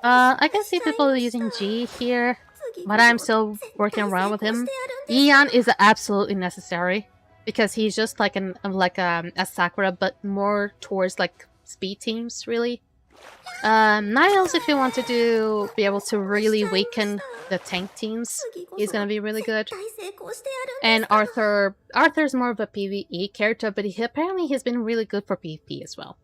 I can see people using G here, but I'm still working around with him. Ian is absolutely necessary because he's just like a Sakura, but more towards like speed teams, really. Niles, if you want to be able to really weaken the tank teams, he's gonna be really good. And Arthur's more of a PvE character, but apparently he's been really good for PvP as well.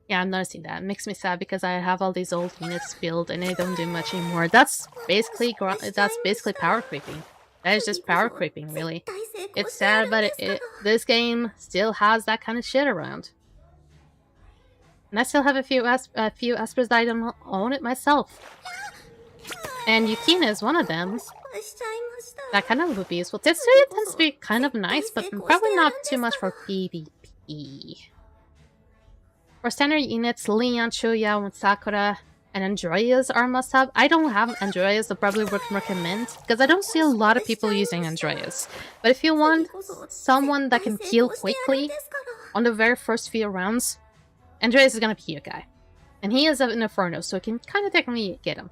Yeah, I'm noticing that. It makes me sad because I have all these old units built and they don't do much anymore. That's basically power creeping. That is just power creeping, really. It's sad, but this game still has that kind of shit around. And I still have a few Aspers that I don't own it myself. And Yukina is one of them. That kind of would be useful. Tetsuya tends to be kind of nice, but probably not too much for PvP. For standard units, Leon, Chuya, Sakura, and Andreas are must-have. I don't have Andreas, so probably would recommend, because I don't see a lot of people using Andreas. But if you want someone that can heal quickly on the very first few rounds, Andreas is gonna be your guy. And he is an Inferno, so you can kind of technically get him.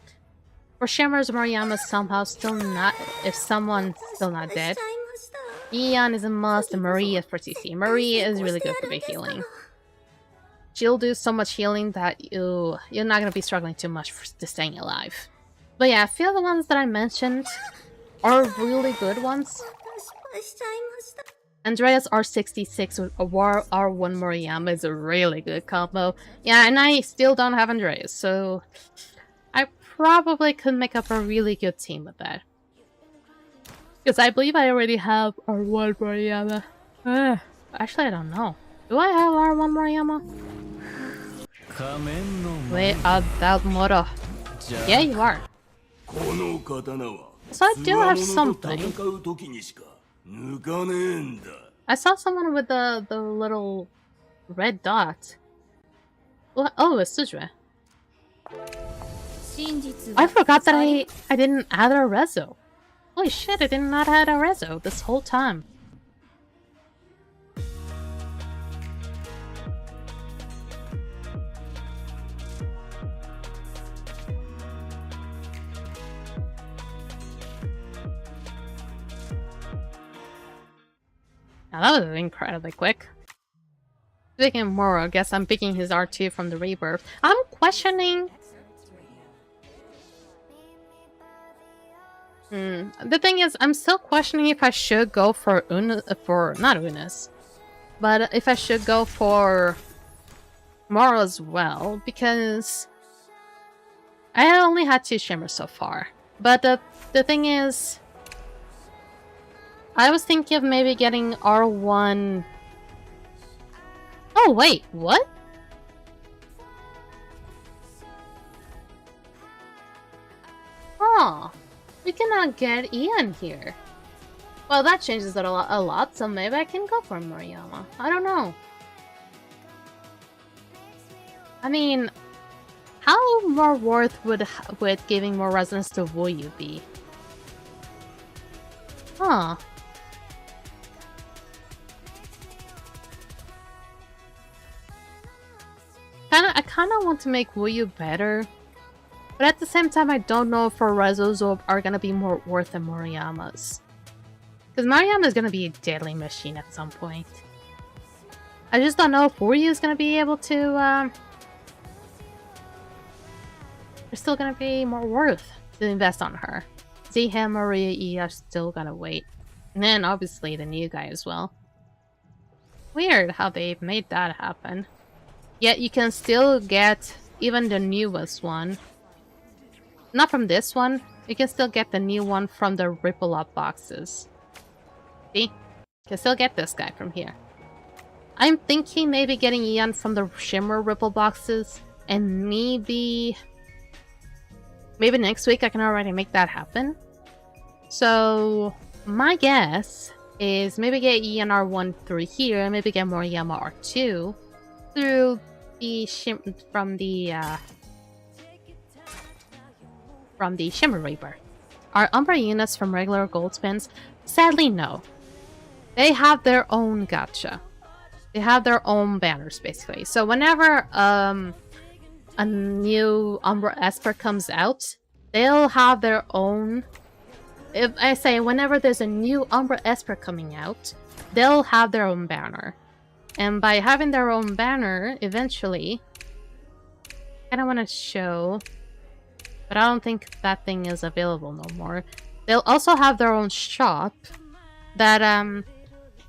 For Shimmers, Moriyama somehow still not, if someone's still not dead. Ian is a must, and Maria for CC. Maria is really good for the healing. She'll do so much healing that you're not gonna be struggling too much to staying alive. But yeah, I feel the ones that I mentioned are really good ones. Andreas R66 with R1 Moriyama is a really good combo. Yeah, and I still don't have Andreas, so I probably could make up a really good team with that. Because I believe I already have R1 Moriyama. Actually, I don't know. Do I have R1 Moriyama? Wait, that Moro. Yeah, you are. So I do have something. I saw someone with the little red dot. What? Oh, it's Sujue. I forgot that I didn't add a rezo. Holy shit, I did not add a rezo this whole time. Now that was incredibly quick. Speaking of Moro, I guess I'm picking his R2 from the Rebirth. I'm questioning... The thing is, I'm still questioning if I should go for not Unis, but if I should go for Moro as well, because I only had 2 Shimmers so far. But the thing is, I was thinking of maybe getting R1... Oh wait, what? Oh, we cannot get Ian here. Well, that changes it a lot, so maybe I can go for Moriyama. I don't know. I mean, how more worth would giving more resonance to Wuyu be? Huh. I kind of want to make Wuyu better, but at the same time, I don't know if our Rezos are gonna be more worth than Moriyama's. Because Moriyama is gonna be a deadly machine at some point. I just don't know if Wuyu is gonna be able to. They're still gonna be more worth to invest on her. Zihem, Maria, E are still gonna wait, and then obviously the new guy as well. Weird how they made that happen. Yet you can still get even the newest one. Not from this one. You can still get the new one from the Ripple Up boxes. See? You can still get this guy from here. I'm thinking maybe getting Ian from the Shimmer Ripple boxes. And maybe next week I can already make that happen. So my guess is maybe get Ian R1 through here. And maybe get Moriyama R2 through the from the Shimmer Reaper. Are Umbra units from regular gold spins? Sadly, no. They have their own gacha. They have their own banners, basically. So whenever a new Umbra Esper comes out, they'll have their own... If I say whenever there's a new Umbra Esper coming out, they'll have their own banner. And by having their own banner, eventually, kind of want to show, but I don't think that thing is available no more. They'll also have their own shop that,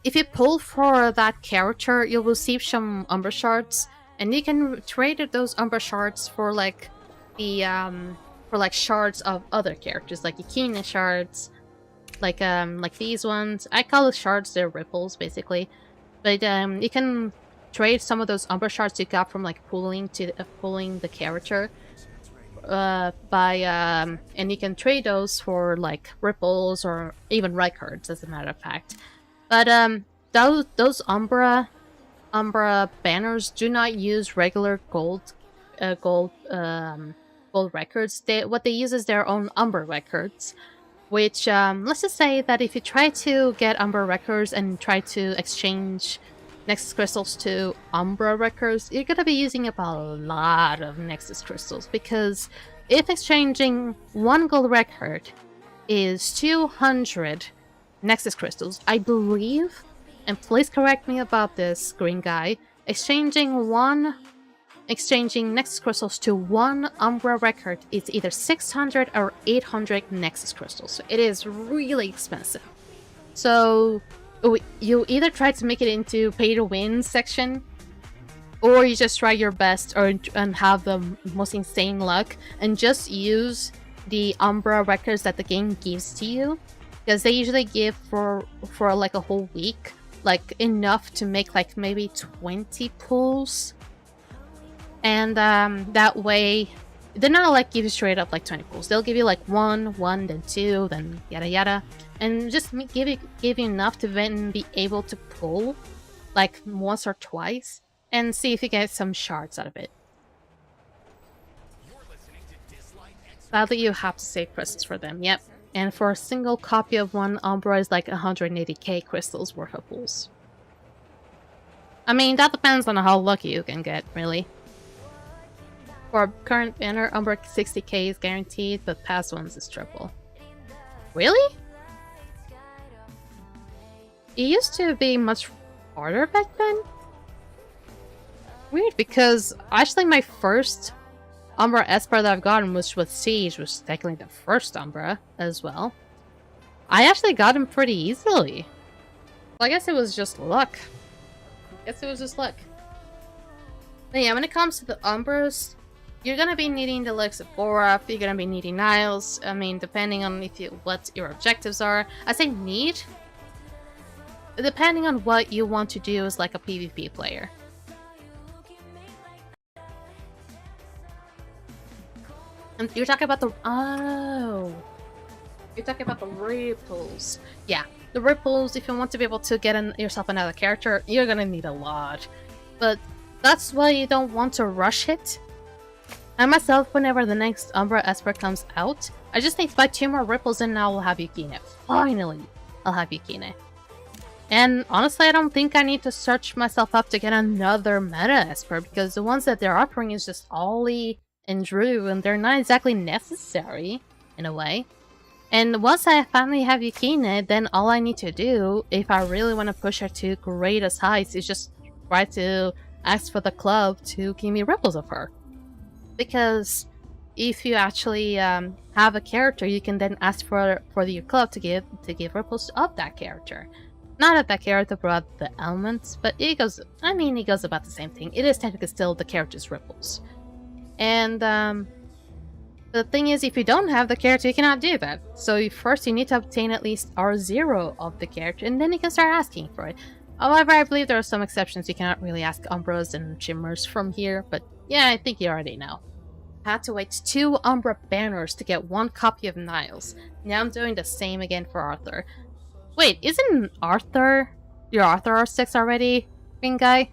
if you pull for that character, you'll receive some Umbra Shards, and you can trade those Umbra Shards for, like, the, for, like, shards of other characters, like Yukina Shards, like these ones. I call it shards, they're ripples, basically. But, you can trade some of those Umbra Shards you got from, like, pulling the character, and you can trade those for, like, ripples or even records, as a matter of fact. But those Umbra banners do not use regular gold records. What they use is their own Umbra records, which let's just say that if you try to get Umbra records and try to exchange Nexus crystals to Umbra records, you're gonna be using up a lot of Nexus crystals, because if exchanging one gold record is 200 Nexus crystals, I believe, and please correct me about this, green guy, exchanging Nexus crystals to one Umbra record is either 600 or 800 Nexus crystals. So it is really expensive. So you either try to make it into pay to win section, or you just try your best and have the most insane luck and just use the Umbra records that the game gives to you, because they usually give for like a whole week, like enough to make like maybe 20 pulls. And that way they're not like give you straight up like 20 pulls. They'll give you like one, then two, then yada yada, and just give you enough to then be able to pull like once or twice and see if you get some shards out of it. Sadly, you have to save crystals for them, yep. And for a single copy of one Umbra is like 180k crystals worth of pulls. I mean, that depends on how lucky you can get, really. For current banner, Umbra 60k is guaranteed, but past ones is triple. Really? It used to be much harder back then? Weird, because actually my first Umbra Esper that I've gotten was with Siege, was technically the first Umbra as well. I actually got him pretty easily. Well, I guess it was just luck. But yeah, when it comes to the Umbras, you're gonna be needing the likes of Borup, you're gonna be needing Niles. I mean, depending on what your objectives are. I say need, depending on what you want to do as like a PvP player. And you're talking about the you're talking about the ripples. Yeah, the ripples. If you want to be able to get yourself another character, you're gonna need a lot. But that's why you don't want to rush it. I myself, whenever the next Umbra Esper comes out, I just need to buy 2 more ripples and now I'll have Yukina. Finally, I'll have Yukina. And honestly, I don't think I need to search myself up to get another meta Esper, because the ones that they're offering is just Ollie and Drew, and they're not exactly necessary, in a way. And once I finally have Yukina, then all I need to do, if I really want to push her to greatest heights, is just try to ask for the club to give me ripples of her. Because if you actually have a character, you can then ask for your club to give ripples of that character. Not of that character, but the elements. But it goes about the same thing. It is technically still the character's ripples. And the thing is, if you don't have the character, you cannot do that. So first you need to obtain at least R0 of the character, and then you can start asking for it. However, I believe there are some exceptions. You cannot really ask Umbras and Shimmers from here, but yeah, I think you already know. I had to wait 2 Umbra banners to get 1 copy of Niles. Now I'm doing the same again for Arthur. Wait, isn't Arthur your Arthur R6 already, green guy?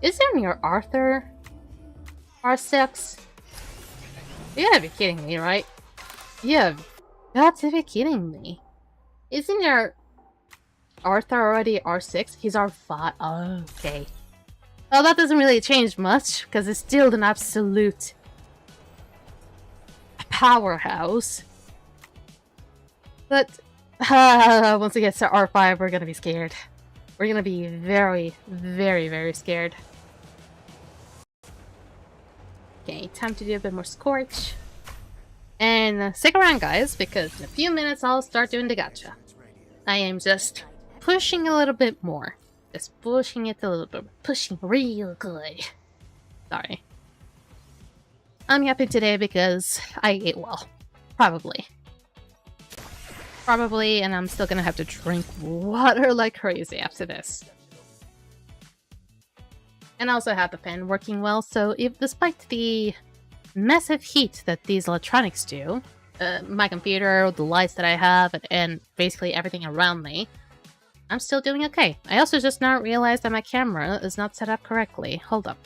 Isn't your Arthur R6? You gotta be kidding me, right? You got to be kidding me. Isn't your Arthur already R6? He's R5. Oh, okay. Well, that doesn't really change much, because it's still an absolute powerhouse. But once it gets to R5, we're gonna be scared. We're gonna be very, very, very scared. Okay, time to do a bit more Scorch. And stick around, guys, because in a few minutes I'll start doing the gacha. I am just pushing a little bit more. Just pushing it a little bit. Pushing real good. Sorry. I'm happy today because I ate well. Probably. Probably, and I'm still gonna have to drink water like crazy after this. And I also have the fan working well, so if despite the massive heat that these electronics do, my computer, the lights that I have, and basically everything around me, I'm still doing okay. I also just now realized that my camera is not set up correctly. Hold up.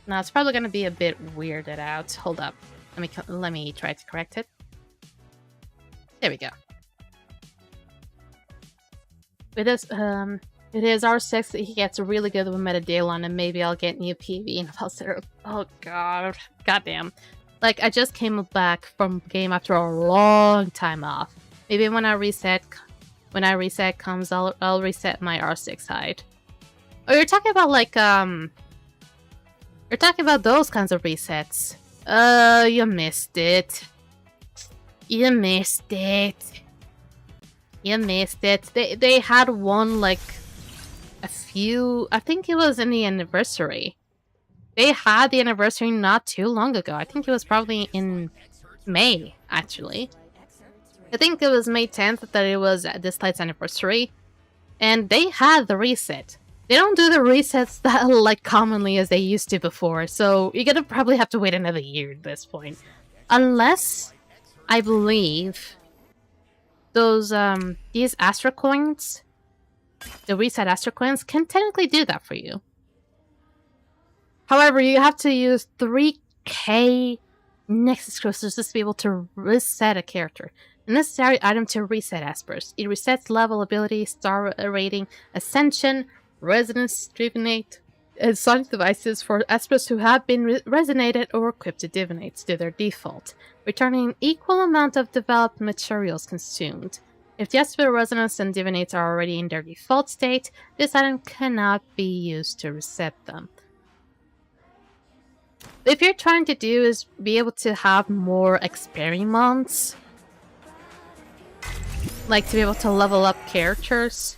Now it's probably gonna be a bit weirded out. Hold up. Let me try to correct it. There we go. It is R6. He gets really good with Metadalon, and maybe I'll get new PV and Foster. Oh god, goddamn! Like I just came back from the game after a long time off. Maybe when I reset comes, I'll reset my R6 height. Oh, you're talking about like you're talking about those kinds of resets. You missed it. You missed it. You missed it. They had one like a few. I think it was in the anniversary. They had the anniversary not too long ago. I think it was probably in May, actually. I think it was May 10th that it was Dislyte's anniversary, and they had the reset. They don't do the resets that like commonly as they used to before, so you're gonna probably have to wait another year at this point, unless I believe those these Astro coins, the reset Astro coins, can technically do that for you. However, you have to use 3k Nexus crystals just to be able to reset a character. A necessary item to reset Aspers. It resets level, ability, star rating, ascension, resonance, divinate, and sonic devices for Aspers who have been resonated or equipped to divinates to their default, returning an equal amount of developed materials consumed. If the Asper resonance and divinates are already in their default state, this item cannot be used to reset them. If you're trying to do is be able to have more experiments, like to be able to level up characters.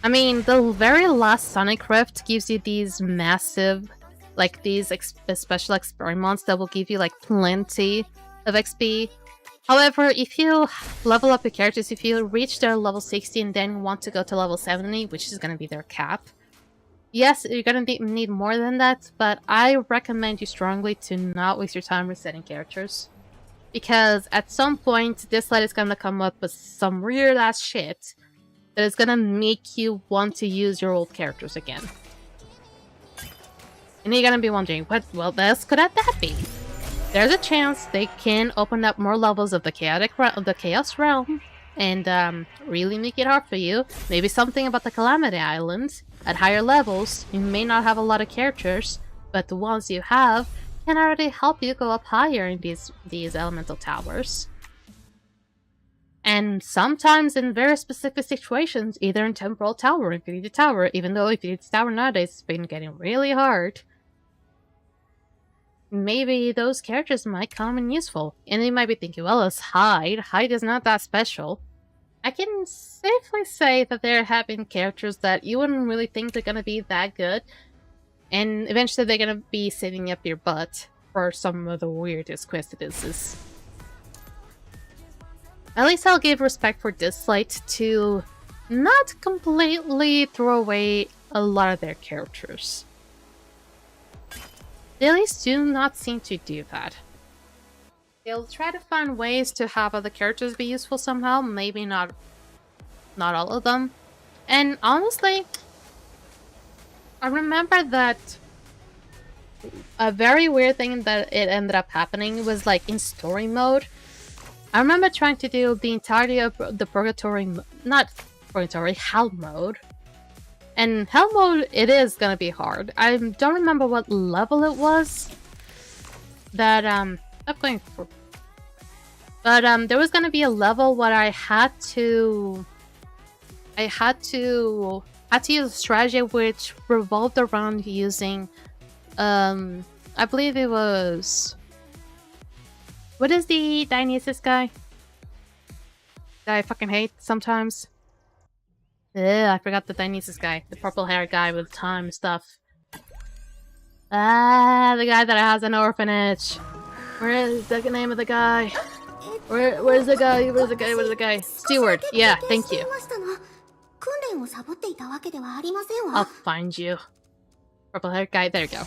I mean, the very last Sonic Rift gives you these massive, like these special experiments that will give you like plenty of XP. However, if you level up your characters, if you reach their level 60 and then want to go to level 70, which is going to be their cap, yes, you're going to need more than that, but I recommend you strongly to not waste your time resetting characters. Because at some point, Dislyte is going to come up with some weird-ass shit that is going to make you want to use your old characters again. And you're going to be wondering, what else could that be? There's a chance they can open up more levels of the Chaos Realm and really make it hard for you. Maybe something about the Calamity Island. At higher levels, you may not have a lot of characters, but the ones you have can already help you go up higher in these elemental towers. And sometimes in very specific situations, either in Temporal Tower or Infinity Tower, even though Infinity Tower nowadays has been getting really hard, maybe those characters might come in useful. And you might be thinking, well, it's Hyde. Hyde is not that special. I can safely say that there have been characters that you wouldn't really think they're gonna be that good, and eventually they're gonna be sitting up your butt for some of the weirdest coincidences. At least I'll give respect for Dislyte to not completely throw away a lot of their characters. They at least do not seem to do that. They'll try to find ways to have other characters be useful somehow, maybe not all of them. And honestly, I remember that a very weird thing that it ended up happening was like in story mode. I remember trying to do the entirety of the Hell mode. And Hell mode, it is gonna be hard. I don't remember what level it was that I'm going for. But there was gonna be a level where I had to I had to use a strategy which revolved around using I believe it was, what is the Dionysus guy that I fucking hate sometimes? I forgot the Dionysus guy, the purple hair guy with time stuff. The guy that has an orphanage. Where is the name of the guy? Where's the guy? Where's the guy? Steward. Yeah, thank you. I'll find you. Purple hair guy. There you go.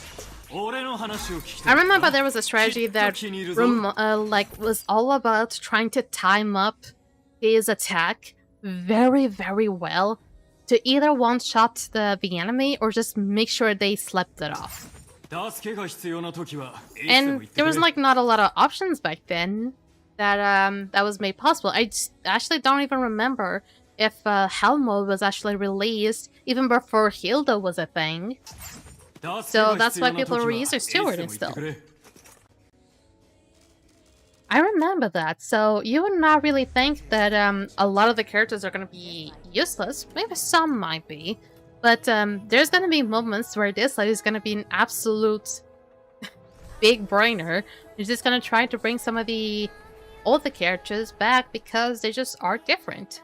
I remember there was a strategy that like was all about trying to time up his attack very, very well to either one-shot the enemy or just make sure they slept it off. And there was like not a lot of options back then that that was made possible. I actually don't even remember if Hell mode was actually released even before Hilda was a thing. So that's why people were using Steward still. I remember that, so you would not really think that a lot of the characters are going to be useless. Maybe some might be. But there's going to be moments where Dislyte is going to be an absolute big brainer. He's just going to try to bring some of the older characters back because they just are different.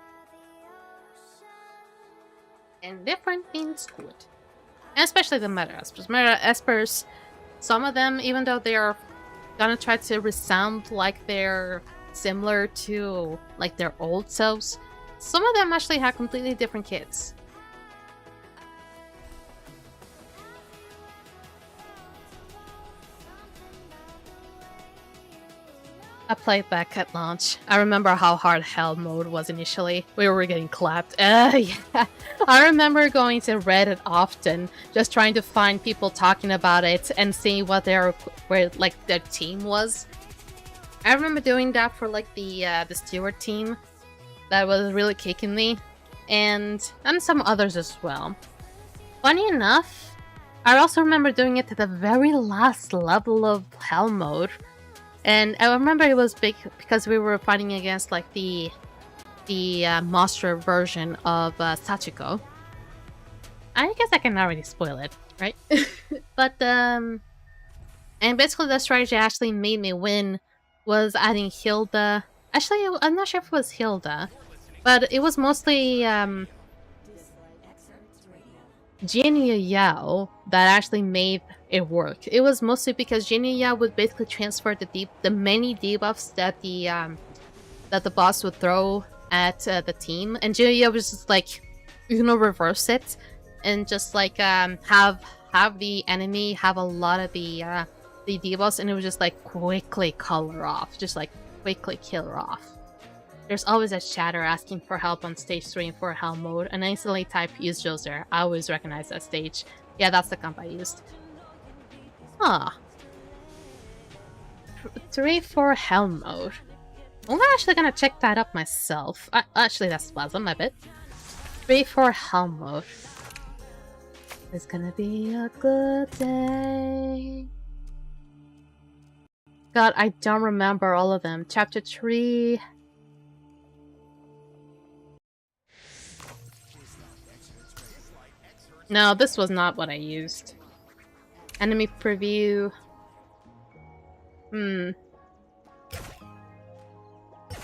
And different means good. And especially the METAS. METAS, some of them, even though they are gonna try to resound like they're similar to like their old selves, some of them actually have completely different kits. I played back at launch. I remember how hard Hell mode was initially. We were getting clapped. Yeah. I remember going to Reddit often, just trying to find people talking about it and seeing what where like their team was. I remember doing that for like the Steward team. That was really kicking me, and some others as well. Funny enough, I also remember doing it to the very last level of Hell mode. And I remember it was big because we were fighting against like the monster version of Sachiko. I guess I can already spoil it, right? But and basically the strategy actually made me win was adding Hilda. Actually, I'm not sure if it was Hilda, but it was mostly Jouney Yao that actually made it work. It was mostly because Jouney Yao would basically transfer the many debuffs that the boss would throw at the team, and Jouney Yao was just like, you know, reverse it and just like have the enemy have a lot of the debuffs, and it would just like quickly color off, just like quickly kill her off. There's always a chatter asking for help on stage 3 for Hell mode, and I instantly type use Joser. I always recognize that stage. Yeah, that's the comp I used. Huh. 3 for Hell mode. I'm actually gonna check that up myself. Actually, that's Spasm, my bit. 3 for Hell mode. It's gonna be a good day. God, I don't remember all of them. Chapter 3... No, this was not what I used. Enemy preview.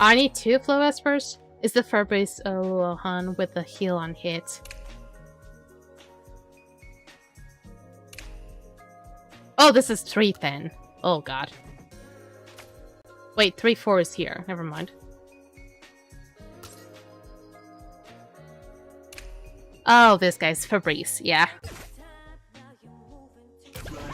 I need 2 flow espers. Is the Fabrice Lohan with the heal on hit? Oh, this is 3 then. Oh god. Wait, 3-4 is here. Never mind. Oh, this guy's Fabrice, yeah.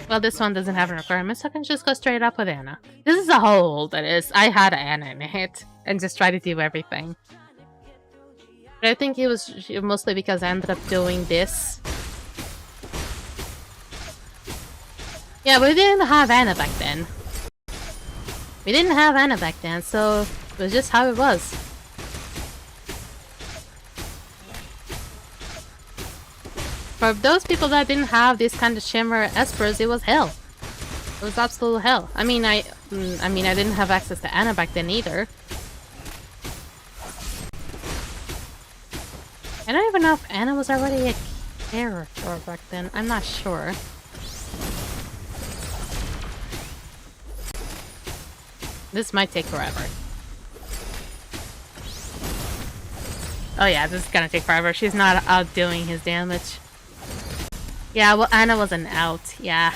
Well, this one doesn't have a requirement, so I can just go straight up with Anna. This is how old it is. I had Anna in it, and just try to do everything. But I think it was mostly because I ended up doing this. Yeah, we didn't have Anna back then. We didn't have Anna back then, so it was just how it was. For those people that didn't have this kind of shimmer espers, it was hell. It was absolute hell. I mean, I didn't have access to Anna back then either. I don't even know if Anna was already a character back then. I'm not sure. This might take forever. Oh yeah, this is gonna take forever. She's not outdoing his damage. Yeah, well, Anna wasn't out. Yeah.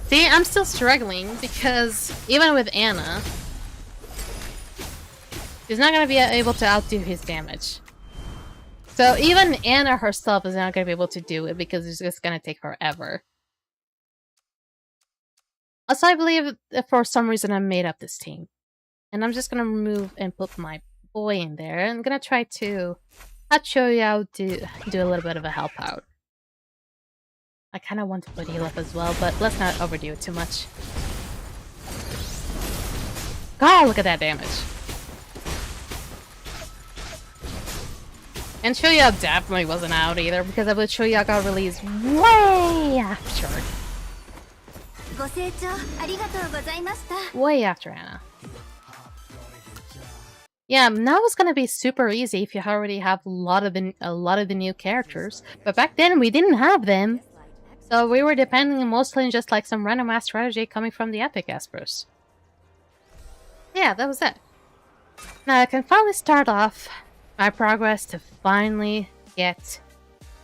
See, I'm still struggling because even with Anna, she's not gonna be able to outdo his damage. So even Anna herself is not gonna be able to do it because it's just gonna take forever. Also, I believe that for some reason I made up this team. And I'm just gonna remove and put my boy in there. I'm gonna try to show you how to do a little bit of a help out. I kinda want to put heal up as well, but let's not overdo it too much. God, look at that damage. And Shoya definitely wasn't out either, because I would Shoya got released way after. Way after Anna. Yeah, now it's gonna be super easy if you already have a lot of the new characters. But back then we didn't have them. So we were depending mostly on just like some random ass strategy coming from the epic Espers. Yeah, that was it. Now I can finally start off my progress to finally get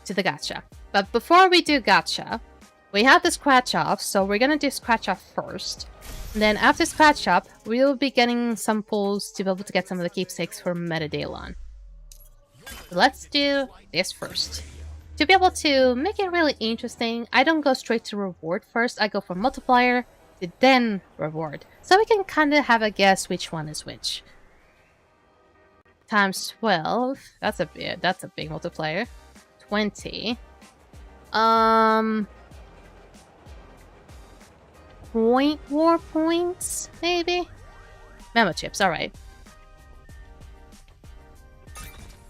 to the gacha. But before we do gacha, we have the scratch off, so we're gonna do scratch off first. And then after scratch off, we will be getting some pulls to be able to get some of the keepsakes for Metadalon. So let's do this first. To be able to make it really interesting, I don't go straight to reward first, I go from multiplier to then reward. So we can kind of have a guess which one is which. Times 12, that's a big multiplier. 20. Point war points, maybe? Memo chips, alright.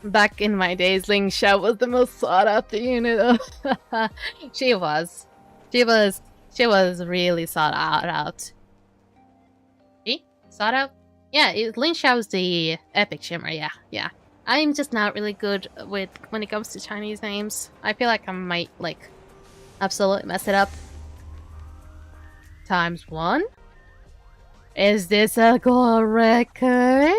Back in my days, Ling Xiao was the most sought after unit. She was really sought out. She? Sought out? Yeah, Ling Xiao was the epic shimmer, yeah. I'm just not really good with when it comes to Chinese names. I feel like I might, like, absolutely mess it up. Times 1? Is this a gold record?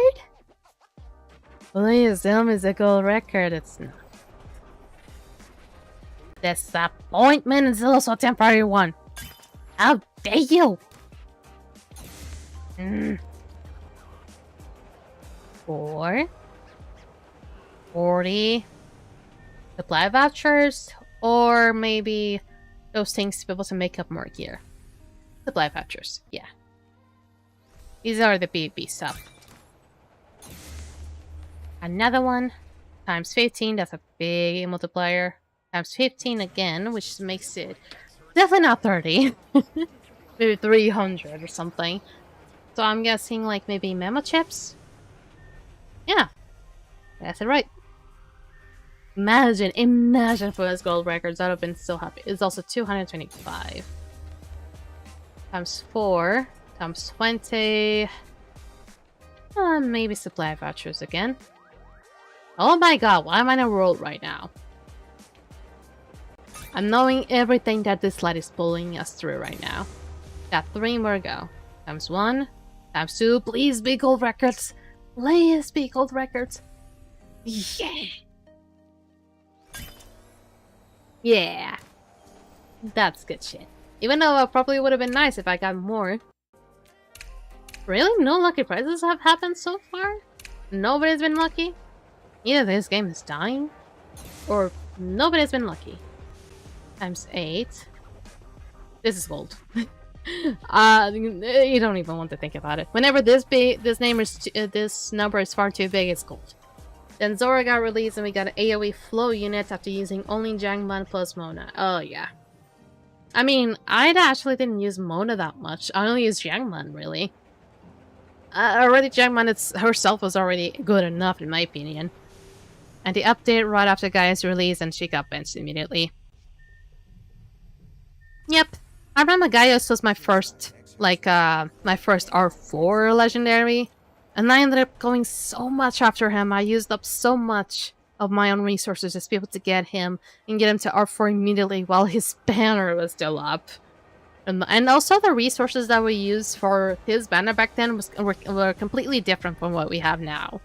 Please tell me it's a gold record. It's not. Disappointment is also a temporary one. How dare you? 4 40 supply vouchers, or maybe those things to be able to make up more gear. Supply vouchers, yeah. These are the BB stuff. Another one, times 15, that's a big multiplier. Times 15 again, which makes it definitely not 30. Maybe 300 or something. So I'm guessing like maybe memo chips? Yeah, that's it right. Imagine for those gold records, I'd have been so happy. It's also 225. Times 4, times 20. Maybe supply vouchers again. Oh my god, why am I in a world right now? I'm knowing everything that this light is pulling us through right now. Got 3 more to go. Times 1, times 2, please be gold records. Please be gold records. Yeah! Yeah! That's good shit. Even though it probably would have been nice if I got more. Really? No lucky prizes have happened so far? Nobody's been lucky? Either this game is dying, or nobody's been lucky. Times 8. This is gold. You don't even want to think about it. Whenever this number is far too big, it's gold. Then Zora got released and we got an AoE flow unit after using only Jangman plus Mona. Oh yeah. I mean, I actually didn't use Mona that much. I only used Jangman, really. Already Jangman herself was already good enough, in my opinion. And the update right after Gaia's release, and she got benched immediately. Yep. I remember Gaia's was my first, like, my first R4 legendary. And I ended up going so much after him. I used up so much of my own resources just to be able to get him and get him to R4 immediately while his banner was still up. And also the resources that we used for his banner back then were completely different from what we have now.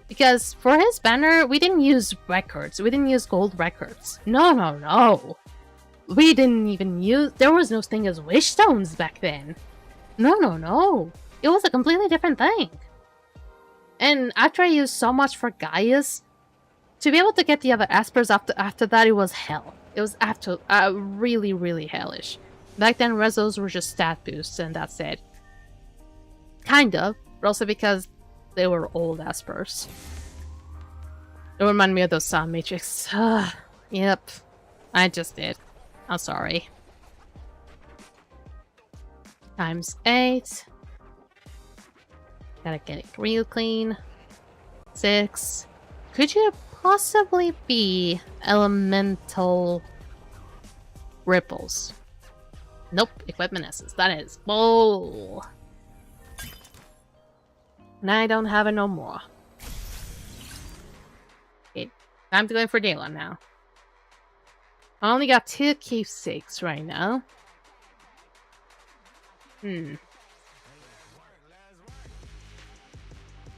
Because for his banner, we didn't use records. We didn't use gold records. No. We didn't even use... There was no thing as wish stones back then. No. It was a completely different thing. And after I used so much for Gaius, to be able to get the other Aspers after that, it was hell. It was really, really hellish. Back then, Rezos were just stat boosts, and that's it. Kind of, but also because they were old Aspers. It reminded me of those Sound Matrix. Yep, I just did. I'm sorry. Times 8. Gotta get it real clean. 6. Could you possibly be elemental ripples? Nope, equipment essence. That is bull. And I don't have it no more. Okay, time to go in for Daylon now. I only got 2 keepsakes right now.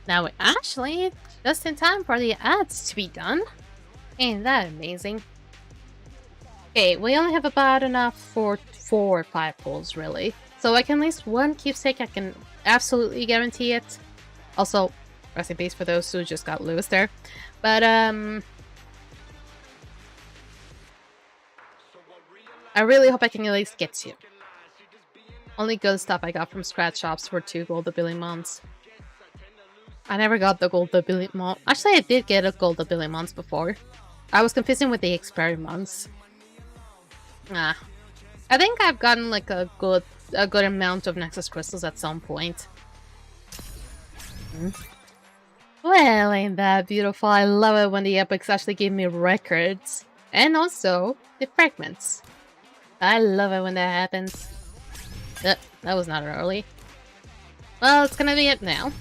Now we're actually just in time for the ads to be done. Ain't that amazing? Okay, we only have about enough for 4 or 5 pulls, really. So I can at least 1 keepsake, I can absolutely guarantee it. Also, rest in peace for those who just got Lewis there. But, I really hope I can at least get 2. Only good stuff I got from scratch shops were 2 gold abilimons. I never got the gold abilimon. Actually, I did get a gold abilimons before. I was confusing with the experiments. I think I've gotten like a good amount of Nexus crystals at some point. Well, ain't that beautiful? I love it when the epics actually give me records. And also, the fragments. I love it when that happens. That was not early. Well, it's gonna be it now.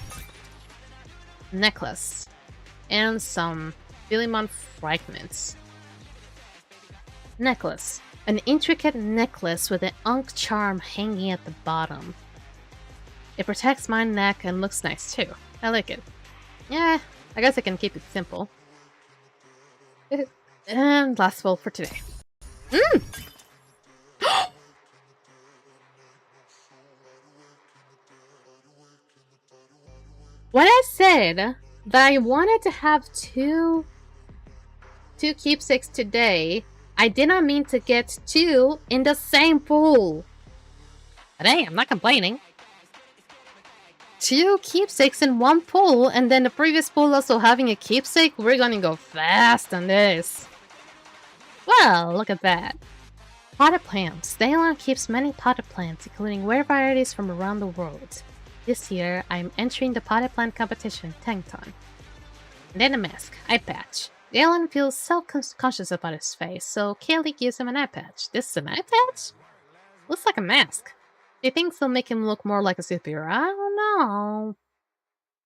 Necklace. And some Philemon fragments. Necklace. An intricate necklace with an Ankh charm hanging at the bottom. It protects my neck and looks nice too. I like it. Yeah, I guess I can keep it simple. And last pull for today. When I said that I wanted to have two keepsakes today, I did not mean to get 2 in the same pool. But hey, I'm not complaining. 2 keepsakes in 1 pool, and then the previous pool also having a keepsake. We're gonna go fast on this. Well, look at that. Potted plants. Daylon keeps many potted plants, including rare varieties from around the world. This year, I'm entering the potted plant competition, Tangton. And then a mask, eye patch. Daylon feels self-conscious about his face, so Kaylee gives him an eye patch. This is an eye patch? Looks like a mask. She thinks it'll make him look more like a superhero. I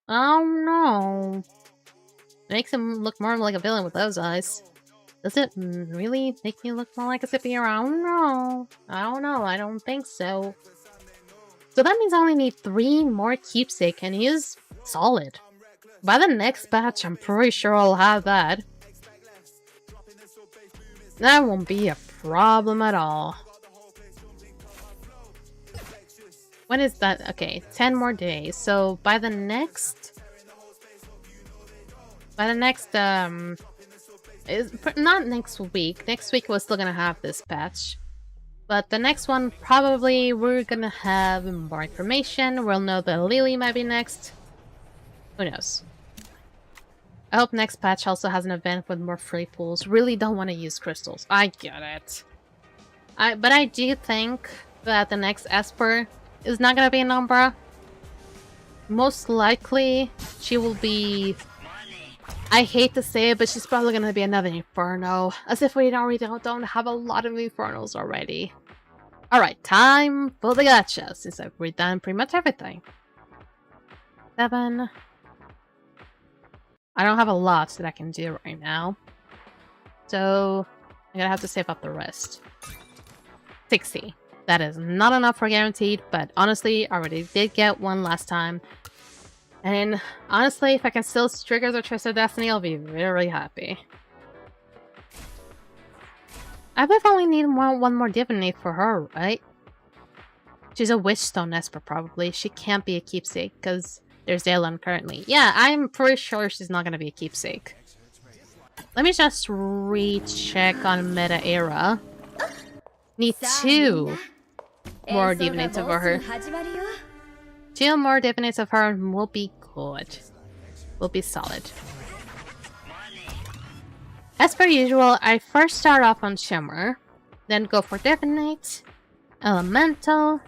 don't know. Makes him look more like a villain with those eyes. Does it really make me look more like a superhero? I don't know. I don't think so. So that means I only need 3 more keepsake, and he is solid. By the next batch, I'm pretty sure I'll have that. That won't be a problem at all. When is that? Okay, 10 more days. So by the next... not next week. Next week we're still gonna have this patch. But the next one, probably, we're gonna have more information. We'll know that Lily might be next. Who knows? I hope next patch also has an event with more free pools. Really don't want to use crystals. I get it. But I do think that the next Esper is not gonna be an Umbra. Most likely, she will be... I hate to say it, but she's probably gonna be another Inferno. As if we don't have a lot of Infernos already. Alright, time for the gacha, since I've redone pretty much everything. 7. I don't have a lot that I can do right now. So I'm gonna have to save up the rest. 60. That is not enough for guaranteed, but honestly, I already did get one last time. And honestly, if I can still trigger the Trace of Destiny, I'll be very happy. I believe I only need one more Divinate for her, right? She's a Wishstone Esper, probably. She can't be a keepsake, because there's Daylon currently. Yeah, I'm pretty sure she's not gonna be a keepsake. Let me just recheck on Meta Era. Need 2 more Divinates of her. 2 more Divinates of her will be good. Will be solid. As per usual, I first start off on Shimmer, then go for Divinate, Elemental,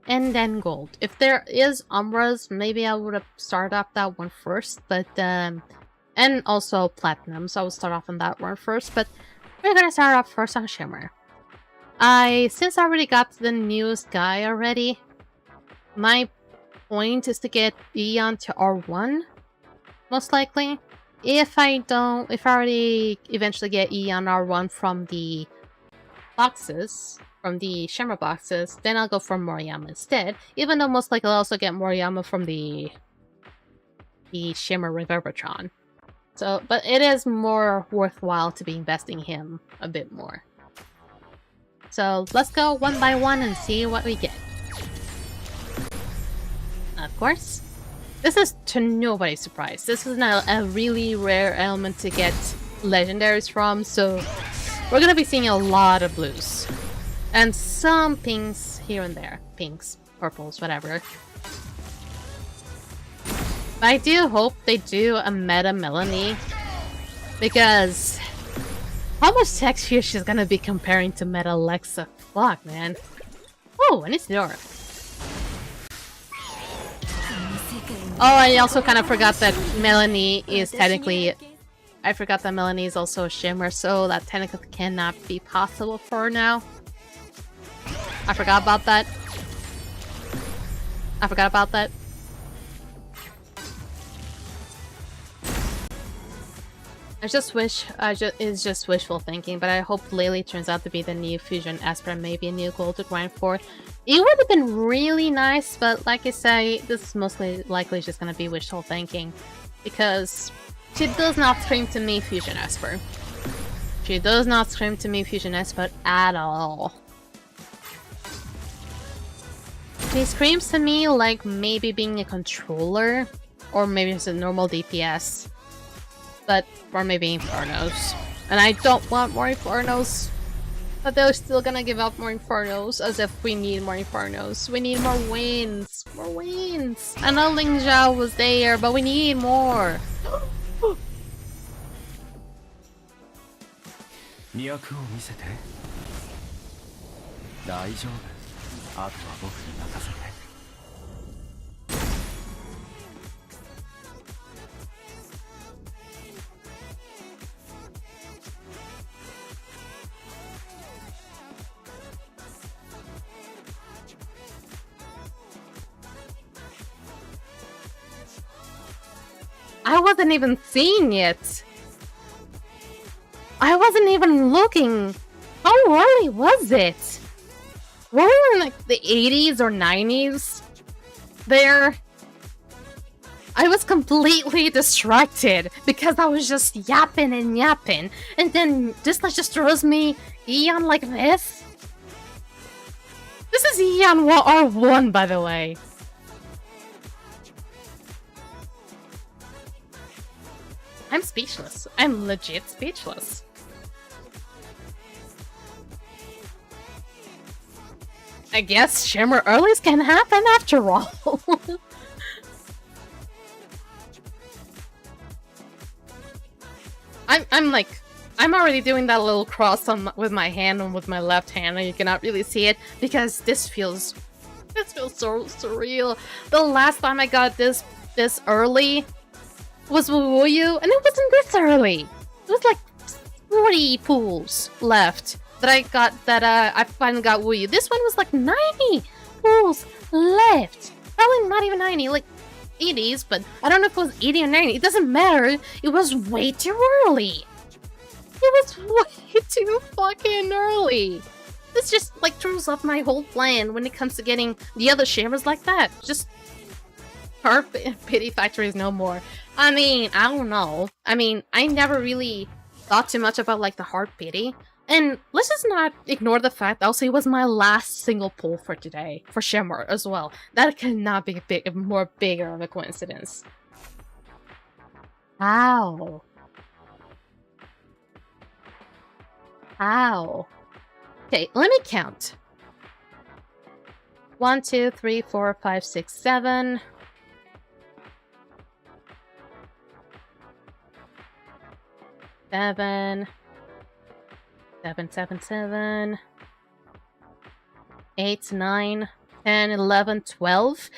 and then Gold. If there is Umbras, maybe I would have started off that one first, but and also Platinum, so I will start off on that one first, but we're gonna start off first on Shimmer. Since I already got the new Sky already, my point is to get Eon to R1, most likely. If I already eventually get Eon R1 from the boxes, from the Shimmer boxes, then I'll go for Moriyama instead, even though most likely I'll also get Moriyama from the Shimmer Reverbertron. So, but it is more worthwhile to be investing him a bit more. So let's go one by one and see what we get. Of course, this is to nobody's surprise. This is a really rare element to get legendaries from, so we're gonna be seeing a lot of blues. And some pinks here and there. Pinks, purples, whatever. But I do hope they do a meta Melanie, because how much text here she's gonna be comparing to meta Alexa? Fuck, man. Oh, and it's door. Oh, I also kind of forgot that Melanie is technically... I forgot that Melanie is also a Shimmer, so that technically cannot be possible for her now. I forgot about that. I forgot about that. I just wish... it's just wishful thinking, but I hope Lily turns out to be the new Fusion Esper and maybe a new goal to grind for. It would have been really nice, but like I say, this is mostly likely just gonna be wishful thinking. Because she does not scream to me Fusion Esper. She does not scream to me Fusion Esper at all. She screams to me like maybe being a controller, or maybe just a normal DPS. But, or maybe Infernos. And I don't want more Infernos. But they're still gonna give up more Infernos, as if we need more Infernos. We need more wins. More wins. I know Ling Zhao was there, but we need more. I wasn't even seeing it. I wasn't even looking. How early was it? Were we in like the 80s or 90s? There. I was completely distracted because I was just yapping and yapping. And then Dislyte just throws me Eon like this. This is Eon R1, by the way. I'm speechless. I'm legit speechless. I guess Shimmer earlies can happen after all. I'm already doing that little cross on with my hand and with my left hand, and you cannot really see it because this feels so surreal. The last time I got this early was with Wuyu, and it wasn't this early. It was like 40 pools left that I got, I finally got Wuyu. This one was like 90 pools left. Probably not even 90, like 80s, but I don't know if it was 80 or 90. It doesn't matter. It was way too early. It was way too fucking early. This just, like, throws off my whole plan when it comes to getting the other shimmers like that. Just... Heart Pity Factory is no more. I mean, I don't know. I mean, I never really thought too much about, like, the Heart Pity. And let's just not ignore the fact also it was my last single pull for today. For Shimmer as well. That cannot be more bigger of a coincidence. How? How? Okay, let me count. 1, 2, 3, 4, 5, 6, 7. 7, 7, 7, 7, 8, 9, 10, 11, 12.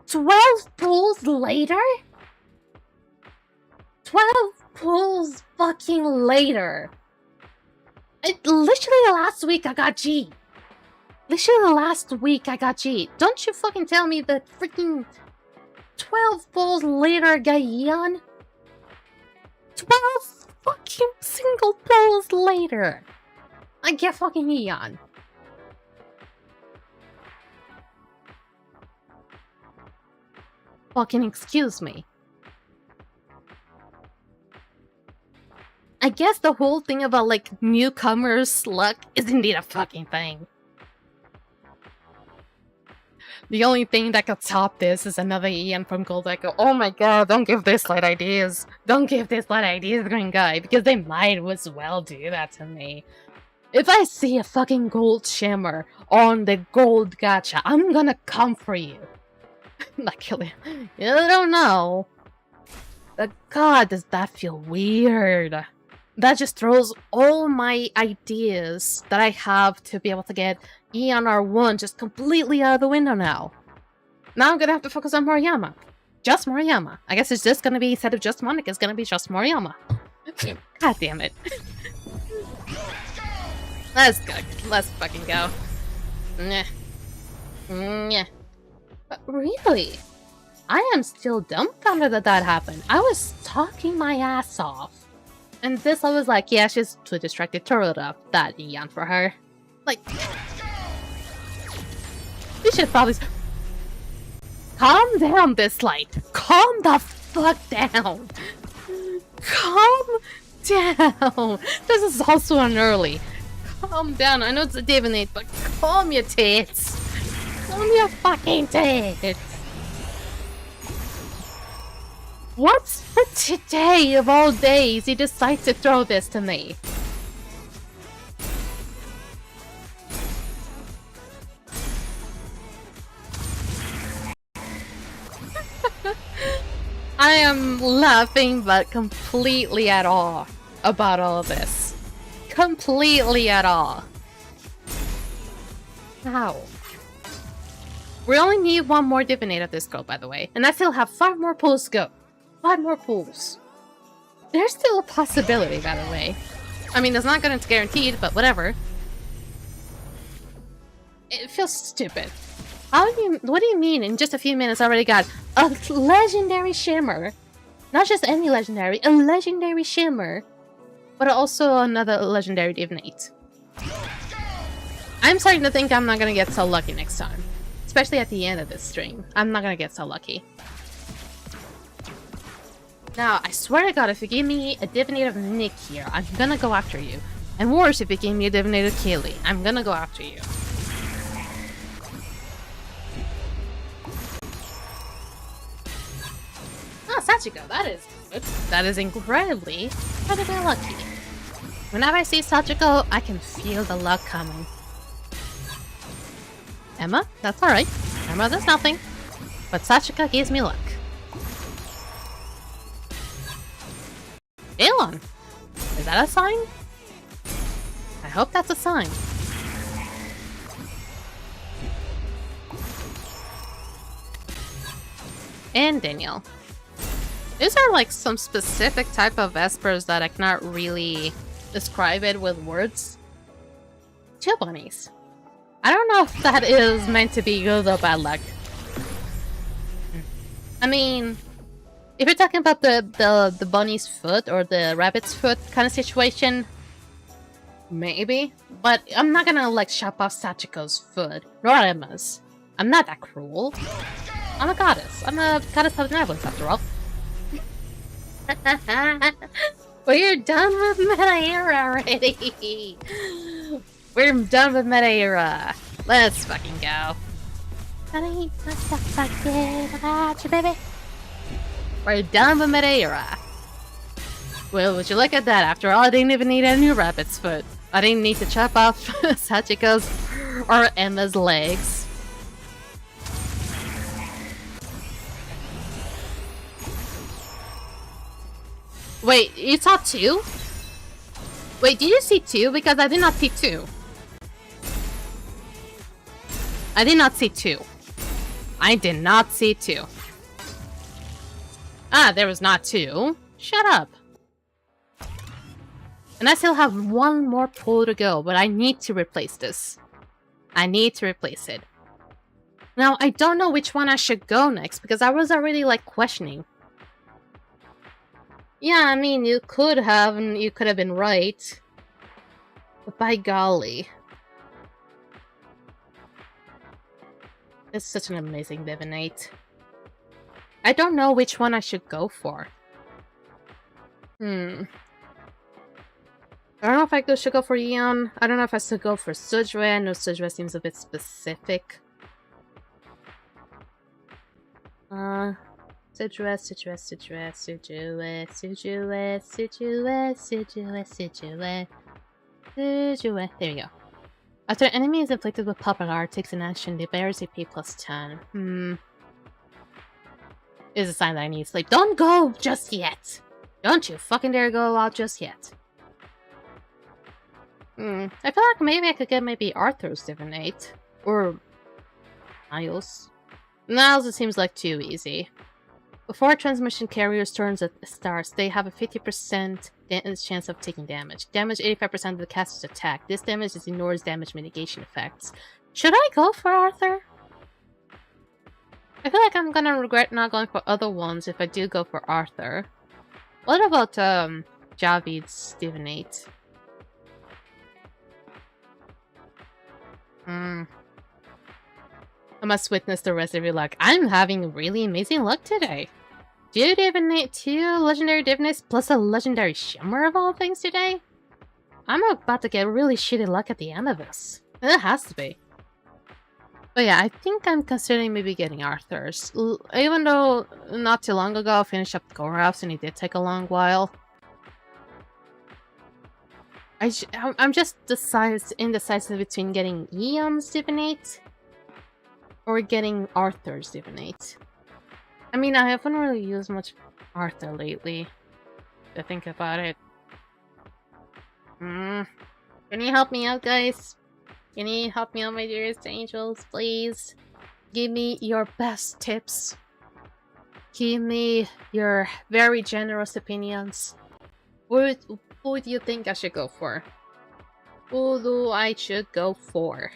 12 pulls later? 12 pulls fucking later. Literally last week I got G. Literally last week I got G. Don't you fucking tell me that freaking 12 pulls later I got Yan. 12 fucking single pulls later, I get fucking Eon. Fucking excuse me. I guess the whole thing about, like, newcomers' luck is indeed a fucking thing. The only thing that could top this is another Ian from Gold Echo. Oh my god, don't give Dislyte ideas. Don't give Dislyte ideas, green guy, because they might as well do that to me. If I see a fucking gold shimmer on the gold gacha, I'm gonna come for you. Luckily, you don't know. But god, does that feel weird. That just throws all my ideas that I have to be able to get Eon R1 just completely out of the window now. Now I'm gonna have to focus on Moriyama. Just Moriyama. I guess it's just gonna be, instead of just Monica, it's gonna be just Moriyama. God damn it. Let's go. Let's fucking go. Nyeh. Nyeh. But really? I am still dumbfounded that that happened. I was talking my ass off. And this I was like, yeah, she's too distracted to roll up that Eon for her. Like, you should probably calm down, Dislyte. Calm the fuck down. Calm down. This is also an early. Calm down. I know it's a divinate, but calm your tits. Calm your fucking tits. What's for today of all days you decide to throw this to me? I am laughing but completely at awe about all of this. Completely at awe. How? We only need one more divinate of this girl, by the way. And I still have 5 more pulls to go. 5 more pulls. There's still a possibility, by the way. I mean, it's not gonna be guaranteed, but whatever. It feels stupid. What do you mean in just a few minutes I already got a legendary shimmer? Not just any legendary, a legendary shimmer. But also another legendary divinate. I'm starting to think I'm not gonna get so lucky next time. Especially at the end of this stream. I'm not gonna get so lucky. Now, I swear to god, if you give me a divinate of Nick here, I'm gonna go after you. And worse, if you give me a divinate of Kaylee, I'm gonna go after you. Oh, Sachiko, that is good. That is incredibly lucky. Whenever I see Sachiko, I can feel the luck coming. Emma? That's alright. Emma does nothing. But Sachiko gives me luck. Elon! Is that a sign? I hope that's a sign. And Danielle. These are like some specific type of Vespers that I cannot really describe it with words. 2 bunnies. I don't know if that is meant to be good or bad luck. I mean, if you're talking about the bunny's foot or the rabbit's foot kind of situation, maybe. But I'm not gonna like chop off Sachiko's foot, nor Emma's. I'm not that cruel. I'm a goddess. I'm a goddess of benevolence, after all. We're done with Meta Era already. We're done with Meta Era. Let's fucking go. Honey, let's stop fucking about you, baby. We're done with Meta Era. Well, would you look at that? After all, I didn't even need a new rabbit's foot. I didn't need to chop off Sachiko's or Emma's legs. Wait, you saw 2? Wait, did you see 2? Because I did not see 2. I did not see 2. I did not see 2. Ah, there was not 2. Shut up. And I still have one more pull to go, but I need to replace this. I need to replace it. Now, I don't know which one I should go next, because I was already, like, questioning. Yeah, I mean, you could have, and you could have been right. But by golly. It's such an amazing divinate. I don't know which one I should go for. I don't know if I should go for Eon. I don't know if I should go for Sujue. I know Sujue seems a bit specific. Sujue. There we go. After an enemy is inflicted with popular, takes an action, the bears AP +10. Is a sign that I need sleep. Don't go just yet! Don't you fucking dare go out just yet. I feel like maybe I could get maybe Arthur's Divinate. Or Niles. Niles, it seems like too easy. Before a transmission carrier's turn starts, they have a 50% chance of taking damage. Damage 85% of the caster's attack. This damage ignores damage mitigation effects. Should I go for Arthur? I feel like I'm gonna regret not going for other ones if I do go for Arthur. What about Javid's Divinate? I must witness the rest of your luck. I'm having really amazing luck today. 2 legendary divinates plus a legendary shimmer of all things today? I'm about to get really shitty luck at the end of this. It has to be. But yeah, I think I'm considering maybe getting Arthur's. Even though not too long ago I finished up Goraf's and it did take a long while. I'm just indecisive between getting Eon's Divinate or getting Arthur's Divinate. I mean, I haven't really used much Arthur lately, to think about it. Can you help me out, guys? Can you help me out, my dearest angels, please? Give me your best tips. Give me your very generous opinions. Who do you think I should go for? Who do I should go for?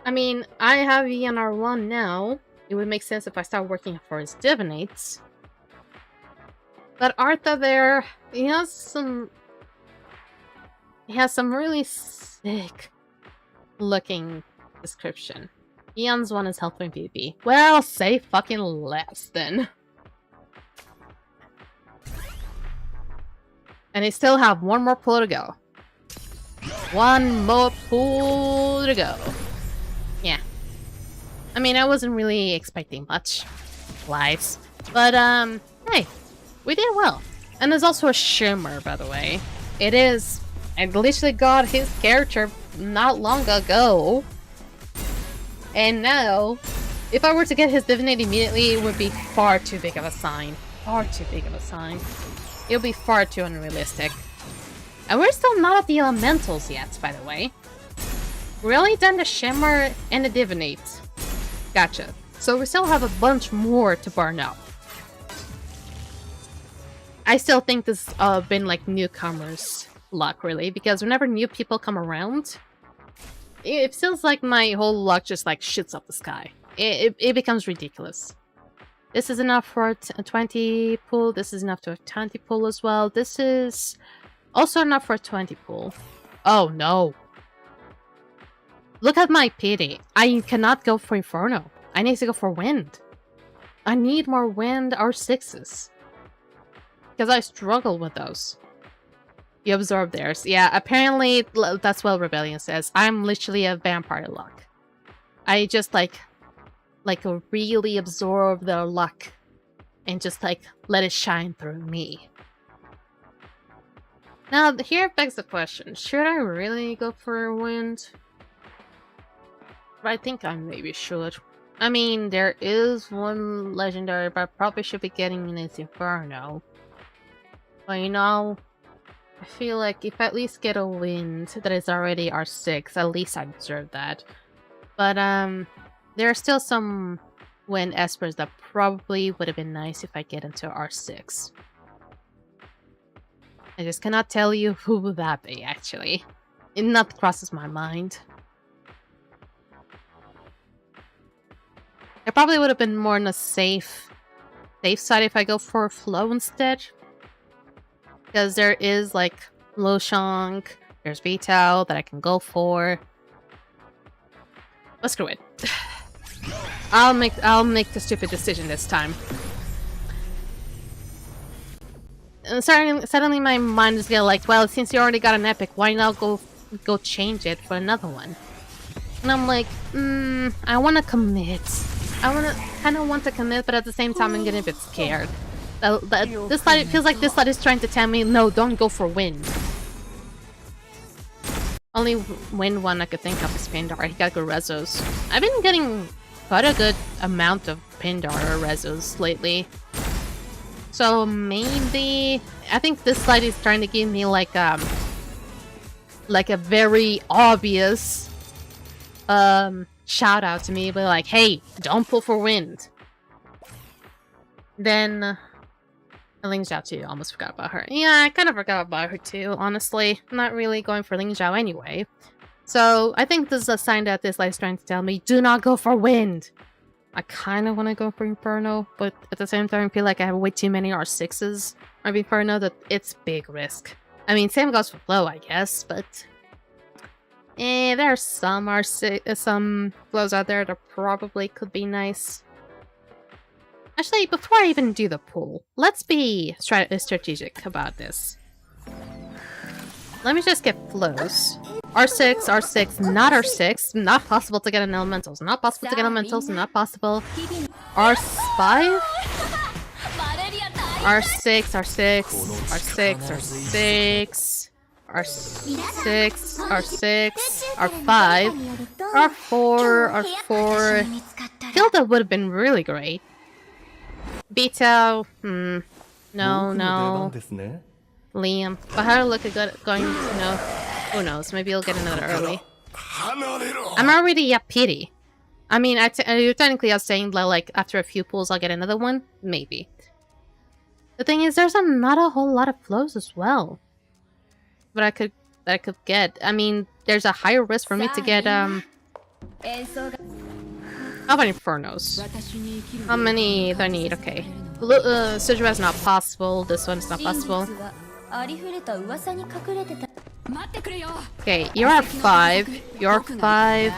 I mean, I have ENR1 now. It would make sense if I start working for his divinates. But Arthur there, he has some really sick looking description. Eon's one is helping PvP. Well, say fucking less then. And they still have one more pull to go. One more pull to go. Yeah. I mean, I wasn't really expecting much lives. But, hey. We did well. And there's also a shimmer, by the way. It is... I literally got his character not long ago. And now, if I were to get his divinate immediately, it would be far too big of a sign. Far too big of a sign. It would be far too unrealistic. And we're still not at the elementals yet, by the way. We only done the shimmer and the divinate. Gotcha. So we still have a bunch more to burn out. I still think this been like newcomers' luck, really, because whenever new people come around, it feels like my whole luck just like shoots up the sky. it becomes ridiculous. This is enough for a 20 pull. This is enough to a 20 pull as well. This is also enough for a 20 pull. Oh no. Look at my pity. I cannot go for Inferno. I need to go for Wind. I need more Wind R6s. Because I struggle with those. You absorb theirs. Yeah, apparently that's what Rebellion says. I'm literally a vampire luck. I just like really absorb their luck and just like let it shine through me. Now here begs the question, should I really go for Wind? But I think I maybe should. I mean, there is one legendary, but I probably should be getting in its Inferno. But you know, I feel like if I at least get a Wind that is already R6, at least I deserve that. But there are still some Wind Espers that probably would have been nice if I get into R6. I just cannot tell you who would that be, actually. Nothing crosses my mind. I probably would have been more on a safe side if I go for Flow instead. Because there is like Loshang, there's Vitao that I can go for. But screw it. I'll make the stupid decision this time. And suddenly my mind is getting like, well, since you already got an epic, why not go change it for another one? And I'm like, I want to commit. I kind of want to commit, but at the same time, I'm getting a bit scared. Dislyte, it feels like Dislyte is trying to tell me, no, don't go for Wind. Only Wind one I could think of is Pindar. He got good rezos. I've been getting quite a good amount of Pindar or rezos lately. So maybe I think Dislyte is trying to give me like a very obvious shout out to me, but like, hey, don't pull for Wind. Then Ling Zhao too, almost forgot about her. Yeah, I kind of forgot about her too, honestly. I'm not really going for Ling Zhao anyway. So I think this is a sign that Dislyte is trying to tell me, do not go for Wind. I kind of want to go for Inferno, but at the same time I feel like I have way too many R6s of Inferno that it's big risk. I mean, same goes for Flow, I guess, but there are some flows out there that probably could be nice. Actually, before I even do the pull, let's be strategic about this. Let me just get flows. R6, R6, not R6. Not possible to get an elementals. Not possible to get elementals. Not possible. R5? R6, R6, R6, R6. R6, R6, R5, R4, R4. I feel that would have been really great. Vitao, no. Liam. But how to look at going to know? Who knows? Maybe you'll get another early. I'm already at pity. I mean, technically I was saying that, like, after a few pulls I'll get another one. Maybe. The thing is, there's not a whole lot of flows as well. But that I could get. I mean, there's a higher risk for me to get how about Infernos? How many do I need? Okay. Sujura is not possible. This one's not possible. Okay, you're at 5. You're 5.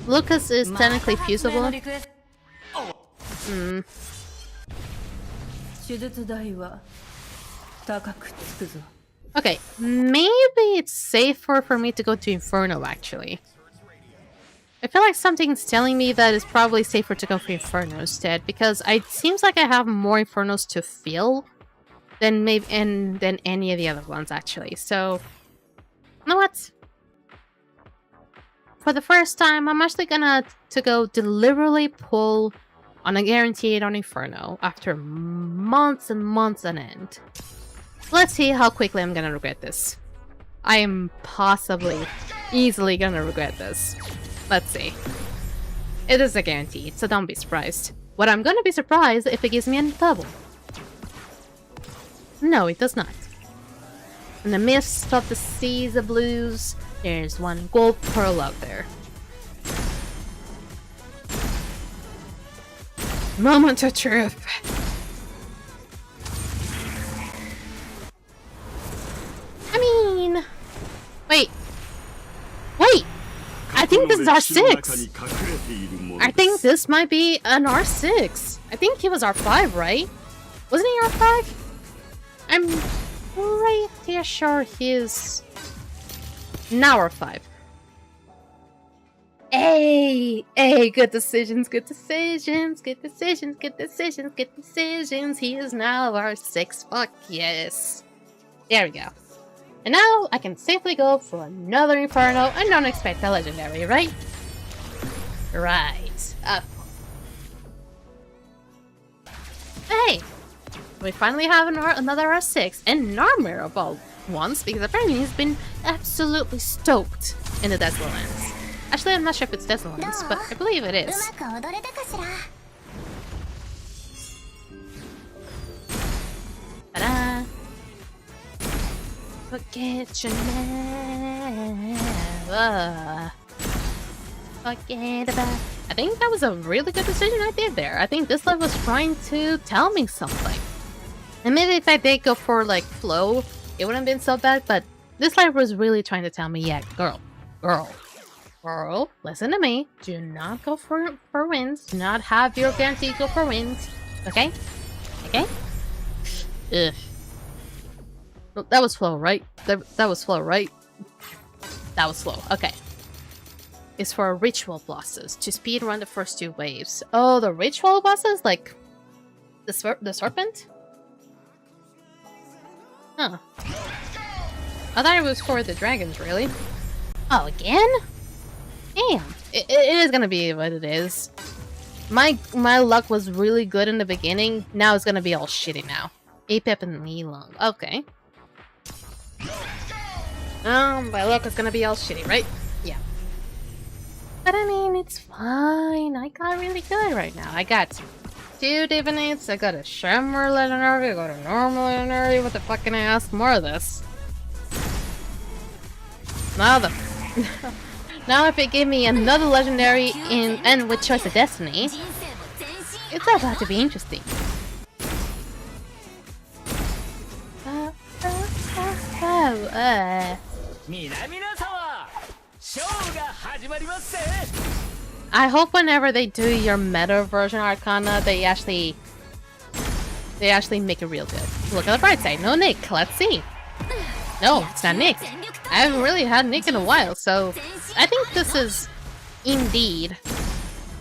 Lucas is technically fusible. Okay, maybe it's safer for me to go to Inferno, actually. I feel like something's telling me that it's probably safer to go for Inferno instead, because it seems like I have more Infernos to fill than than any of the other ones, actually. So, you know what? For the first time, I'm actually gonna go deliberately pull on a guaranteed on Inferno after months and months on end. Let's see how quickly I'm gonna regret this. I am easily gonna regret this. Let's see. It is a guarantee, so don't be surprised. What I'm gonna be surprised if it gives me a double. No, it does not. In the midst of the seas of blues, there's one gold pearl out there. Moment of truth. I mean... Wait. I think this is R6. I think this might be an R6. I think he was R5, right? Wasn't he R5? I'm pretty sure he's now R5. Hey, good decisions. He is now R6. Fuck yes. There we go. And now I can safely go for another Inferno and don't expect a legendary, right? Right. Hey! We finally have another R6 and armor of all ones, because apparently he's been absolutely stoked in the Desolate Lands. Actually, I'm not sure if it's Desolate Lands, but I believe it is. Ta-da! Forget your name. Forget about. I think that was a really good decision I did there. I think Dislyte was trying to tell me something. And maybe if I did go for like flow, it wouldn't have been so bad. But Dislyte was really trying to tell me, yeah, girl, listen to me. Do not go for wins. Do not have your guarantee go for wins. Okay? Ugh. That was flow, right? That was flow, right? That was flow. Okay. It's for ritual bosses to speedrun the first 2 waves. Oh, the ritual bosses? Like the serpent? Huh. I thought it was for the dragons, really. Oh, again? Damn. It is gonna be what it is. My luck was really good in the beginning. Now it's gonna be all shitty now. Apep and Nilong. Okay. My luck is gonna be all shitty, right? Yeah. But I mean, it's fine. I got really good right now. I got 2 Divinates, I got a Shimmer Legendary, I got a normal Legendary. What the fuck can I ask more of this? Now if it gave me another Legendary and with Choice of Destiny, it's about to be interesting. I hope whenever they do your meta version Arcana, they actually make it real good. Look at the bright side. No Nick. Let's see. No, it's not Nick. I haven't really had Nick in a while, so I think this is indeed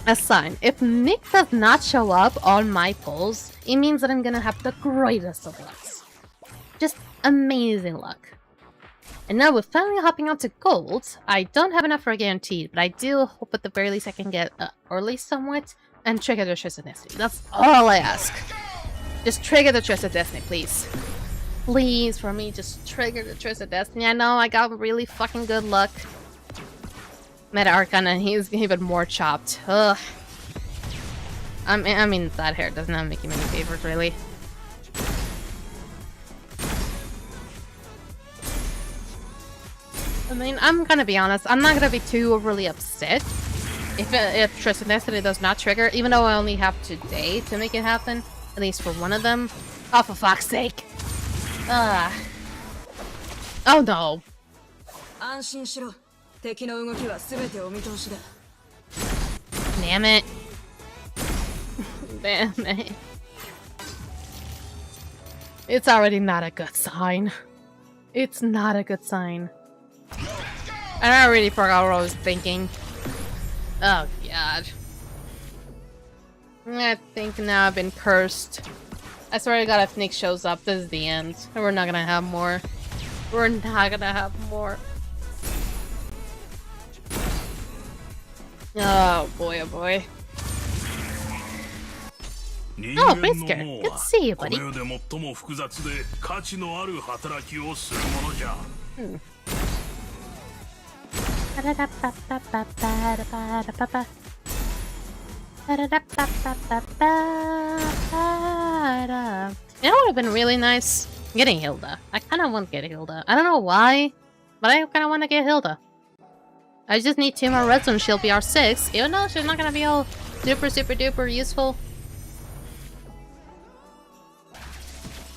a sign. If Nick does not show up on my polls, it means that I'm gonna have the greatest of lucks. Just amazing luck. And now with finally hopping onto gold, I don't have enough for a guaranteed, but I do hope at the very least I can get early somewhat and trigger the Choice of Destiny. That's all I ask. Just trigger the Choice of Destiny, please. Please, for me, just trigger the Choice of Destiny. I know I got really fucking good luck. Meta Arcana, and he's even more chopped. Ugh. I mean, that hair does not make him any favors, really. I mean, I'm gonna be honest, I'm not gonna be too overly upset if Choice of Destiny does not trigger, even though I only have today to make it happen, at least for one of them. Oh, for fuck's sake! Oh no! Damn it! Damn it! It's already not a good sign. It's not a good sign. I already forgot what I was thinking. Oh god. I think now I've been cursed. I swear to god, if Nick shows up, this is the end. And we're not gonna have more. We're not gonna have more. Oh boy, oh boy. Oh, Brisker. Good to see you, buddy. It would have been really nice getting Hilda. I kind of want to get Hilda. I don't know why, but I kind of want to get Hilda. I just need 2 more redstone, she'll be R6, even though she's not gonna be all super duper useful.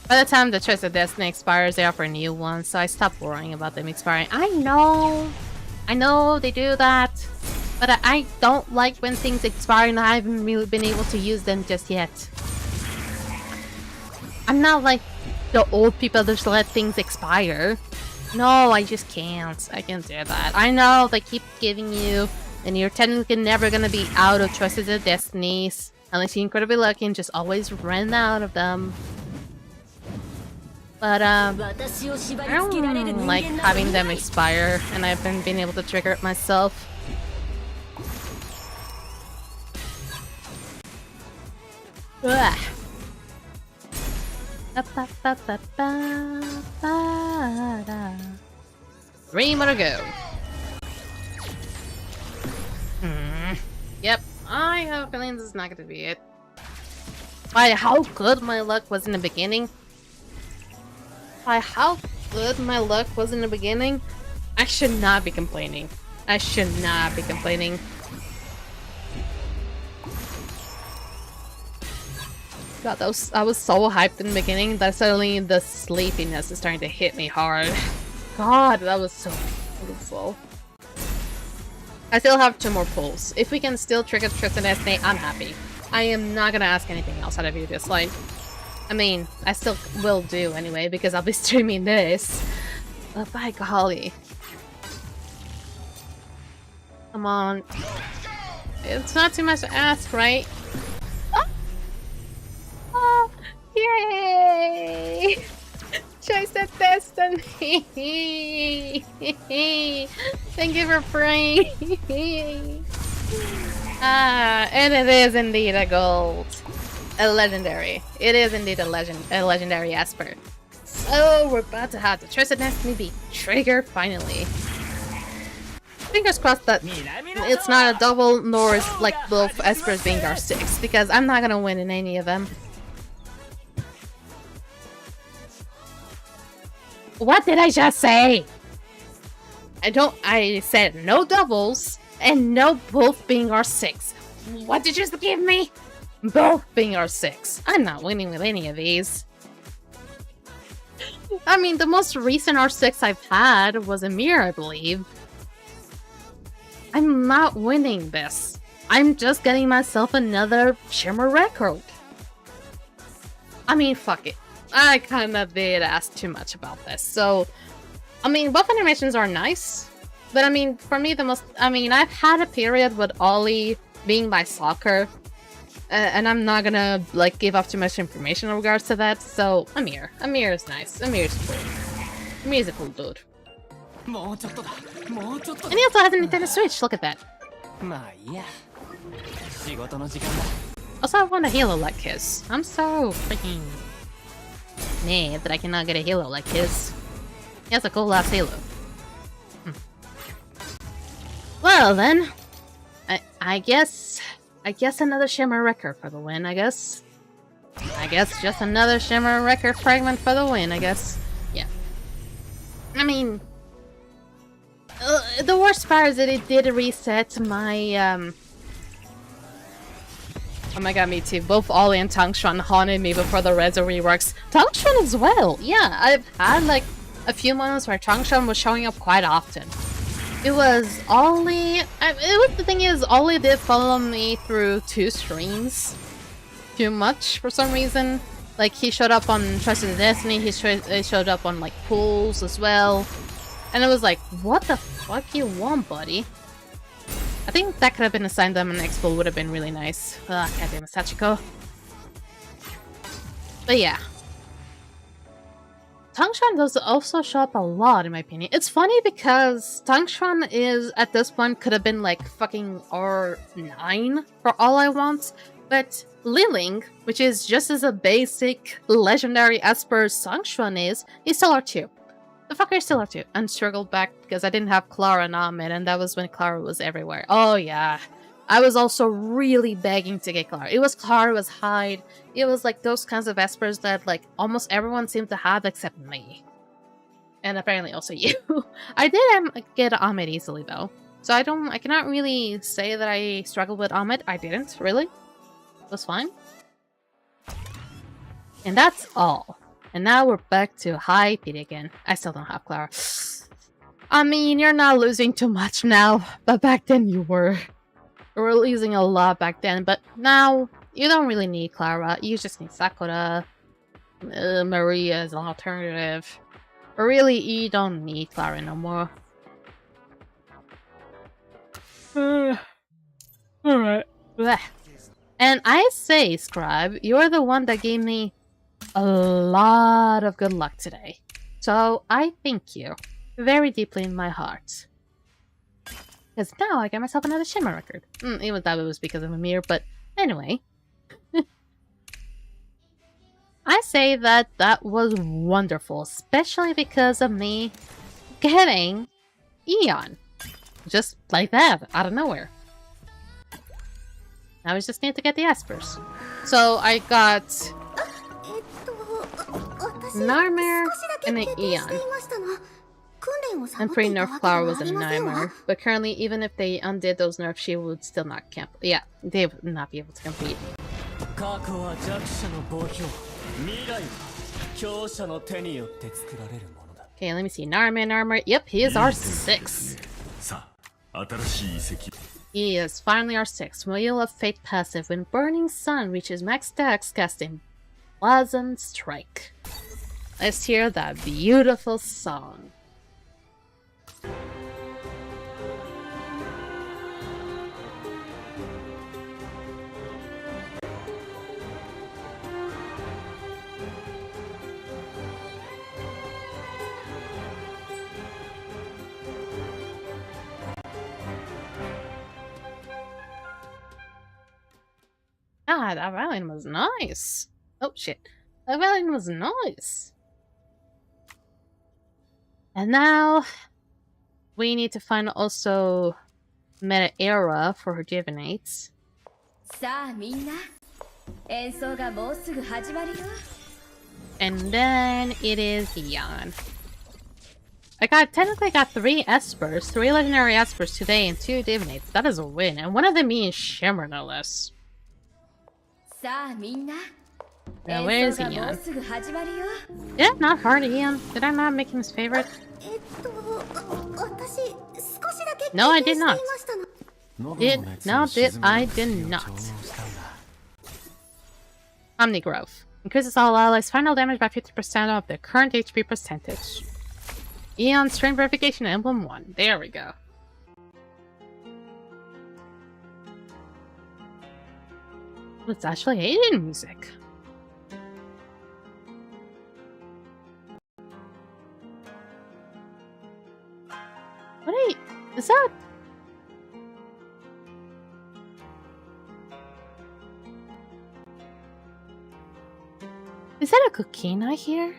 By the time the Choice of Destiny expires, they offer a new one, so I stopped worrying about them expiring. I know they do that, but I don't like when things expire and I haven't really been able to use them just yet. I'm not like the old people that just let things expire. No, I just can't. I can't do that. I know they keep giving you, and you're technically never gonna be out of Choices of Destinies unless you're incredibly lucky and just always run out of them. But I don't like having them expire, and I've been being able to trigger it myself. Ugh. 3 more to go. Yep, I have a feeling this is not gonna be it. By how good my luck was in the beginning. I should not be complaining. God, I was so hyped in the beginning that suddenly the sleepiness is starting to hit me hard. God, that was so beautiful. I still have 2 more pulls. If we can still trigger Tristan Destiny, I'm happy. I am not gonna ask anything else out of you, Dislyte. I mean, I still will do anyway, because I'll be streaming this. But by golly. Come on. It's not too much to ask, right? Oh, yay! Choice of Destiny! Thank you for praying! And it is indeed a gold. A legendary. It is indeed a legendary Esper. So we're about to have the Choice of Destiny be triggered finally. Fingers crossed that it's not a double, nor is like both Espers being our 6, because I'm not gonna win in any of them. What did I just say? I said no doubles and no both being our 6. What did you just give me? Both being our 6. I'm not winning with any of these. I mean, the most recent R6 I've had was a mirror, I believe. I'm not winning this. I'm just getting myself another Shimmer record. I mean, fuck it. I kinda did ask too much about this. So, I mean, both animations are nice. But I mean, for me, I've had a period with Ollie being my soccer. And I'm not gonna, like, give up too much information in regards to that. So, Amir. Amir is nice. Amir is cool. Amir is a cool dude. And he also has a Nintendo Switch. Look at that. Also, I want a halo like his. I'm so freaking mad that I cannot get a halo like his. He has a cool ass halo. Well then, I guess another Shimmer record for the win. I guess just another Shimmer record fragment for the win. I guess. Yeah. I mean, the worst part is that it did reset my Oh my god, me too. Both Ollie and Tangshan haunted me before the Rezo reworks. Tangshan as well! Yeah, I've had like a few moments where Tangshan was showing up quite often. It was Ollie... the thing is, Ollie did follow me through 2 streams. Too much, for some reason. Like, he showed up on Choices of Destiny, he showed up on, like, pools as well. And it was like, what the fuck you want, buddy? I think that could have been a sign that an expo would have been really nice. Ugh, goddamn it, Sachiko. But yeah. Tangshan does also show up a lot, in my opinion. It's funny because Tangshan is, at this point, could have been like fucking R9 for all I want. But Liling, which is just as a basic legendary Esper as Tangshan is, he's still R2. The fucker is still R2. And struggled back because I didn't have Clara and Ahmed, and that was when Clara was everywhere. Oh yeah. I was also really begging to get Clara. It was Clara, it was Hyde. It was like those kinds of Espers that like almost everyone seemed to have except me. And apparently also you. I did get Ahmed easily though. So I cannot really say that I struggled with Ahmed. I didn't, really. It was fine. And that's all. And now we're back to high PD again. I still don't have Clara. I mean, you're not losing too much now, but back then you were. You were losing a lot back then, but now you don't really need Clara. You just need Sakura. Maria as an alternative. But really, you don't need Clara no more. Alright. And I say, Scribe, you're the one that gave me a lot of good luck today. So I thank you very deeply in my heart. Because now I get myself another Shimmer record. Even though it was because of Amir, but anyway. I say that that was wonderful, especially because of me getting Eon. Just like that, out of nowhere. Now we just need to get the Espers. So I got Narmer and an Eon. And pre-nerf Flower was a Nightmare, but currently even if they undid those nerfs, she would still not camp. Yeah, they would not be able to compete. Okay, let me see. Narmer. Yep, he is our 6. He is finally our 6. Wheel of Fate passive. When Burning Sun reaches max dex, casting Blazon Strike. Let's hear that beautiful song. Ah, that violin was nice. Oh shit. That violin was nice. And now we need to find also Meta Era for her Divinates. And then it is Yan. I technically got 3 Espers, 3 legendary Espers today and 2 Divinates. That is a win, and one of them being Shimmer no less. Now where is Ian? Did I not heart Ian? Did I not make him his favorite? No, I did not. I did not. Omni Growth. Increases all allies' final damage by 50% of their current HP percentage. Eon Strength Verification Emblem 1. There we go. It's actually Aiden music. Wait, is that... Is that a Kukina here?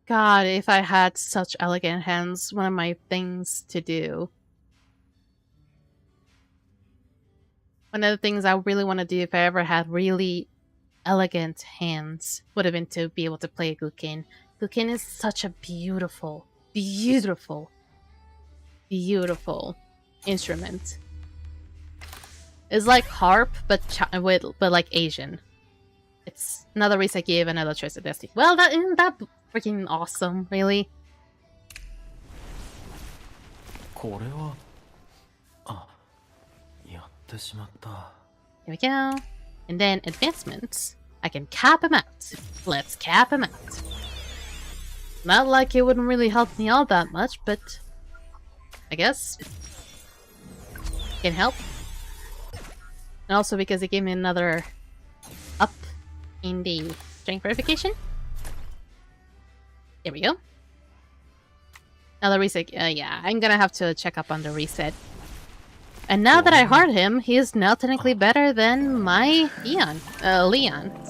God, if I had such elegant hands, one of my things to do. One of the things I really want to do if I ever had really elegant hands would have been to be able to play Gukin. Gukin is such a beautiful, beautiful, beautiful instrument. It's like harp, but like Asian. It's another reason I gave another choice to Destiny. Well, that isn't that freaking awesome, really. Here we go. And then advancements. I can cap him out. Let's cap him out. Not like it wouldn't really help me all that much, but I guess it can help. And also because it gave me another up in the strength verification. There we go. Another reset. Yeah, I'm gonna have to check up on the reset. And now that I heart him, he is now technically better than my Leon.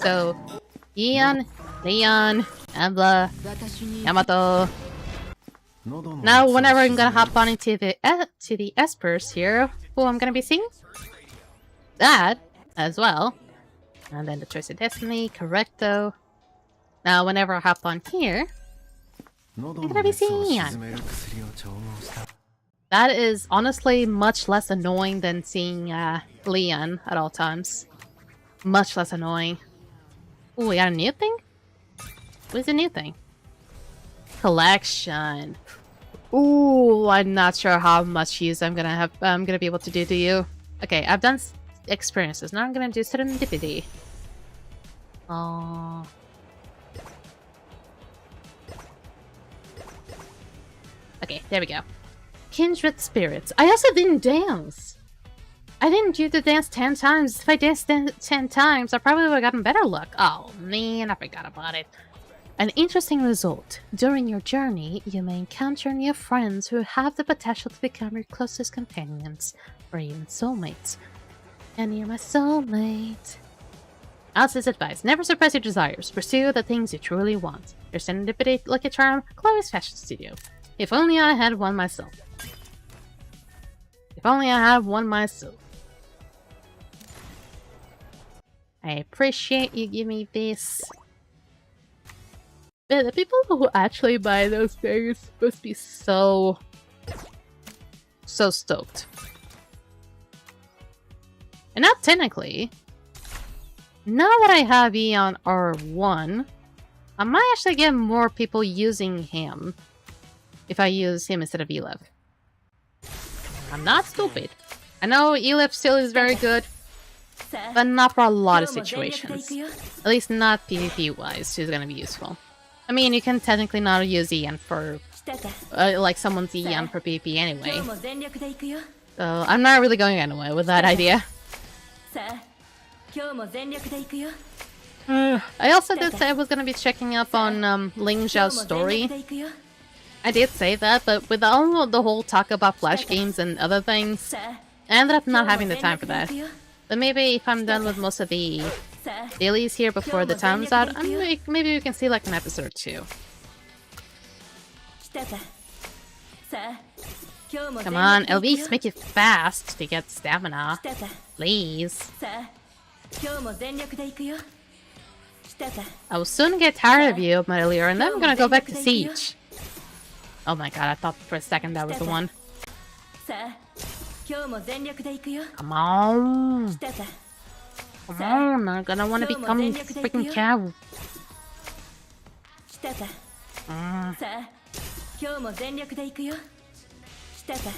So, Leon, Ambla, Yamato. Now, whenever I'm gonna hop on into the Espers here, who I'm gonna be seeing? that as well. And then the Choice of Destiny, Correcto. Now, whenever I hop on here, I'm gonna be seeing Ian. That is honestly much less annoying than seeing Leon at all times. Much less annoying. Ooh, we got a new thing? What is the new thing? Collection. Ooh, I'm not sure how much use I'm gonna be able to do to you. Okay, I've done experiences. Now I'm gonna do serendipity. Oh. Okay, there we go. Kindred spirits. I also didn't dance. I didn't do the dance 10 times. If I danced 10 times, I probably would have gotten better luck. Oh man, I forgot about it. An interesting result. During your journey, you may encounter new friends who have the potential to become your closest companions, or even soulmates. And you're my soulmate. Alice's advice. Never suppress your desires. Pursue the things you truly want. Your serendipity lucky charm, Chloe's Fashion Studio. If only I had one myself. If only I had one myself. I appreciate you giving me this. Man, the people who actually buy those things must be so stoked. And now technically, now that I have Eon R1, I might actually get more people using him if I use him instead of Elev. I'm not stupid. I know Elev still is very good, but not for a lot of situations. At least not PvP-wise, she's gonna be useful. I mean, you can technically not use Ian for, like someone's Ian for PvP anyway. So, I'm not really going anywhere with that idea. I also did say I was gonna be checking up on Ling Zhao's story. I did say that, but with all the whole talk about Flash games and other things, I ended up not having the time for that. But maybe if I'm done with most of the dailies here before the time's out, maybe we can see like an episode or two. Come on, at least make it fast to get stamina. Please. I will soon get tired of you, Metallier, and then I'm gonna go back to Siege. Oh my god, I thought for a second that was the one. Come on. Come on, I'm gonna want to become freaking cow.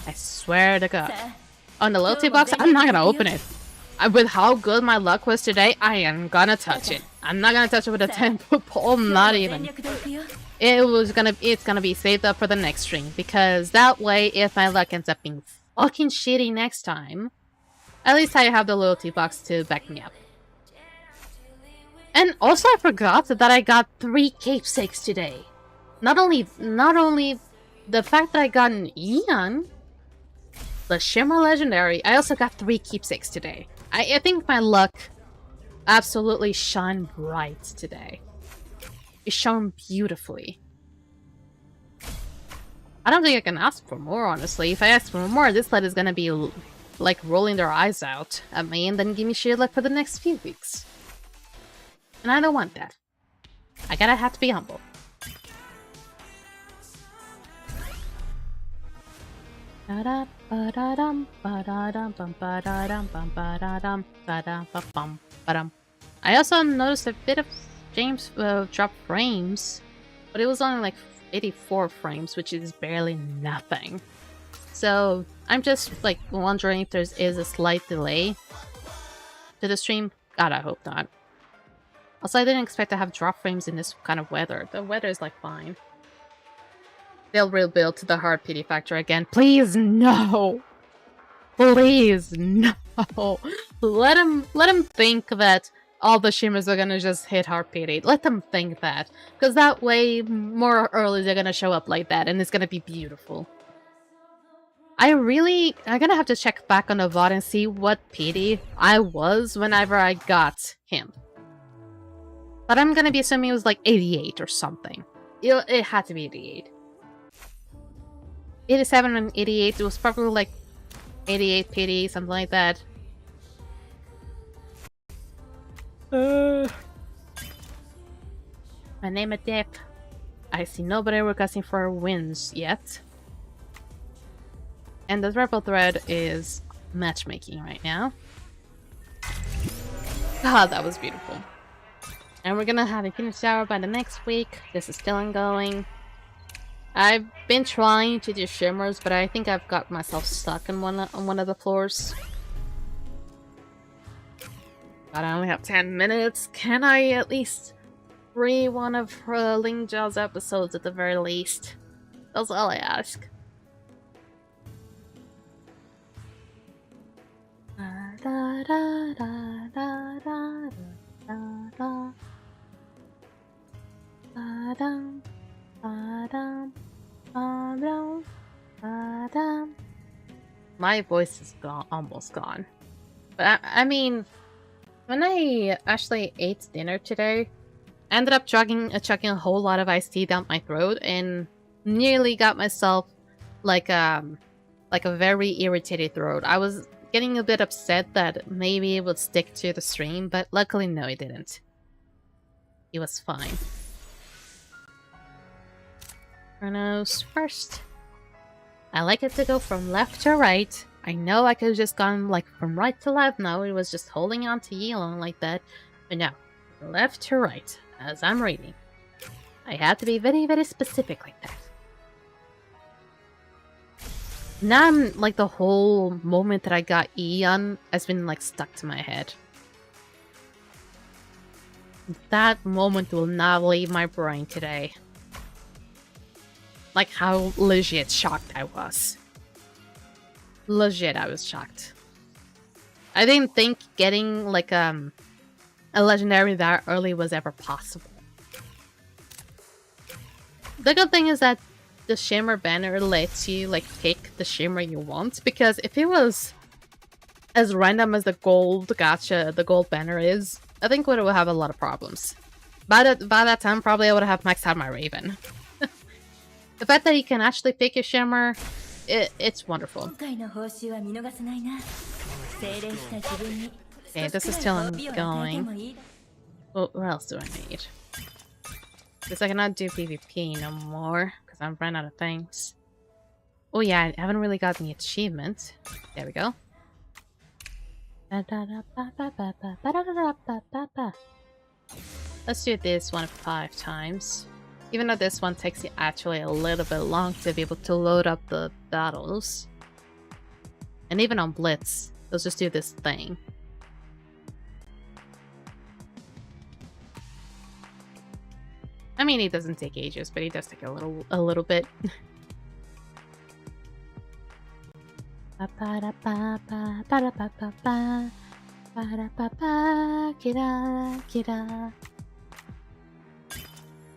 I swear to god. On the loyalty box, I'm not gonna open it. With how good my luck was today, I am gonna touch it. I'm not gonna touch it with a 10-foot pole, not even. It's gonna be saved up for the next stream, because that way, if my luck ends up being fucking shitty next time, at least I have the loyalty box to back me up. And also I forgot that I got 3 keepsakes today. Not only the fact that I got an Eon, the Shimmer Legendary, I also got 3 keepsakes today. I think my luck absolutely shone bright today. It shone beautifully. I don't think I can ask for more, honestly. If I ask for more, Dislyte is gonna be like rolling their eyes out at me and then give me shit luck for the next few weeks. And I don't want that. I gotta have to be humble. I also noticed a bit of James drop frames, but it was only like 84 frames, which is barely nothing. So I'm just like wondering if there is a slight delay to the stream. God, I hope not. Also, I didn't expect to have drop frames in this kind of weather. The weather is like fine. They'll rebuild to the hard pity factor again. Please, no! Please, no! Let them think that all the shimmers are gonna just hit hard pity. Let them think that. Because that way, more early they're gonna show up like that, and it's gonna be beautiful. I'm gonna have to check back on the VOD and see what pity I was whenever I got him. But I'm gonna be assuming it was like 88 or something. It had to be 88. 87 and 88, it was probably like 88 pity, something like that. My name is Dick. I see nobody requesting for wins yet. And the triple thread is matchmaking right now. God, that was beautiful. And we're gonna have a finish hour by the next week. This is still ongoing. I've been trying to do shimmers, but I think I've got myself stuck on one of the floors. But I only have 10 minutes. Can I at least free one of Ling Jiao's episodes at the very least? That's all I ask. My voice is gone, almost gone. But I mean, when I actually ate dinner today, I ended up chugging a whole lot of iced tea down my throat and nearly got myself like a very irritated throat. I was getting a bit upset that maybe it would stick to the stream, but luckily no, it didn't. It was fine. Chronos first. I like it to go from left to right. I know I could have just gone like from right to left. No, it was just holding on to Yelon like that. But no, left to right, as I'm reading. I had to be very, very specific like that. Now I'm like the whole moment that I got Eon has been like stuck to my head. That moment will not leave my brain today. Like how legit shocked I was. Legit, I was shocked. I didn't think getting like a legendary that early was ever possible. The good thing is that the shimmer banner lets you like pick the shimmer you want, because if it was as random as the gold gacha, the gold banner is, I think we would have a lot of problems. By that time, probably I would have maxed out my Raven. The fact that you can actually pick your shimmer, it's wonderful. Okay, this is still ongoing. What else do I need? Because I cannot do PvP no more, because I've run out of things. Oh yeah, I haven't really gotten the achievement. There we go. Let's do this one 5 times. Even though this one takes you actually a little bit long to be able to load up the battles. And even on Blitz, let's just do this thing. I mean, it doesn't take ages, but it does take a little bit.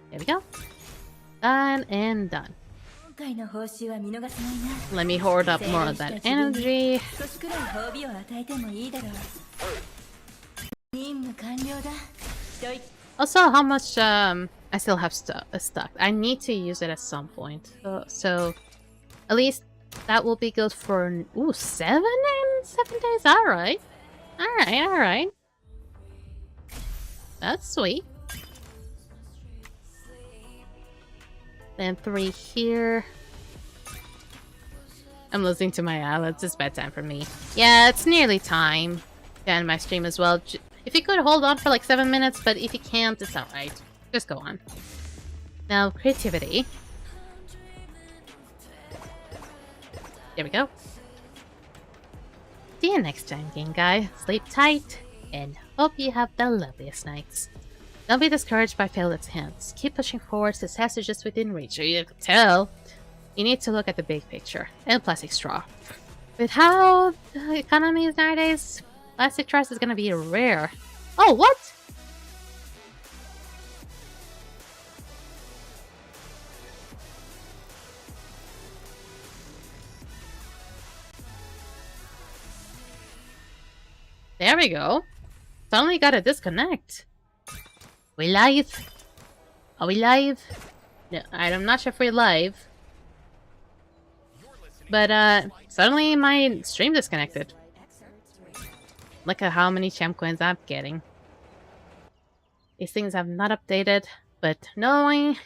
There we go. Done and done. Let me hoard up more of that energy. Also, how much I still have stuck. I need to use it at some point. So at least that will be good for 7 days. Alright. Alright. That's sweet. Then 3 here. I'm listening to my outlets. It's bedtime for me. Yeah, it's nearly time to end my stream as well. If you could hold on for like 7 minutes, but if you can't, it's alright. Just go on. Now, creativity. There we go. See you next time, game guy. Sleep tight, and hope you have the loveliest nights. Don't be discouraged by failed attempts. Keep pushing forward, success is just within reach. You can tell. You need to look at the big picture. And plastic straw. With how the economy is nowadays, plastic straws is gonna be rare. Oh, what? There we go. Suddenly got a disconnect. We live? Are we live? No, I'm not sure if we're live. But suddenly my stream disconnected. Look at how many champ coins I'm getting. These things have not updated, but knowing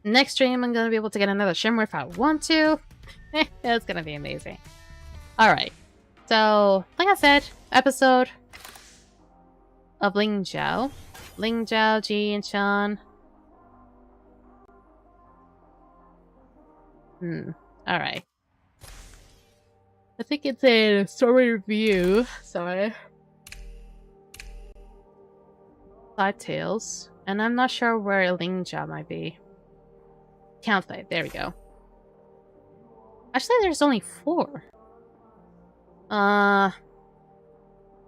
next stream I'm gonna be able to get another shimmer if I want to, it's gonna be amazing. Alright, so like I said, episode of Ling Zhao. Ling Zhao, Ji, and Sean. Alright. I think it's a story review. Sorry. 5 Tales. And I'm not sure where Ling Zhao might be. Countlight, there we go. Actually, there's only 4. I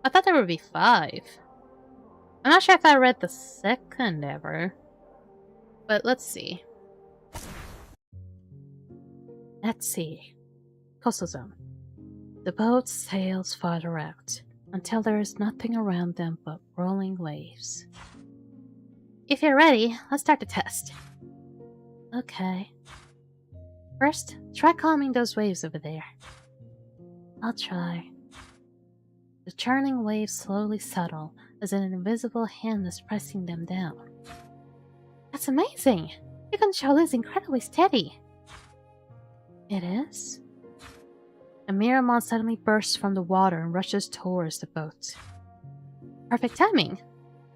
thought there would be 5. I'm not sure if I read the second ever. But let's see. Let's see. Coastal zone. The boat sails farther out, until there is nothing around them but rolling waves. If you're ready, let's start the test. Okay. First, try calming those waves over there. I'll try. The churning waves slowly settle, as an invisible hand is pressing them down. That's amazing! Your control is incredibly steady. It is? A Miramon suddenly bursts from the water and rushes towards the boat. Perfect timing!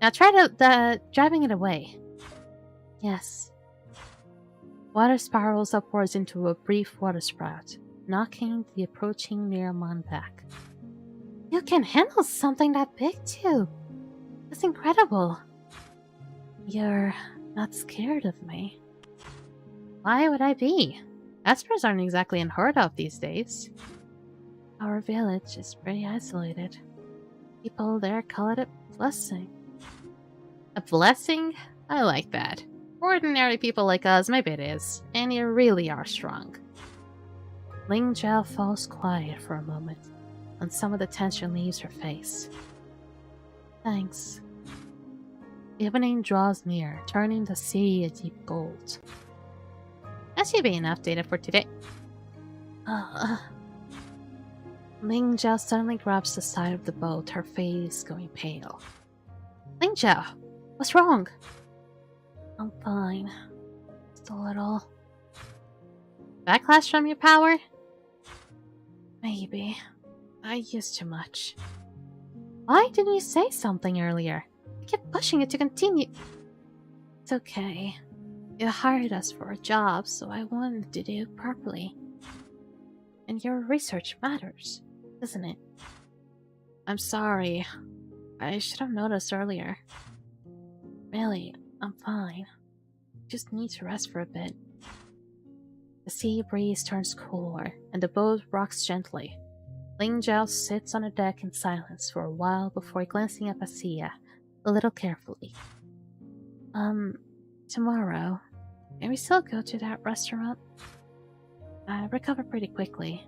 Now try driving it away. Yes. Water spirals upwards into a brief water sprout, knocking the approaching Miramon back. You can handle something that big too! That's incredible! You're not scared of me. Why would I be? Espers aren't exactly unheard of these days. Our village is pretty isolated. People there call it a blessing. A blessing? I like that. For ordinary people like us, maybe it is. And you really are strong. Ling Zhao falls quiet for a moment, and some of the tension leaves her face. Thanks. Evening draws near, turning the sea a deep gold. That should be enough data for today. Ling Zhao suddenly grabs the side of the boat, her face going pale. Ling Zhao, what's wrong? I'm fine. Just a little. Backlash from your power? Maybe. I used too much. Why didn't you say something earlier? I kept pushing you to continue. It's okay. You hired us for a job, so I wanted to do it properly. And your research matters, doesn't it? I'm sorry. I should have noticed earlier. Really, I'm fine. Just need to rest for a bit. The sea breeze turns cooler, and the boat rocks gently. Ling Zhao sits on the deck in silence for a while before glancing up at Sia, a little carefully. Tomorrow, can we still go to that restaurant? I recover pretty quickly.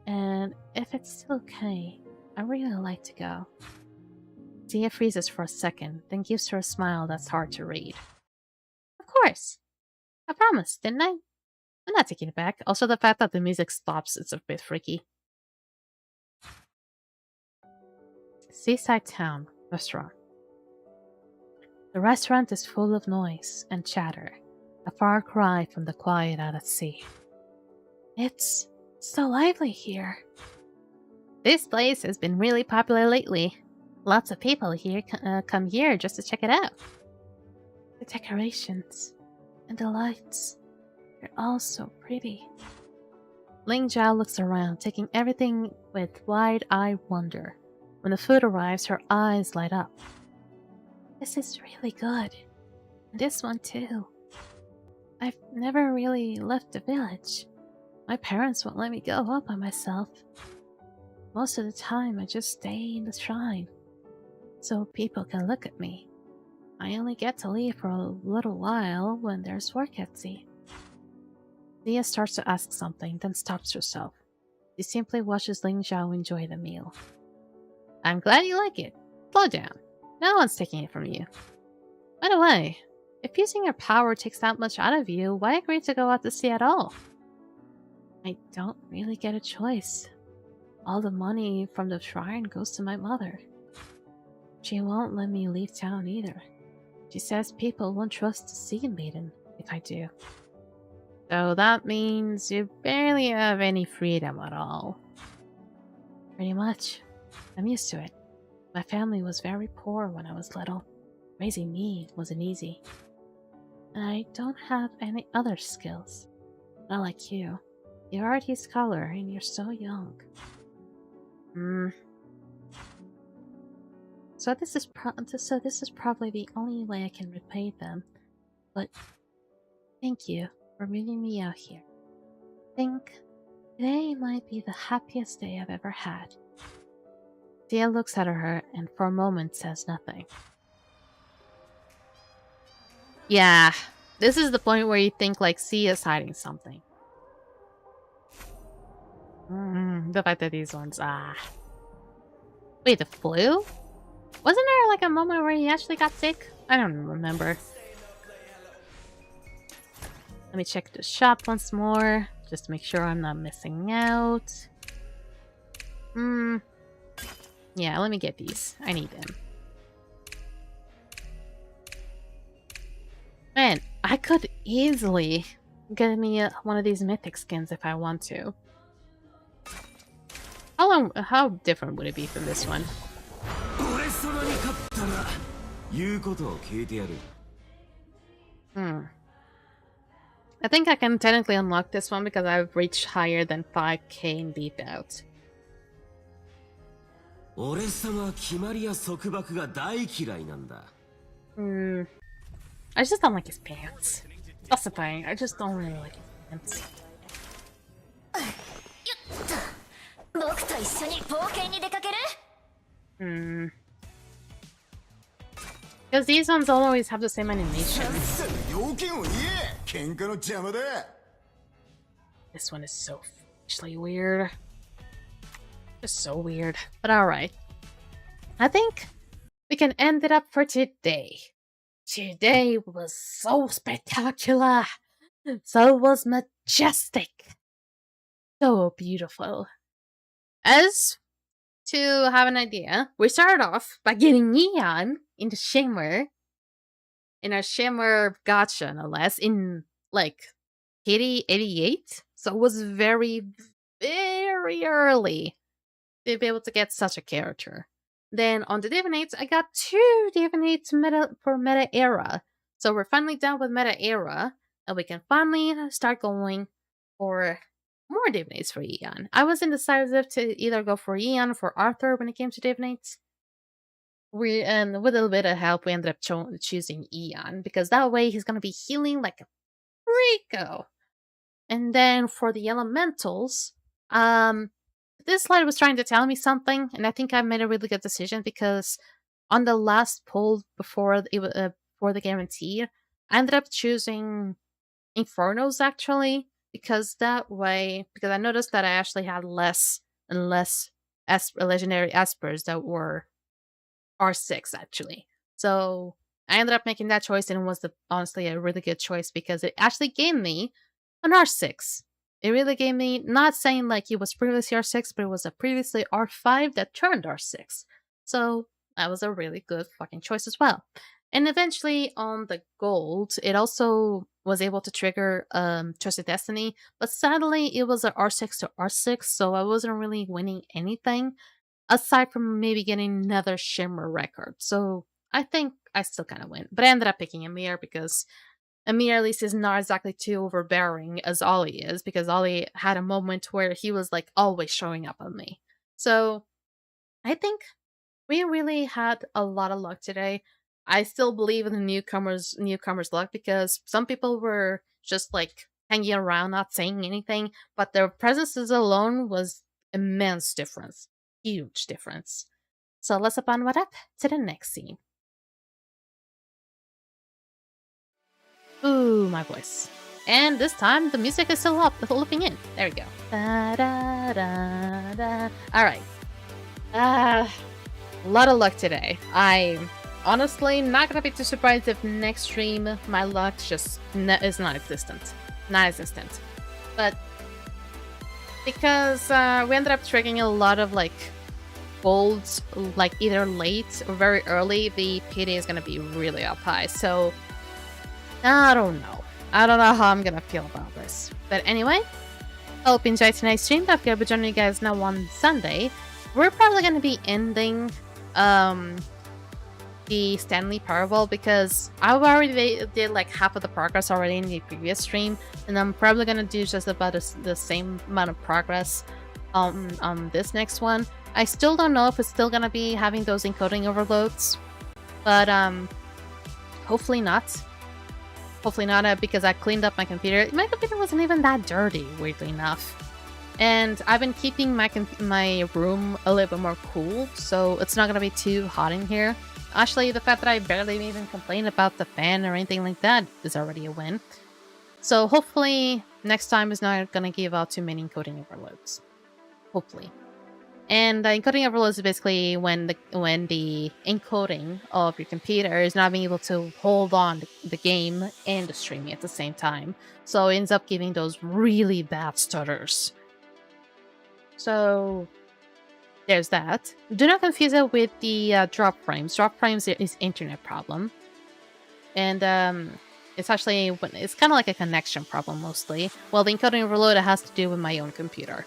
And if it's still okay, I'd really like to go. Sia freezes for a second, then gives her a smile that's hard to read. Of course! I promised, didn't I? I'm not taking it back. Also, the fact that the music stops is a bit freaky. Seaside Town Restaurant. The restaurant is full of noise and chatter, a far cry from the quiet out at sea. It's so lively here. This place has been really popular lately. Lots of people here come here just to check it out. The decorations and the lights, they're all so pretty. Ling Zhao looks around, taking everything with wide-eyed wonder. When the food arrives, her eyes light up. This is really good. And this one too. I've never really left the village. My parents won't let me go out by myself. Most of the time, I just stay in the shrine, so people can look at me. I only get to leave for a little while when there's work at sea. Lia starts to ask something, then stops herself. She simply watches Ling Zhao enjoy the meal. I'm glad you like it. Slow down. No one's taking it from you. By the way, if using your power takes that much out of you, why agree to go out to sea at all? I don't really get a choice. All the money from the shrine goes to my mother. She won't let me leave town either. She says people won't trust the Sea Maiden if I do. So that means you barely have any freedom at all. Pretty much. I'm used to it. My family was very poor when I was little. Raising me wasn't easy. And I don't have any other skills. Not like you. You're already a scholar and you're so young. So this is probably the only way I can repay them. But thank you for bringing me out here. I think today might be the happiest day I've ever had. Tia looks at her and for a moment says nothing. Yeah, this is the point where you think like Sia is hiding something. The fact that these ones, Wait, the flu? Wasn't there like a moment where he actually got sick? I don't remember. Let me check the shop once more, just to make sure I'm not missing out. Yeah, let me get these. I need them. Man, I could easily get me one of these mythic skins if I want to. How different would it be from this one? I think I can technically unlock this one because I've reached higher than 5k in beat out. I just don't like his pants. That's the thing, I just don't really like his pants. Because these ones always have the same animation. This one is so actually weird. Just so weird. But alright. I think we can end it up for today. Today was so spectacular. So was majestic. So beautiful. As to have an idea, we started off by getting Neon into Shimmer. In our Shimmer gacha, no less, in like 88. So it was very, very early to be able to get such a character. Then on the Divinates, I got 2 Divinates for Meta Era. So we're finally done with Meta Era, and we can finally start going for more Divinates for Eon. I was indecisive to either go for Eon or for Arthur when it came to Divinates. And with a little bit of help, we ended up choosing Eon, because that way he's going to be healing like a freako. And then for the Elementals, Dislyte was trying to tell me something, and I think I made a really good decision, because on the last poll before the guarantee, I ended up choosing Infernos actually, because I noticed that I actually had less and less legendary Espers that were R6 actually. So I ended up making that choice, and it was honestly a really good choice, because it actually gave me an R6. It really gave me, not saying like it was previously R6, but it was a previously R5 that turned R6. So that was a really good fucking choice as well. And eventually on the gold, it also was able to trigger Twisted Destiny, but sadly it was an R6 to R6, so I wasn't really winning anything, aside from maybe getting another Shimmer record. So I think I still kind of win. But I ended up picking Amir, because Amir at least is not exactly too overbearing as Ollie is, because Ollie had a moment where he was like always showing up on me. So I think we really had a lot of luck today. I still believe in the newcomers luck, because some people were just like hanging around, not saying anything, but their presences alone was immense difference. Huge difference. So let's onward up to the next scene. Ooh, my voice. And this time the music is still looping in. There we go. Da, da, da, da. Alright. A lot of luck today. I'm honestly not gonna be too surprised if next stream my luck just is non-existent. Non-existent. But because we ended up triggering a lot of like golds like either late or very early, the payday is gonna be really up high. So I don't know. I don't know how I'm gonna feel about this. But anyway, I hope you enjoyed tonight's stream. I'm gonna be joining you guys now on Sunday. We're probably gonna be ending the Stanley Parable because I already did like half of the progress already in the previous stream, and I'm probably gonna do just about the same amount of progress on this next one. I still don't know if it's still gonna be having those encoding overloads, but hopefully not. Hopefully not, because I cleaned up my computer. My computer wasn't even that dirty, weirdly enough. And I've been keeping my room a little bit more cool, so it's not gonna be too hot in here. Actually, the fact that I barely even complained about the fan or anything like that is already a win. So hopefully next time is not gonna give out too many encoding overloads. Hopefully. And encoding overloads is basically when the encoding of your computer is not being able to hold on the game and the streaming at the same time. So it ends up giving those really bad stutters. So there's that. Do not confuse it with the drop frames. Drop frames is internet problem. And it's actually, it's kind of like a connection problem mostly. Well, the encoding overload has to do with my own computer.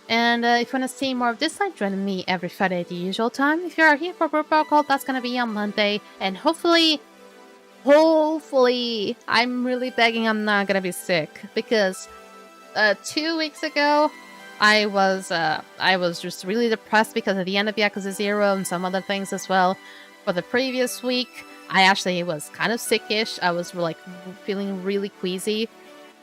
And if you want to see more of Dislyte, join me every Friday at the usual time. If you're here for Protocol, that's going to be on Monday. And hopefully, I'm really begging I'm not going to be sick. Because 2 weeks ago, I was just really depressed because of the end of Yakuza 0 and some other things as well. For the previous week, I actually was kind of sickish. I was like feeling really queasy.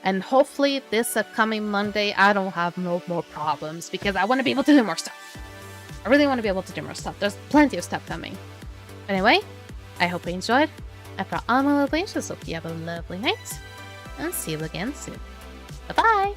And hopefully this upcoming Monday, I don't have no more problems because I want to be able to do more stuff. I really want to be able to do more stuff. There's plenty of stuff coming. Anyway, I hope you enjoyed. And for all my lovely angels, hope you have a lovely night. And see you again soon. Bye-bye!